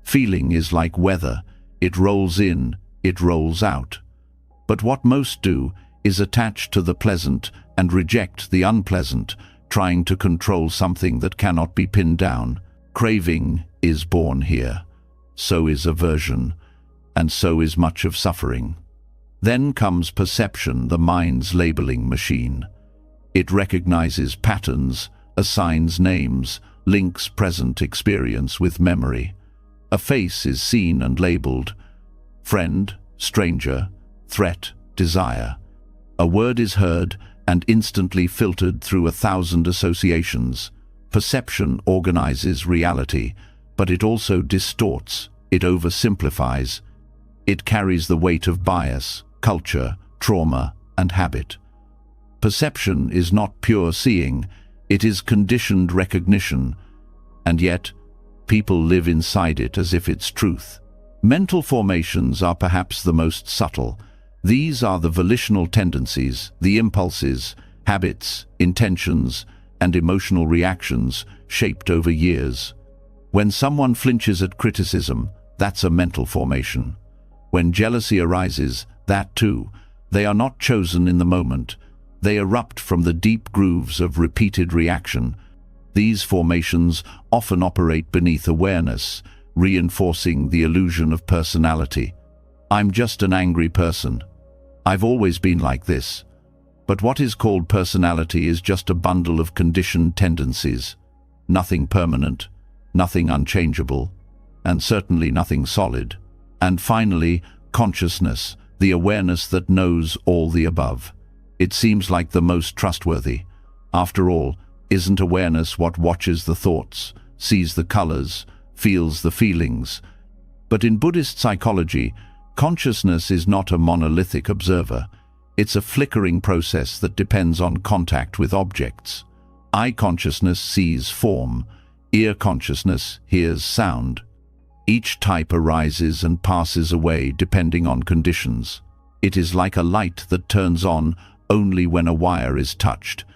[SPEAKER 1] Feeling is like weather, it rolls in, it rolls out. But what most do is attach to the pleasant and reject the unpleasant, trying to control something that cannot be pinned down. Craving is born here. So is aversion, and so is much of suffering. Then comes perception, the mind's labeling machine. It recognizes patterns, assigns names, links present experience with memory. A face is seen and labeled: friend, stranger, threat, desire. A word is heard and instantly filtered through 1,000 associations. Perception organizes reality, but it also distorts, it oversimplifies. It carries the weight of bias, culture, trauma, and habit. Perception is not pure seeing, it is conditioned recognition, and yet people live inside it as if it's truth. Mental formations are perhaps the most subtle. These are the volitional tendencies, the impulses, habits, intentions, and emotional reactions shaped over years. When someone flinches at criticism, that's a mental formation. When jealousy arises, that too. They are not chosen in the moment. They erupt from the deep grooves of repeated reaction. These formations often operate beneath awareness, reinforcing the illusion of personality. I'm just an angry person. I've always been like this. But what is called personality is just a bundle of conditioned tendencies. Nothing permanent, nothing unchangeable, and certainly nothing solid. And finally, consciousness, the awareness that knows all the above. It seems like the most trustworthy. After all, isn't awareness what watches the thoughts, sees the colors, feels the feelings? But in Buddhist psychology, consciousness is not a monolithic observer. It's a flickering process that depends on contact with objects. Eye consciousness sees form. Ear consciousness hears sound. Each type arises and passes away depending on conditions. It is like a light that turns on only when a wire is touched.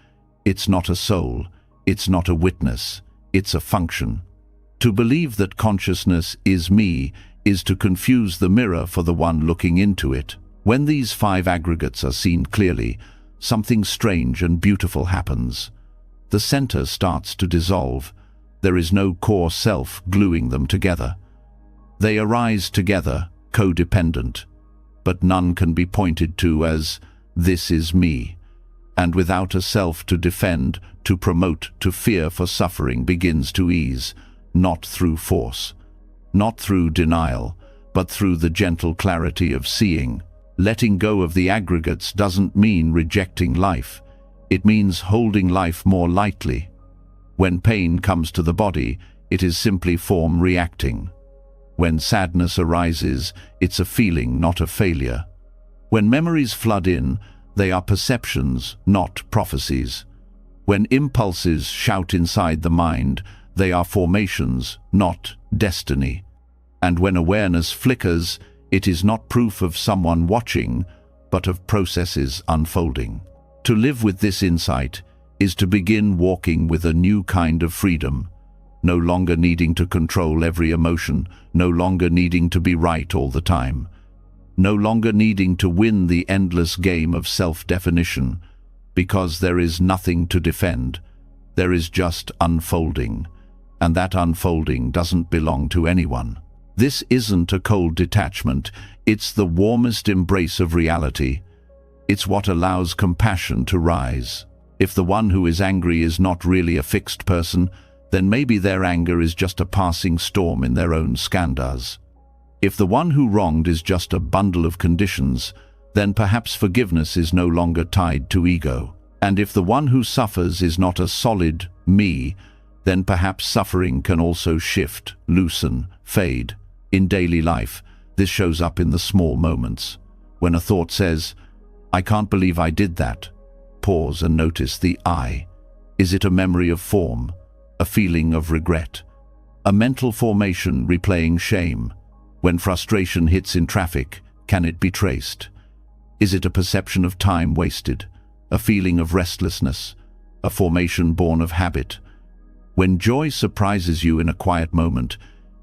[SPEAKER 1] It's not a soul. It's not a witness. It's a function. To believe that consciousness is me is to confuse the mirror for the one looking into it. When these 5 aggregates are seen clearly, something strange and beautiful happens. The center starts to dissolve. There is no core self gluing them together. They arise together, codependent, but none can be pointed to as, "This is me." And without a self to defend, to promote, to fear for suffering begins to ease, not through force, not through denial, but through the gentle clarity of seeing. Letting go of the aggregates doesn't mean rejecting life. It means holding life more lightly. When pain comes to the body, it is simply form reacting. When sadness arises, it's a feeling, not a failure. When memories flood in, they are perceptions, not prophecies. When impulses shout inside the mind, they are formations, not destiny. And when awareness flickers, it is not proof of someone watching, but of processes unfolding. To live with this insight is to begin walking with a new kind of freedom, no longer needing to control every emotion, no longer needing to be right all the time, no longer needing to win the endless game of self-definition, because there is nothing to defend. There is just unfolding, and that unfolding doesn't belong to anyone. This isn't a cold detachment, it's the warmest embrace of reality. It's what allows compassion to rise. If the one who is angry is not really a fixed person, then maybe their anger is just a passing storm in their own skandhas. If the one who wronged is just a bundle of conditions, then perhaps forgiveness is no longer tied to ego. And if the one who suffers is not a solid me, then perhaps suffering can also shift, loosen, fade. In daily life, this shows up in the small moments. When a thought says, "I can't believe I did that," pause and notice the I. Is it a memory of form, a feeling of regret, A mental formation replaying shame. When frustration hits in traffic, can it be traced? Is it a perception of time wasted? A feeling of restlessness? A formation born of habit? When joy surprises you in a quiet moment,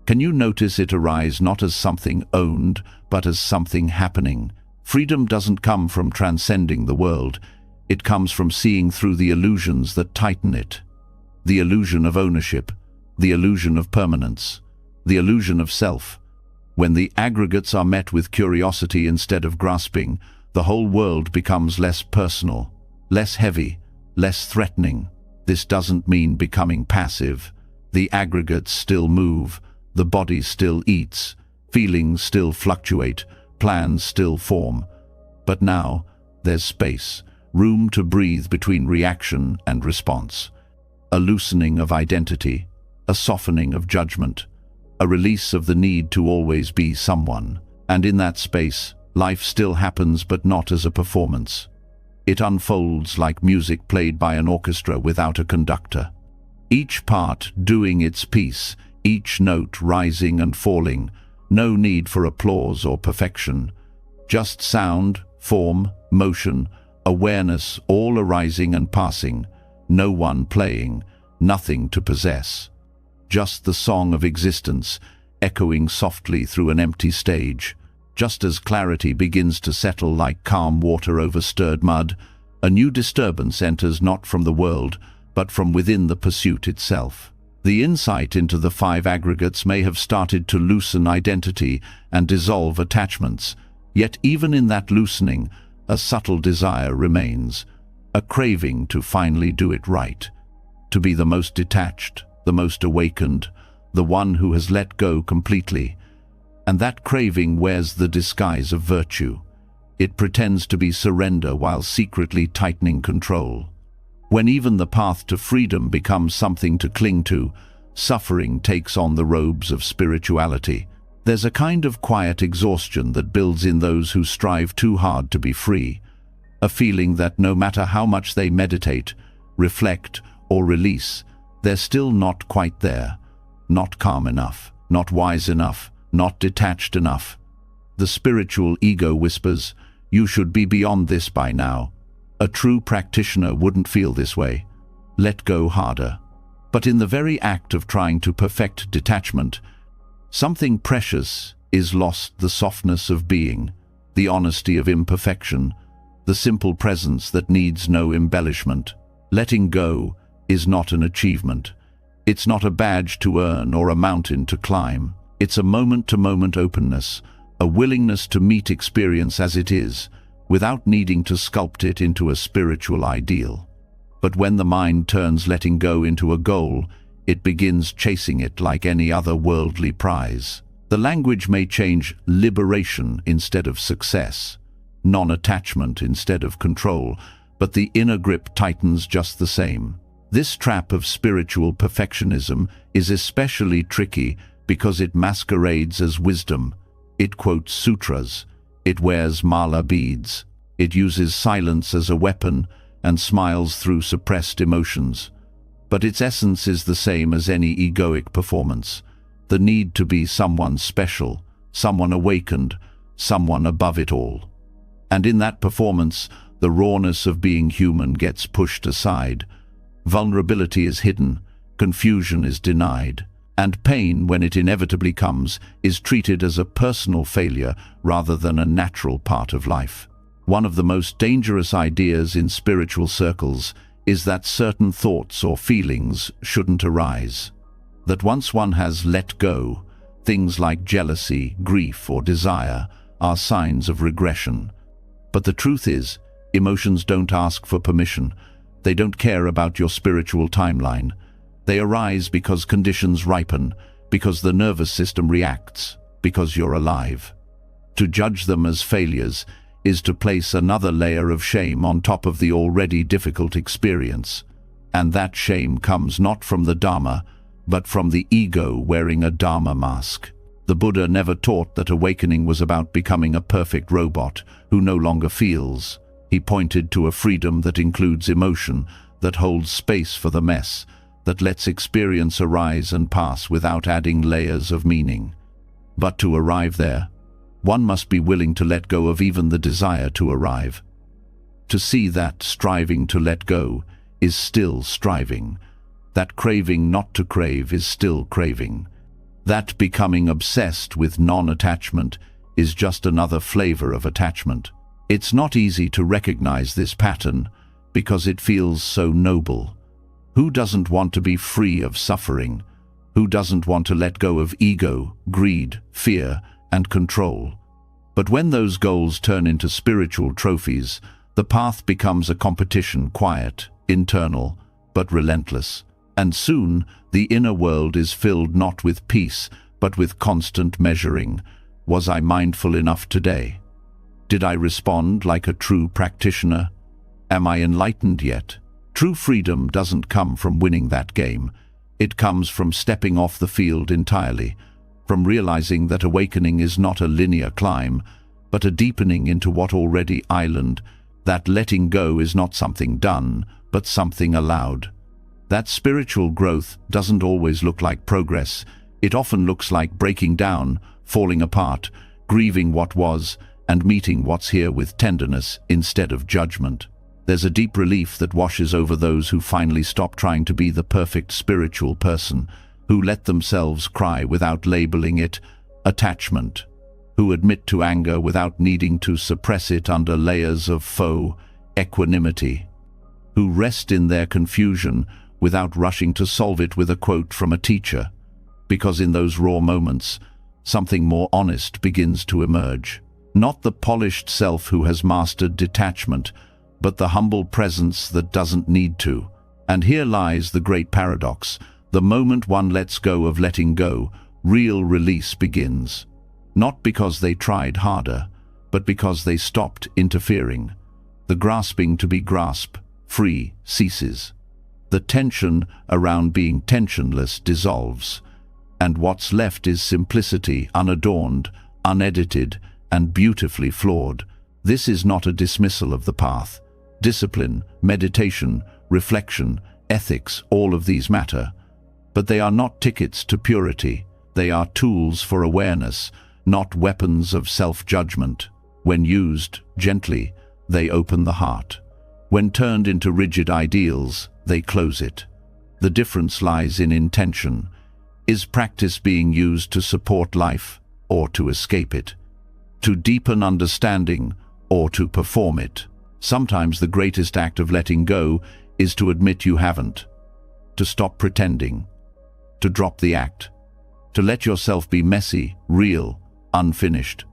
[SPEAKER 1] can you notice it arise not as something owned, but as something happening? Freedom doesn't come from transcending the world. It comes from seeing through the illusions that tighten it. The illusion of ownership, the illusion of permanence, the illusion of self. When the aggregates are met with curiosity instead of grasping, the whole world becomes less personal, less heavy, less threatening. This doesn't mean becoming passive. The aggregates still move, the body still eats, feelings still fluctuate, plans still form. But now, there's space, room to breathe between reaction and response. A loosening of identity, a softening of judgment, a release of the need to always be someone. And in that space, life still happens, but not as a performance. It unfolds like music played by an orchestra without a conductor. Each part doing its piece, each note rising and falling, no need for applause or perfection. Just sound, form, motion, awareness, all arising and passing, no one playing, nothing to possess. Just the song of existence, echoing softly through an empty stage. Just as clarity begins to settle like calm water over stirred mud, a new disturbance enters not from the world, but from within the pursuit itself. The insight into the five aggregates may have started to loosen identity and dissolve attachments, yet even in that loosening, a subtle desire remains, a craving to finally do it right, to be the most detached, the most awakened, the one who has let go completely. And that craving wears the disguise of virtue. It pretends to be surrender while secretly tightening control. When even the path to freedom becomes something to cling to, suffering takes on the robes of spirituality. There's a kind of quiet exhaustion that builds in those who strive too hard to be free, a feeling that no matter how much they meditate, reflect, or release, they're still not quite there, not calm enough, not wise enough, not detached enough. The spiritual ego whispers, "You should be beyond this by now." A true practitioner wouldn't feel this way. Let go harder. But in the very act of trying to perfect detachment, something precious is lost: the softness of being, the honesty of imperfection, the simple presence that needs no embellishment. Letting go is not an achievement. It's not a badge to earn or a mountain to climb. It's a moment-to-moment openness, a willingness to meet experience as it is, without needing to sculpt it into a spiritual ideal. But when the mind turns letting go into a goal, it begins chasing it like any other worldly prize. The language may change: liberation instead of success, non-attachment instead of control, but the inner grip tightens just the same. This trap of spiritual perfectionism is especially tricky because it masquerades as wisdom. It quotes sutras, it wears mala beads, it uses silence as a weapon and smiles through suppressed emotions. But its essence is the same as any egoic performance: the need to be someone special, someone awakened, someone above it all. And in that performance, the rawness of being human gets pushed aside. Vulnerability is hidden, confusion is denied, and pain, when it inevitably comes, is treated as a personal failure rather than a natural part of life. One of the most dangerous ideas in spiritual circles is that certain thoughts or feelings shouldn't arise. That once one has let go, things like jealousy, grief, or desire are signs of regression. But the truth is, emotions don't ask for permission. They don't care about your spiritual timeline. They arise because conditions ripen, because the nervous system reacts, because you're alive. To judge them as failures is to place another layer of shame on top of the already difficult experience. And that shame comes not from the Dharma, but from the ego wearing a Dharma mask. The Buddha never taught that awakening was about becoming a perfect robot who no longer feels. He pointed to a freedom that includes emotion, that holds space for the mess, that lets experience arise and pass without adding layers of meaning. But to arrive there, one must be willing to let go of even the desire to arrive. To see that striving to let go is still striving, that craving not to crave is still craving, that becoming obsessed with non-attachment is just another flavor of attachment. It's not easy to recognize this pattern because it feels so noble. Who doesn't want to be free of suffering? Who doesn't want to let go of ego, greed, fear, and control? But when those goals turn into spiritual trophies, the path becomes a competition, quiet, internal, but relentless. And soon, the inner world is filled not with peace, but with constant measuring. Was I mindful enough today? Did I respond like a true practitioner? Am I enlightened yet? True freedom doesn't come from winning that game. It comes from stepping off the field entirely, from realizing that awakening is not a linear climb, but a deepening into what already island, that letting go is not something done, but something allowed. That spiritual growth doesn't always look like progress. It often looks like breaking down, falling apart, grieving what was, and meeting what's here with tenderness instead of judgment. There's a deep relief that washes over those who finally stop trying to be the perfect spiritual person, who let themselves cry without labeling it attachment, who admit to anger without needing to suppress it under layers of faux equanimity, who rest in their confusion without rushing to solve it with a quote from a teacher, because in those raw moments, something more honest begins to emerge. Not the polished self who has mastered detachment, but the humble presence that doesn't need to. And here lies the great paradox. The moment one lets go of letting go, real release begins. Not because they tried harder, but because they stopped interfering. The grasping to be grasped, free, ceases. The tension around being tensionless dissolves, and what's left is simplicity, unadorned, unedited, and beautifully flawed. This is not a dismissal of the path. Discipline, meditation, reflection, ethics, all of these matter. But they are not tickets to purity. They are tools for awareness, not weapons of self-judgment. When used gently, they open the heart. When turned into rigid ideals, they close it. The difference lies in intention. Is practice being used to support life or to escape it? To deepen understanding or to perform it? Sometimes the greatest act of letting go is to admit you haven't, to stop pretending, to drop the act, to let yourself be messy, real, unfinished,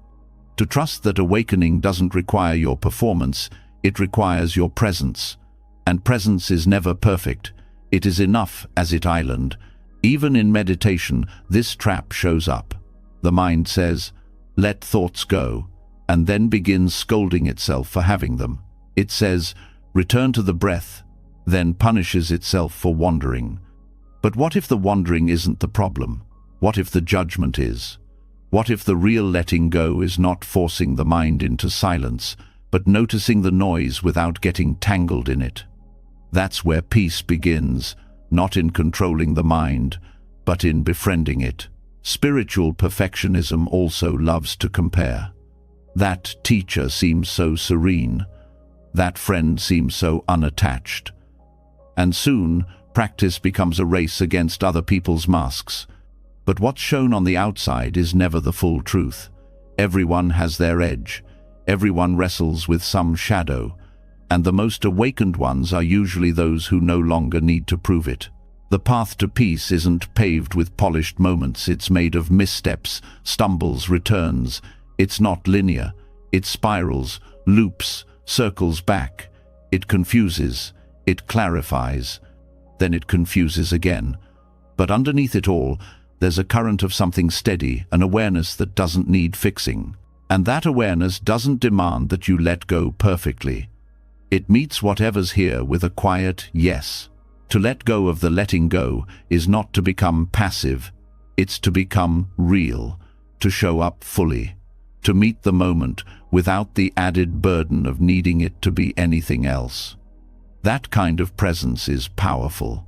[SPEAKER 1] to trust that awakening doesn't require your performance, it requires your presence. And presence is never perfect. It is enough as it island. Even in meditation, this trap shows up. The mind says, let thoughts go, and then begins scolding itself for having them. It says, return to the breath, then punishes itself for wandering. But what if the wandering isn't the problem? What if the judgment is? What if the real letting go is not forcing the mind into silence, but noticing the noise without getting tangled in it? That's where peace begins, not in controlling the mind, but in befriending it. Spiritual perfectionism also loves to compare. That teacher seems so serene. That friend seems so unattached. And soon, practice becomes a race against other people's masks. But what's shown on the outside is never the full truth. Everyone has their edge. Everyone wrestles with some shadow. And the most awakened ones are usually those who no longer need to prove it. The path to peace isn't paved with polished moments. It's made of missteps, stumbles, returns. It's not linear. It spirals, loops, circles back. It confuses. It clarifies. Then it confuses again. But underneath it all, there's a current of something steady, an awareness that doesn't need fixing. And that awareness doesn't demand that you let go perfectly. It meets whatever's here with a quiet yes. To let go of the letting go is not to become passive. It's to become real, to show up fully, to meet the moment without the added burden of needing it to be anything else. That kind of presence is powerful.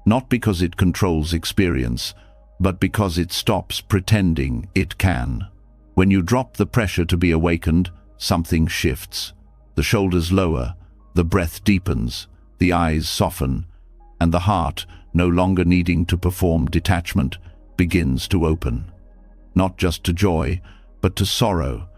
[SPEAKER 1] not because it controls experience, but because it stops pretending it can. When you drop the pressure to be awakened, something shifts. The shoulders lower, the breath deepens, the eyes soften, and the heart, no longer needing to perform detachment, begins to open. Not just to joy, but to sorrow,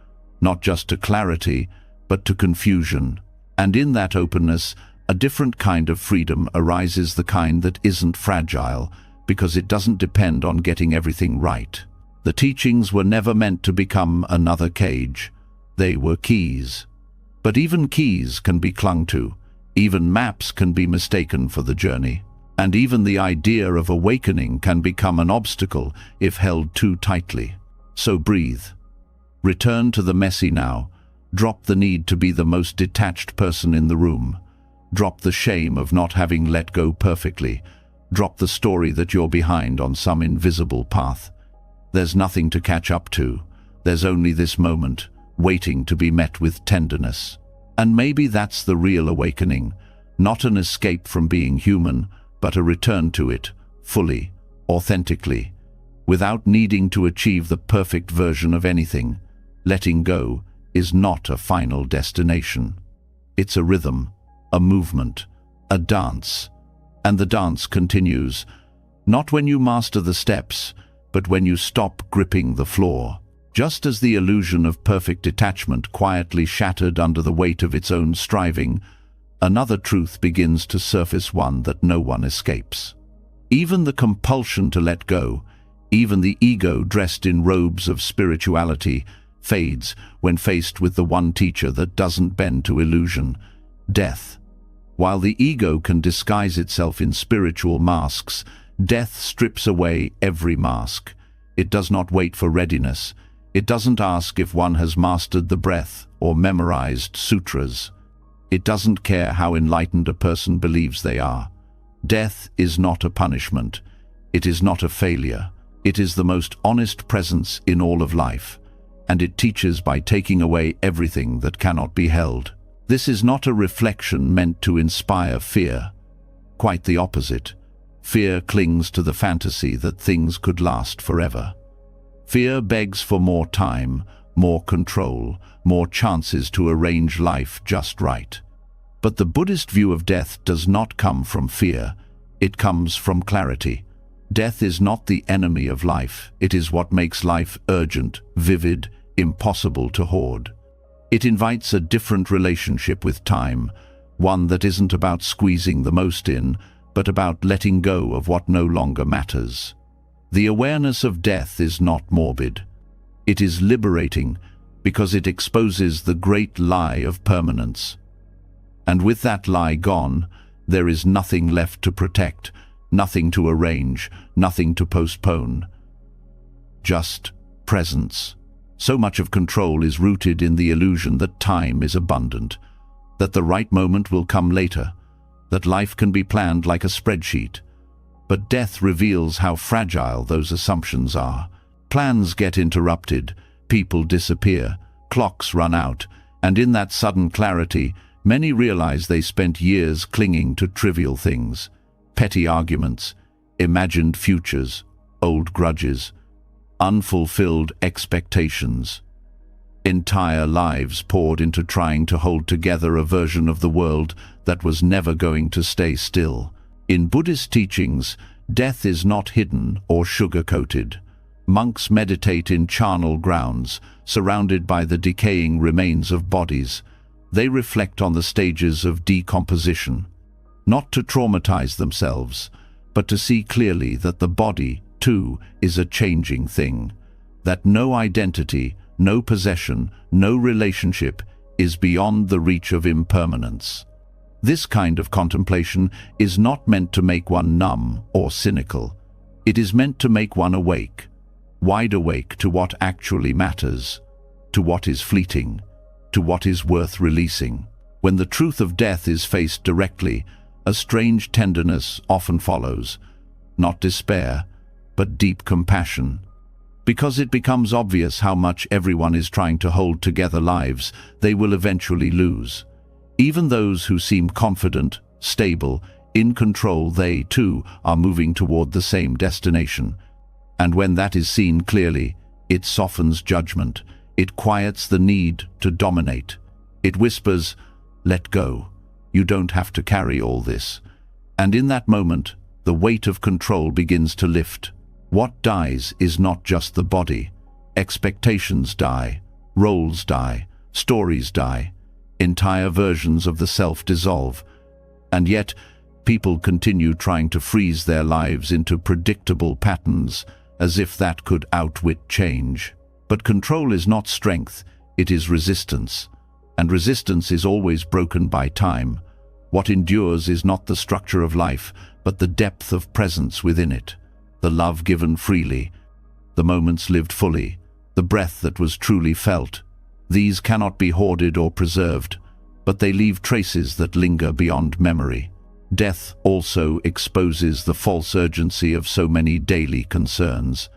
[SPEAKER 1] not just to clarity, but to confusion. And in that openness, a different kind of freedom arises, the kind that isn't fragile, because it doesn't depend on getting everything right. The teachings were never meant to become another cage. They were keys. But even keys can be clung to. Even maps can be mistaken for the journey. And even the idea of awakening can become an obstacle if held too tightly. So breathe. Return to the messy now. Drop the need to be the most detached person in the room. Drop the shame of not having let go perfectly. Drop the story that you're behind on some invisible path. There's nothing to catch up to. There's only this moment, waiting to be met with tenderness. And maybe that's the real awakening, not an escape from being human, but a return to it, fully, authentically, without needing to achieve the perfect version of anything. Letting go is not a final destination. It's a rhythm, a movement, a dance. And the dance continues, not when you master the steps, but when you stop gripping the floor. Just as the illusion of perfect detachment quietly shattered under the weight of its own striving, another truth begins to surface, one that no one escapes. Even the compulsion to let go, even the ego dressed in robes of spirituality, fades when faced with the one teacher that doesn't bend to illusion, death. While the ego can disguise itself in spiritual masks, death strips away every mask. It does not wait for readiness. It doesn't ask if one has mastered the breath or memorized sutras. It doesn't care how enlightened a person believes they are. Death is not a punishment. It is not a failure. It is the most honest presence in all of life, and it teaches by taking away everything that cannot be held. This is not a reflection meant to inspire fear. Quite the opposite. Fear clings to the fantasy that things could last forever. Fear begs for more time, more control, more chances to arrange life just right. But the Buddhist view of death does not come from fear. It comes from clarity. Death is not the enemy of life. It is what makes life urgent, vivid, impossible to hoard. It invites a different relationship with time, one that isn't about squeezing the most in, but about letting go of what no longer matters. The awareness of death is not morbid. It is liberating because it exposes the great lie of permanence. And with that lie gone, there is nothing left to protect, nothing to arrange, nothing to postpone. Just presence. So much of control is rooted in the illusion that time is abundant, that the right moment will come later, that life can be planned like a spreadsheet. But death reveals how fragile those assumptions are. Plans get interrupted, people disappear, clocks run out, and in that sudden clarity, many realize they spent years clinging to trivial things, petty arguments, imagined futures, old grudges, unfulfilled expectations. Entire lives poured into trying to hold together a version of the world that was never going to stay still. In Buddhist teachings, death is not hidden or sugar-coated. Monks meditate in charnel grounds, surrounded by the decaying remains of bodies. They reflect on the stages of decomposition, not to traumatize themselves, but to see clearly that the body, too, is a changing thing, that no identity, no possession, no relationship is beyond the reach of impermanence. This kind of contemplation is not meant to make one numb or cynical. It is meant to make one awake, wide awake to what actually matters, to what is fleeting, to what is worth releasing. When the truth of death is faced directly, a strange tenderness often follows, not despair, but deep compassion. Because it becomes obvious how much everyone is trying to hold together lives they will eventually lose. Even those who seem confident, stable, In control, they, too, are moving toward the same destination. And when that is seen clearly, it softens judgment. It quiets the need to dominate. It whispers, "Let go. You don't have to carry all this." And in that moment, the weight of control begins to lift. What dies is not just the body. Expectations die, roles die, stories die, entire versions of the self dissolve. And yet, people continue trying to freeze their lives into predictable patterns, as if that could outwit change. But control is not strength, it is resistance. And resistance is always broken by time. What endures is not the structure of life, but the depth of presence within it, the love given freely, the moments lived fully, the breath that was truly felt. These cannot be hoarded or preserved, but they leave traces that linger beyond memory. Death also exposes the false urgency of so many daily concerns.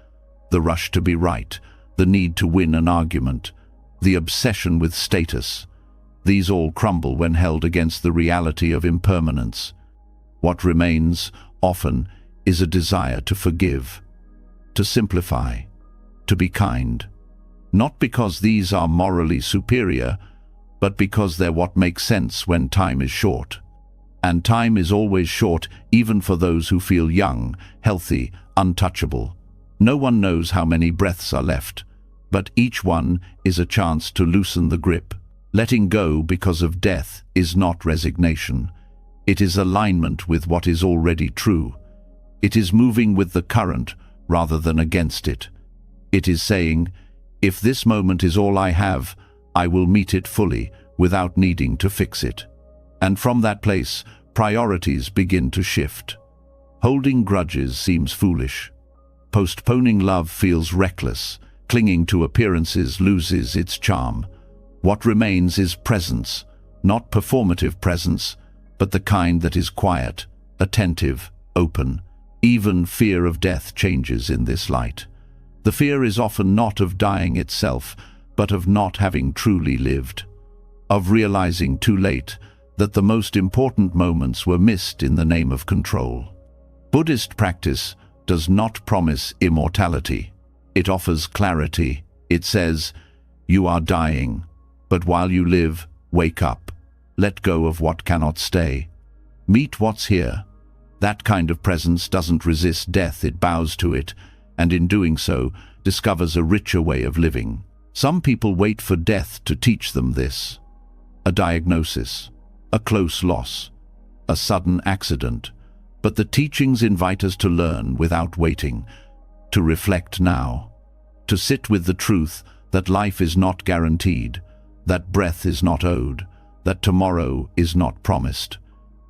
[SPEAKER 1] The rush to be right, the need to win an argument, the obsession with status. These all crumble when held against the reality of impermanence. What remains, often, is a desire to forgive, to simplify, to be kind. Not because these are morally superior, but because they're what makes sense when time is short. And time is always short, even for those who feel young, healthy, untouchable. No one knows how many breaths are left, but each one is a chance to loosen the grip. Letting go because of death is not resignation. It is alignment with what is already true. It is moving with the current rather than against it. It is saying, if this moment is all I have, I will meet it fully without needing to fix it. And from that place, priorities begin to shift. Holding grudges seems foolish. Postponing love feels reckless. Clinging to appearances loses its charm. What remains is presence, not performative presence, but the kind that is quiet, attentive, open. Even fear of death changes in this light. The fear is often not of dying itself, but of not having truly lived, of realizing too late that the most important moments were missed in the name of control. Buddhist practice does not promise immortality. It offers clarity. It says, you are dying, but while you live, wake up. Let go of what cannot stay. Meet what's here. That kind of presence doesn't resist death, it bows to it, and in doing so, discovers a richer way of living. Some people wait for death to teach them this. A diagnosis, a close loss, a sudden accident. But the teachings invite us to learn without waiting, to reflect now, to sit with the truth that life is not guaranteed, that breath is not owed, that tomorrow is not promised.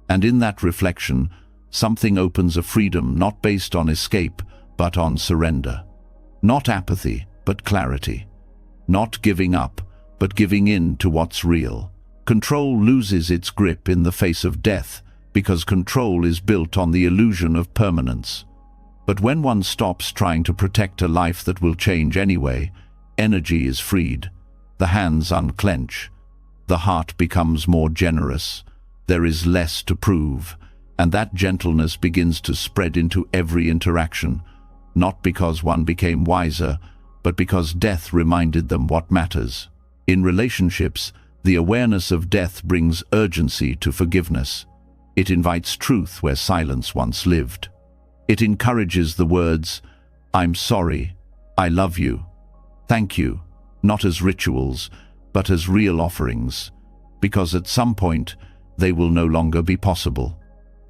[SPEAKER 1] And in that reflection, something opens a freedom not based on escape, but on surrender. Not apathy, but clarity. Not giving up, but giving in to what's real. Control loses its grip in the face of death, because control is built on the illusion of permanence. But when one stops trying to protect a life that will change anyway, energy is freed. The hands unclench. The heart becomes more generous. There is less to prove, and that gentleness begins to spread into every interaction, not because one became wiser, but because death reminded them what matters. In relationships, the awareness of death brings urgency to forgiveness. It invites truth where silence once lived. It encourages the words, I'm sorry, I love you, thank you, not as rituals, but as real offerings, because at some point, they will no longer be possible.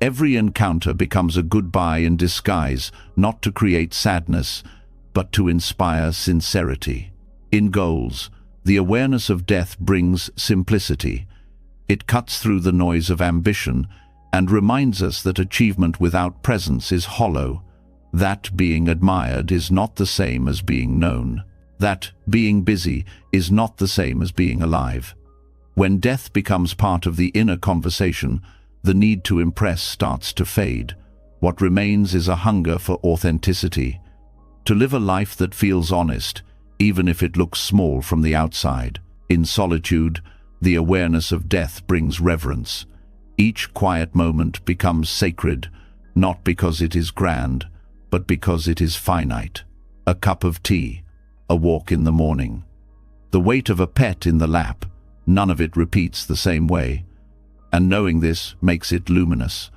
[SPEAKER 1] Every encounter becomes a goodbye in disguise, not to create sadness, but to inspire sincerity. In goals, the awareness of death brings simplicity. It cuts through the noise of ambition and reminds us that achievement without presence is hollow, that being admired is not the same as being known, that being busy is not the same as being alive. When death becomes part of the inner conversation, the need to impress starts to fade. What remains is a hunger for authenticity, to live a life that feels honest, even if it looks small from the outside. In solitude, the awareness of death brings reverence. Each quiet moment becomes sacred, not because it is grand, but because it is finite. A cup of tea, a walk in the morning, the weight of a pet in the lap, none of it repeats the same way. And knowing this makes it luminous,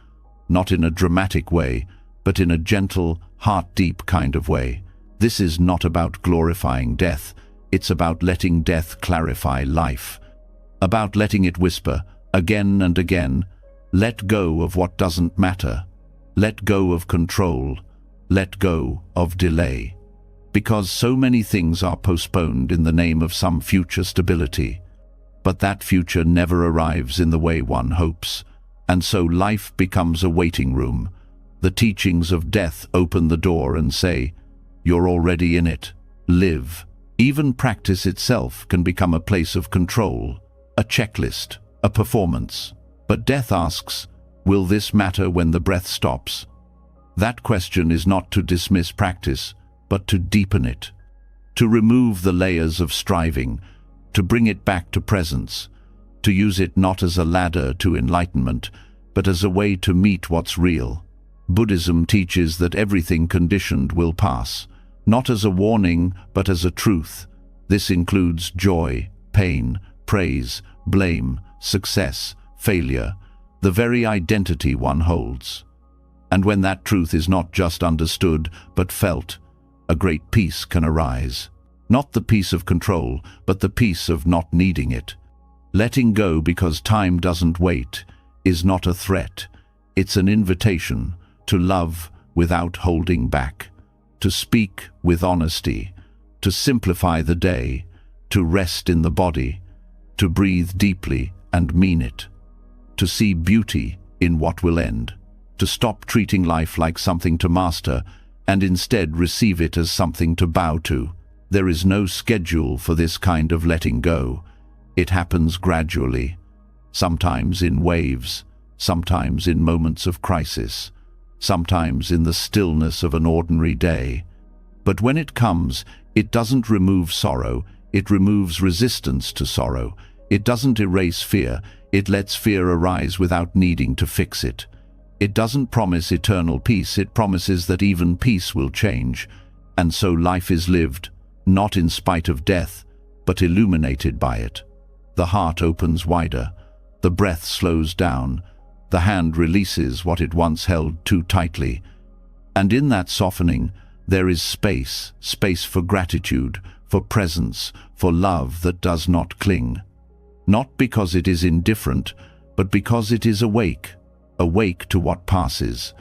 [SPEAKER 1] not in a dramatic way, but in a gentle, heart-deep kind of way. This is not about glorifying death, it's about letting death clarify life, about letting it whisper, again and again, let go of what doesn't matter, let go of control, let go of delay. Because so many things are postponed in the name of some future stability. But that future never arrives in the way one hopes, and so life becomes a waiting room. The teachings of death open the door and say, you're already in it, live. Even practice itself can become a place of control, a checklist, a performance. But death asks, will this matter when the breath stops? That question is not to dismiss practice, but to deepen it, to remove the layers of striving, to bring it back to presence, to use it not as a ladder to enlightenment, but as a way to meet what's real. Buddhism teaches that everything conditioned will pass, not as a warning, but as a truth. This includes joy, pain, praise, blame, success, failure, the very identity one holds. And when that truth is not just understood, but felt, a great peace can arise. Not the peace of control, but the peace of not needing it. Letting go because time doesn't wait is not a threat. It's an invitation to love without holding back, to speak with honesty, to simplify the day, to rest in the body, to breathe deeply and mean it, to see beauty in what will end, to stop treating life like something to master and instead receive it as something to bow to. There is no schedule for this kind of letting go. It happens gradually, sometimes in waves, sometimes in moments of crisis, sometimes in the stillness of an ordinary day. But when it comes, it doesn't remove sorrow, it removes resistance to sorrow. It doesn't erase fear, it lets fear arise without needing to fix it. It doesn't promise eternal peace, it promises that even peace will change. And so life is lived, not in spite of death, but illuminated by it. The heart opens wider, the breath slows down, the hand releases what it once held too tightly. And in that softening, there is space for gratitude, for presence, for love that does not cling. Not because it is indifferent, but because it is awake to what passes,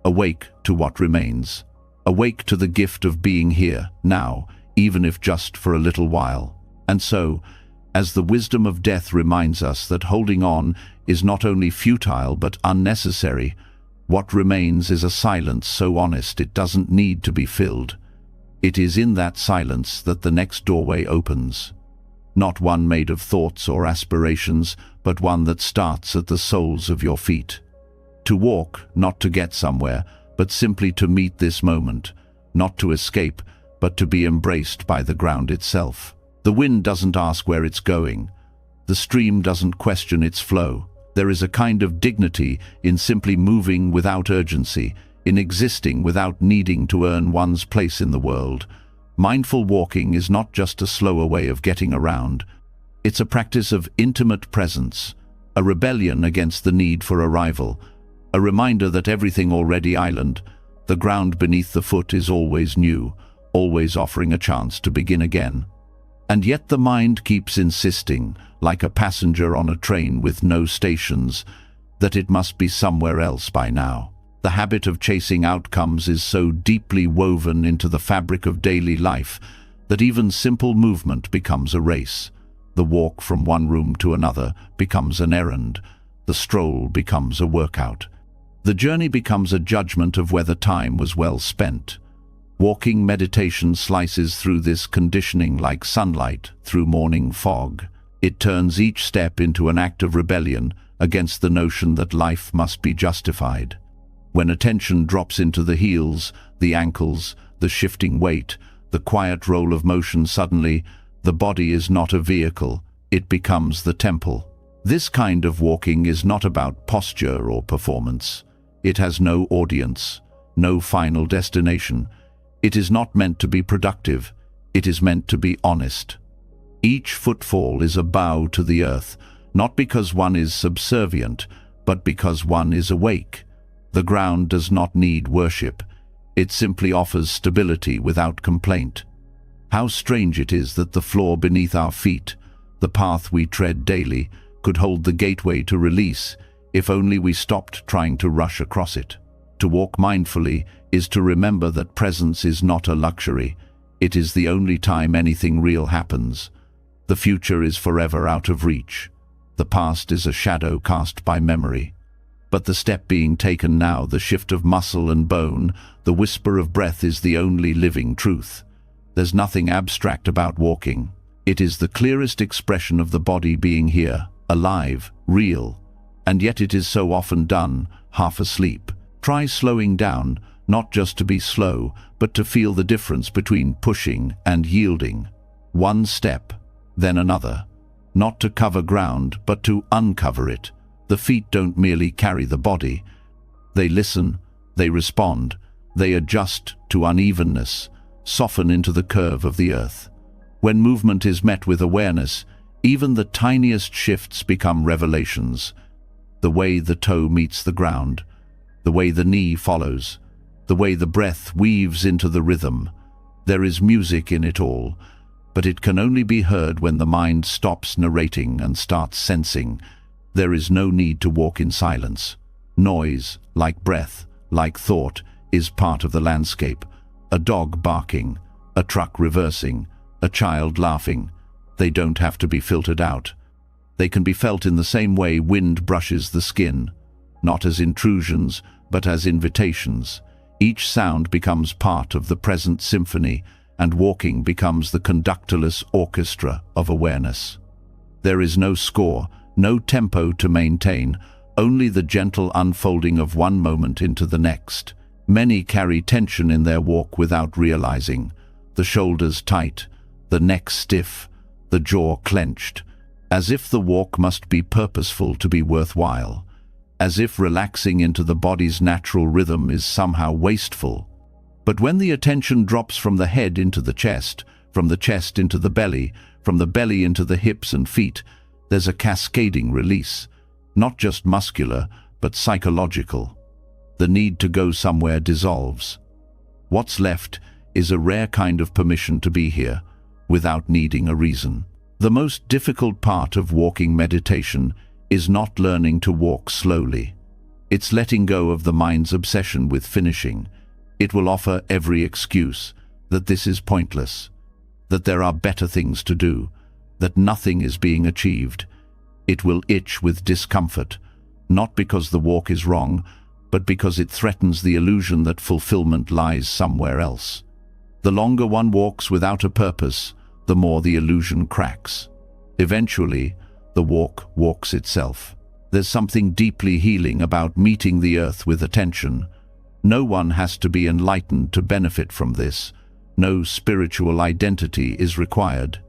[SPEAKER 1] awake to what remains, awake to the gift of being here, now, even if just for a little while. And so, as the wisdom of death reminds us that holding on is not only futile but unnecessary, what remains is a silence so honest it doesn't need to be filled. It is in that silence that the next doorway opens. Not one made of thoughts or aspirations, but one that starts at the soles of your feet. To walk, not to get somewhere, but simply to meet this moment, not to escape, but to be embraced by the ground itself. The wind doesn't ask where it's going. The stream doesn't question its flow. There is a kind of dignity in simply moving without urgency, in existing without needing to earn one's place in the world. Mindful walking is not just a slower way of getting around. It's a practice of intimate presence, a rebellion against the need for arrival, a reminder that everything already island, the ground beneath the foot is always new, always offering a chance to begin again. And yet the mind keeps insisting, like a passenger on a train with no stations, that it must be somewhere else by now. The habit of chasing outcomes is so deeply woven into the fabric of daily life that even simple movement becomes a race. The walk from one room to another becomes an errand. The stroll becomes a workout. The journey becomes a judgment of whether time was well spent. Walking meditation slices through this conditioning like sunlight through morning fog. It turns each step into an act of rebellion against the notion that life must be justified. When attention drops into the heels, the ankles, the shifting weight, the quiet roll of motion, suddenly, the body is not a vehicle, it becomes the temple. This kind of walking is not about posture or performance. It has no audience, no final destination. It is not meant to be productive. It is meant to be honest. Each footfall is a bow to the earth, not because one is subservient, but because one is awake. The ground does not need worship. It simply offers stability without complaint. How strange it is that the floor beneath our feet, the path we tread daily, could hold the gateway to release if only we stopped trying to rush across it. To walk mindfully is to remember that presence is not a luxury. It is the only time anything real happens. The future is forever out of reach. The past is a shadow cast by memory. But the step being taken now, the shift of muscle and bone, the whisper of breath is the only living truth. There's nothing abstract about walking. It is the clearest expression of the body being here, alive, real. And yet it is so often done, half asleep. Try slowing down, not just to be slow, but to feel the difference between pushing and yielding. One step, then another. Not to cover ground, but to uncover it. The feet don't merely carry the body. They listen, they respond, they adjust to unevenness, soften into the curve of the earth. When movement is met with awareness, even the tiniest shifts become revelations. The way the toe meets the ground, the way the knee follows, the way the breath weaves into the rhythm. There is music in it all, but it can only be heard when the mind stops narrating and starts sensing. There is no need to walk in silence. Noise, like breath, like thought, is part of the landscape. A dog barking, a truck reversing, a child laughing. They don't have to be filtered out. They can be felt in the same way wind brushes the skin, not as intrusions, but as invitations. Each sound becomes part of the present symphony, and walking becomes the conductorless orchestra of awareness. There is no score, no tempo to maintain, only the gentle unfolding of one moment into the next. Many carry tension in their walk without realizing. The shoulders tight, the neck stiff, the jaw clenched, as if the walk must be purposeful to be worthwhile, as if relaxing into the body's natural rhythm is somehow wasteful. But when the attention drops from the head into the chest, from the chest into the belly, from the belly into the hips and feet, there's a cascading release, not just muscular, but psychological. The need to go somewhere dissolves. What's left is a rare kind of permission to be here, without needing a reason. The most difficult part of walking meditation is not learning to walk slowly. It's letting go of the mind's obsession with finishing. It will offer every excuse that this is pointless, that there are better things to do, that nothing is being achieved. It will itch with discomfort, not because the walk is wrong, but because it threatens the illusion that fulfillment lies somewhere else. The longer one walks without a purpose, the more the illusion cracks. Eventually, the walk walks itself. There's something deeply healing about meeting the earth with attention. No one has to be enlightened to benefit from this. No spiritual identity is required.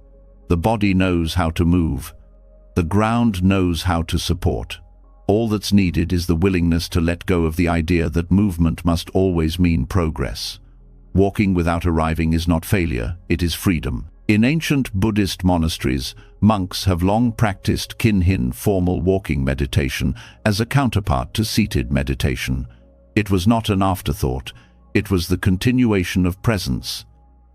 [SPEAKER 1] The body knows how to move. The ground knows how to support. All that's needed is the willingness to let go of the idea that movement must always mean progress. Walking without arriving is not failure, it is freedom. In ancient Buddhist monasteries, monks have long practiced kinhin formal walking meditation as a counterpart to seated meditation. It was not an afterthought, it was the continuation of presence.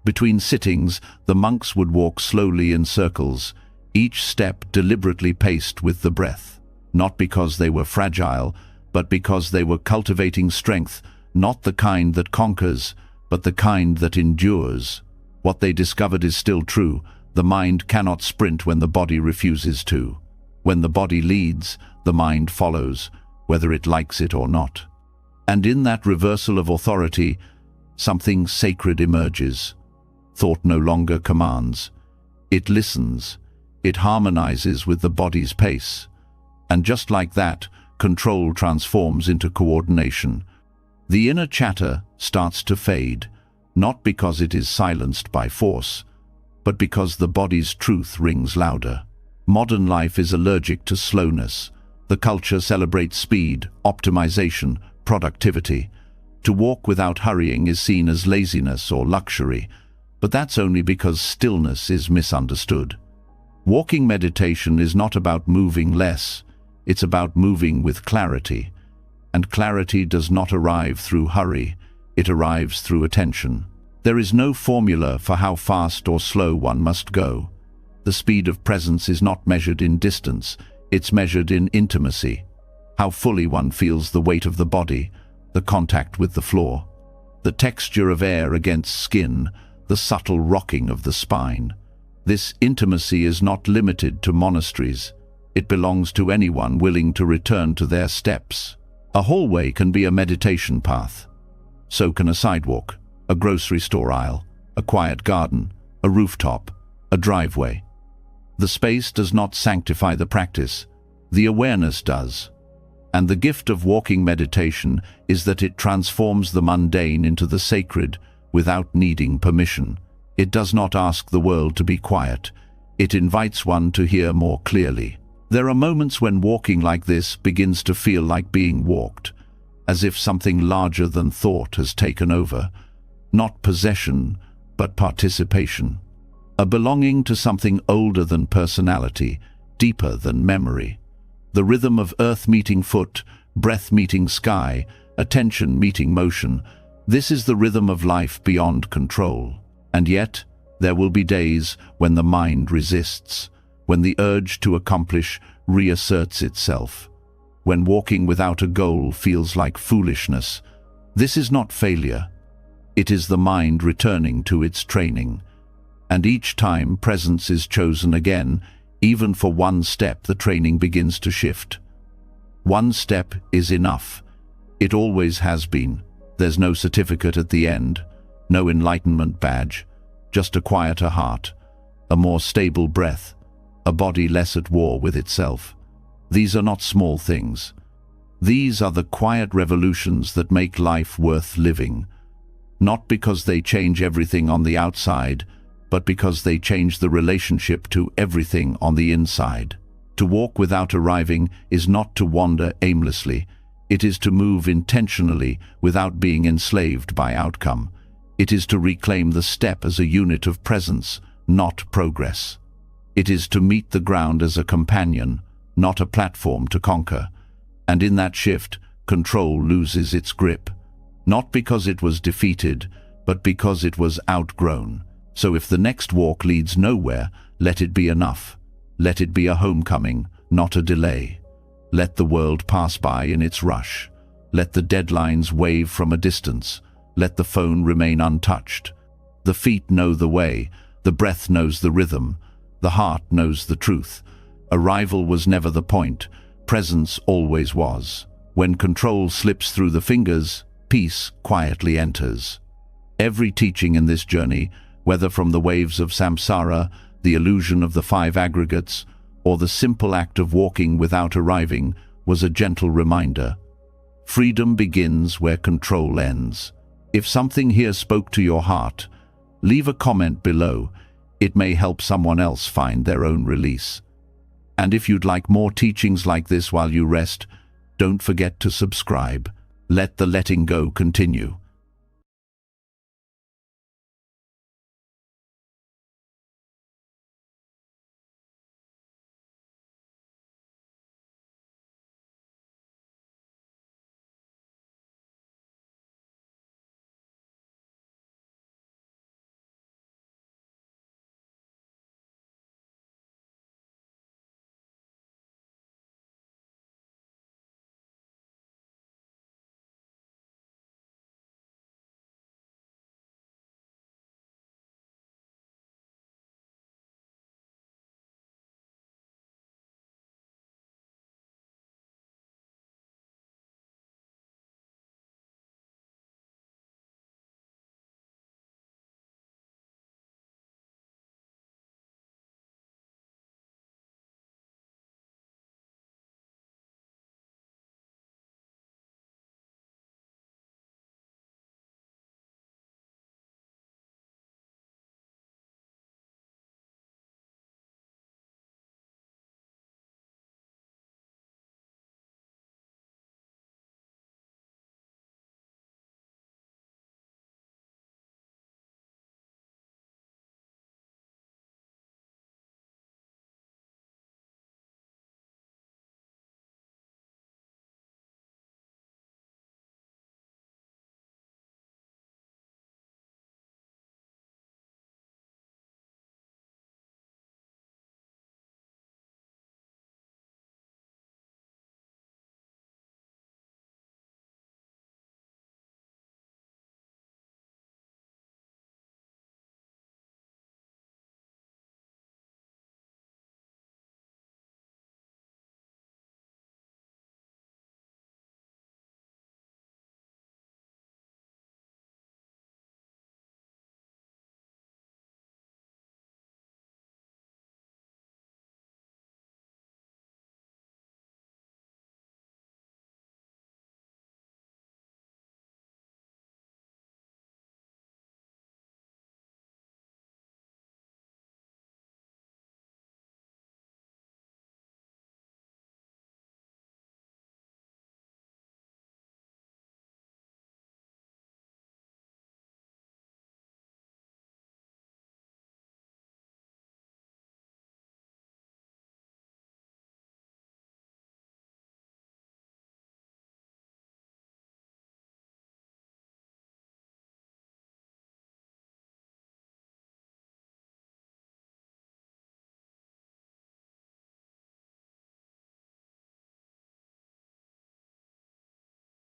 [SPEAKER 1] Between sittings, the monks would walk slowly in circles, each step deliberately paced with the breath. Not because they were fragile, but because they were cultivating strength, not the kind that conquers, but the kind that endures. What they discovered is still true. The mind cannot sprint when the body refuses to. When the body leads, the mind follows, whether it likes it or not. And in that reversal of authority, something sacred emerges. Thought no longer commands. It listens. It harmonizes with the body's pace. And just like that, control transforms into coordination. The inner chatter starts to fade, not because it is silenced by force, but because the body's truth rings louder. Modern life is allergic to slowness. The culture celebrates speed, optimization, productivity. To walk without hurrying is seen as laziness or luxury, but that's only because stillness is misunderstood. Walking meditation is not about moving less, it's about moving with clarity. And clarity does not arrive through hurry, it arrives through attention. There is no formula for how fast or slow one must go. The speed of presence is not measured in distance, it's measured in intimacy. How fully one feels the weight of the body, the contact with the floor, the texture of air against skin, the subtle rocking of the spine. This intimacy is not limited to monasteries. It belongs to anyone willing to return to their steps. A hallway can be a meditation path. So can a sidewalk, a grocery store aisle, a quiet garden, a rooftop, a driveway. The space does not sanctify the practice, the awareness does. And the gift of walking meditation is that it transforms the mundane into the sacred without needing permission. It does not ask the world to be quiet. It invites one to hear more clearly. There are moments when walking like this begins to feel like being walked, as if something larger than thought has taken over. Not possession, but participation. A belonging to something older than personality, deeper than memory. The rhythm of earth meeting foot, breath meeting sky, attention meeting motion. This is the rhythm of life beyond control. And yet, there will be days when the mind resists, when the urge to accomplish reasserts itself, when walking without a goal feels like foolishness. This is not failure. It is the mind returning to its training. And each time presence is chosen again, even for one step, the training begins to shift. One step is enough. It always has been. There's no certificate at the end, no enlightenment badge, just a quieter heart, a more stable breath, a body less at war with itself. These are not small things. These are the quiet revolutions that make life worth living, not because they change everything on the outside, but because they change the relationship to everything on the inside. To walk without arriving is not to wander aimlessly. It is to move intentionally without being enslaved by outcome. It is to reclaim the step as a unit of presence, not progress. It is to meet the ground as a companion, not a platform to conquer. And in that shift, control loses its grip. Not because it was defeated, but because it was outgrown. So if the next walk leads nowhere, let it be enough. Let it be a homecoming, not a delay. Let the world pass by in its rush. Let the deadlines wave from a distance. Let the phone remain untouched. The feet know the way, the breath knows the rhythm, the heart knows the truth. Arrival was never the point, presence always was. When control slips through the fingers, peace quietly enters. Every teaching in this journey, whether from the waves of samsara, the illusion of the five aggregates, or the simple act of walking without arriving, was a gentle reminder. Freedom begins where control ends. If something here spoke to your heart, leave a comment below. It may help someone else find their own release. And if you'd like more teachings like this while you rest, don't forget to subscribe. Let the letting go continue.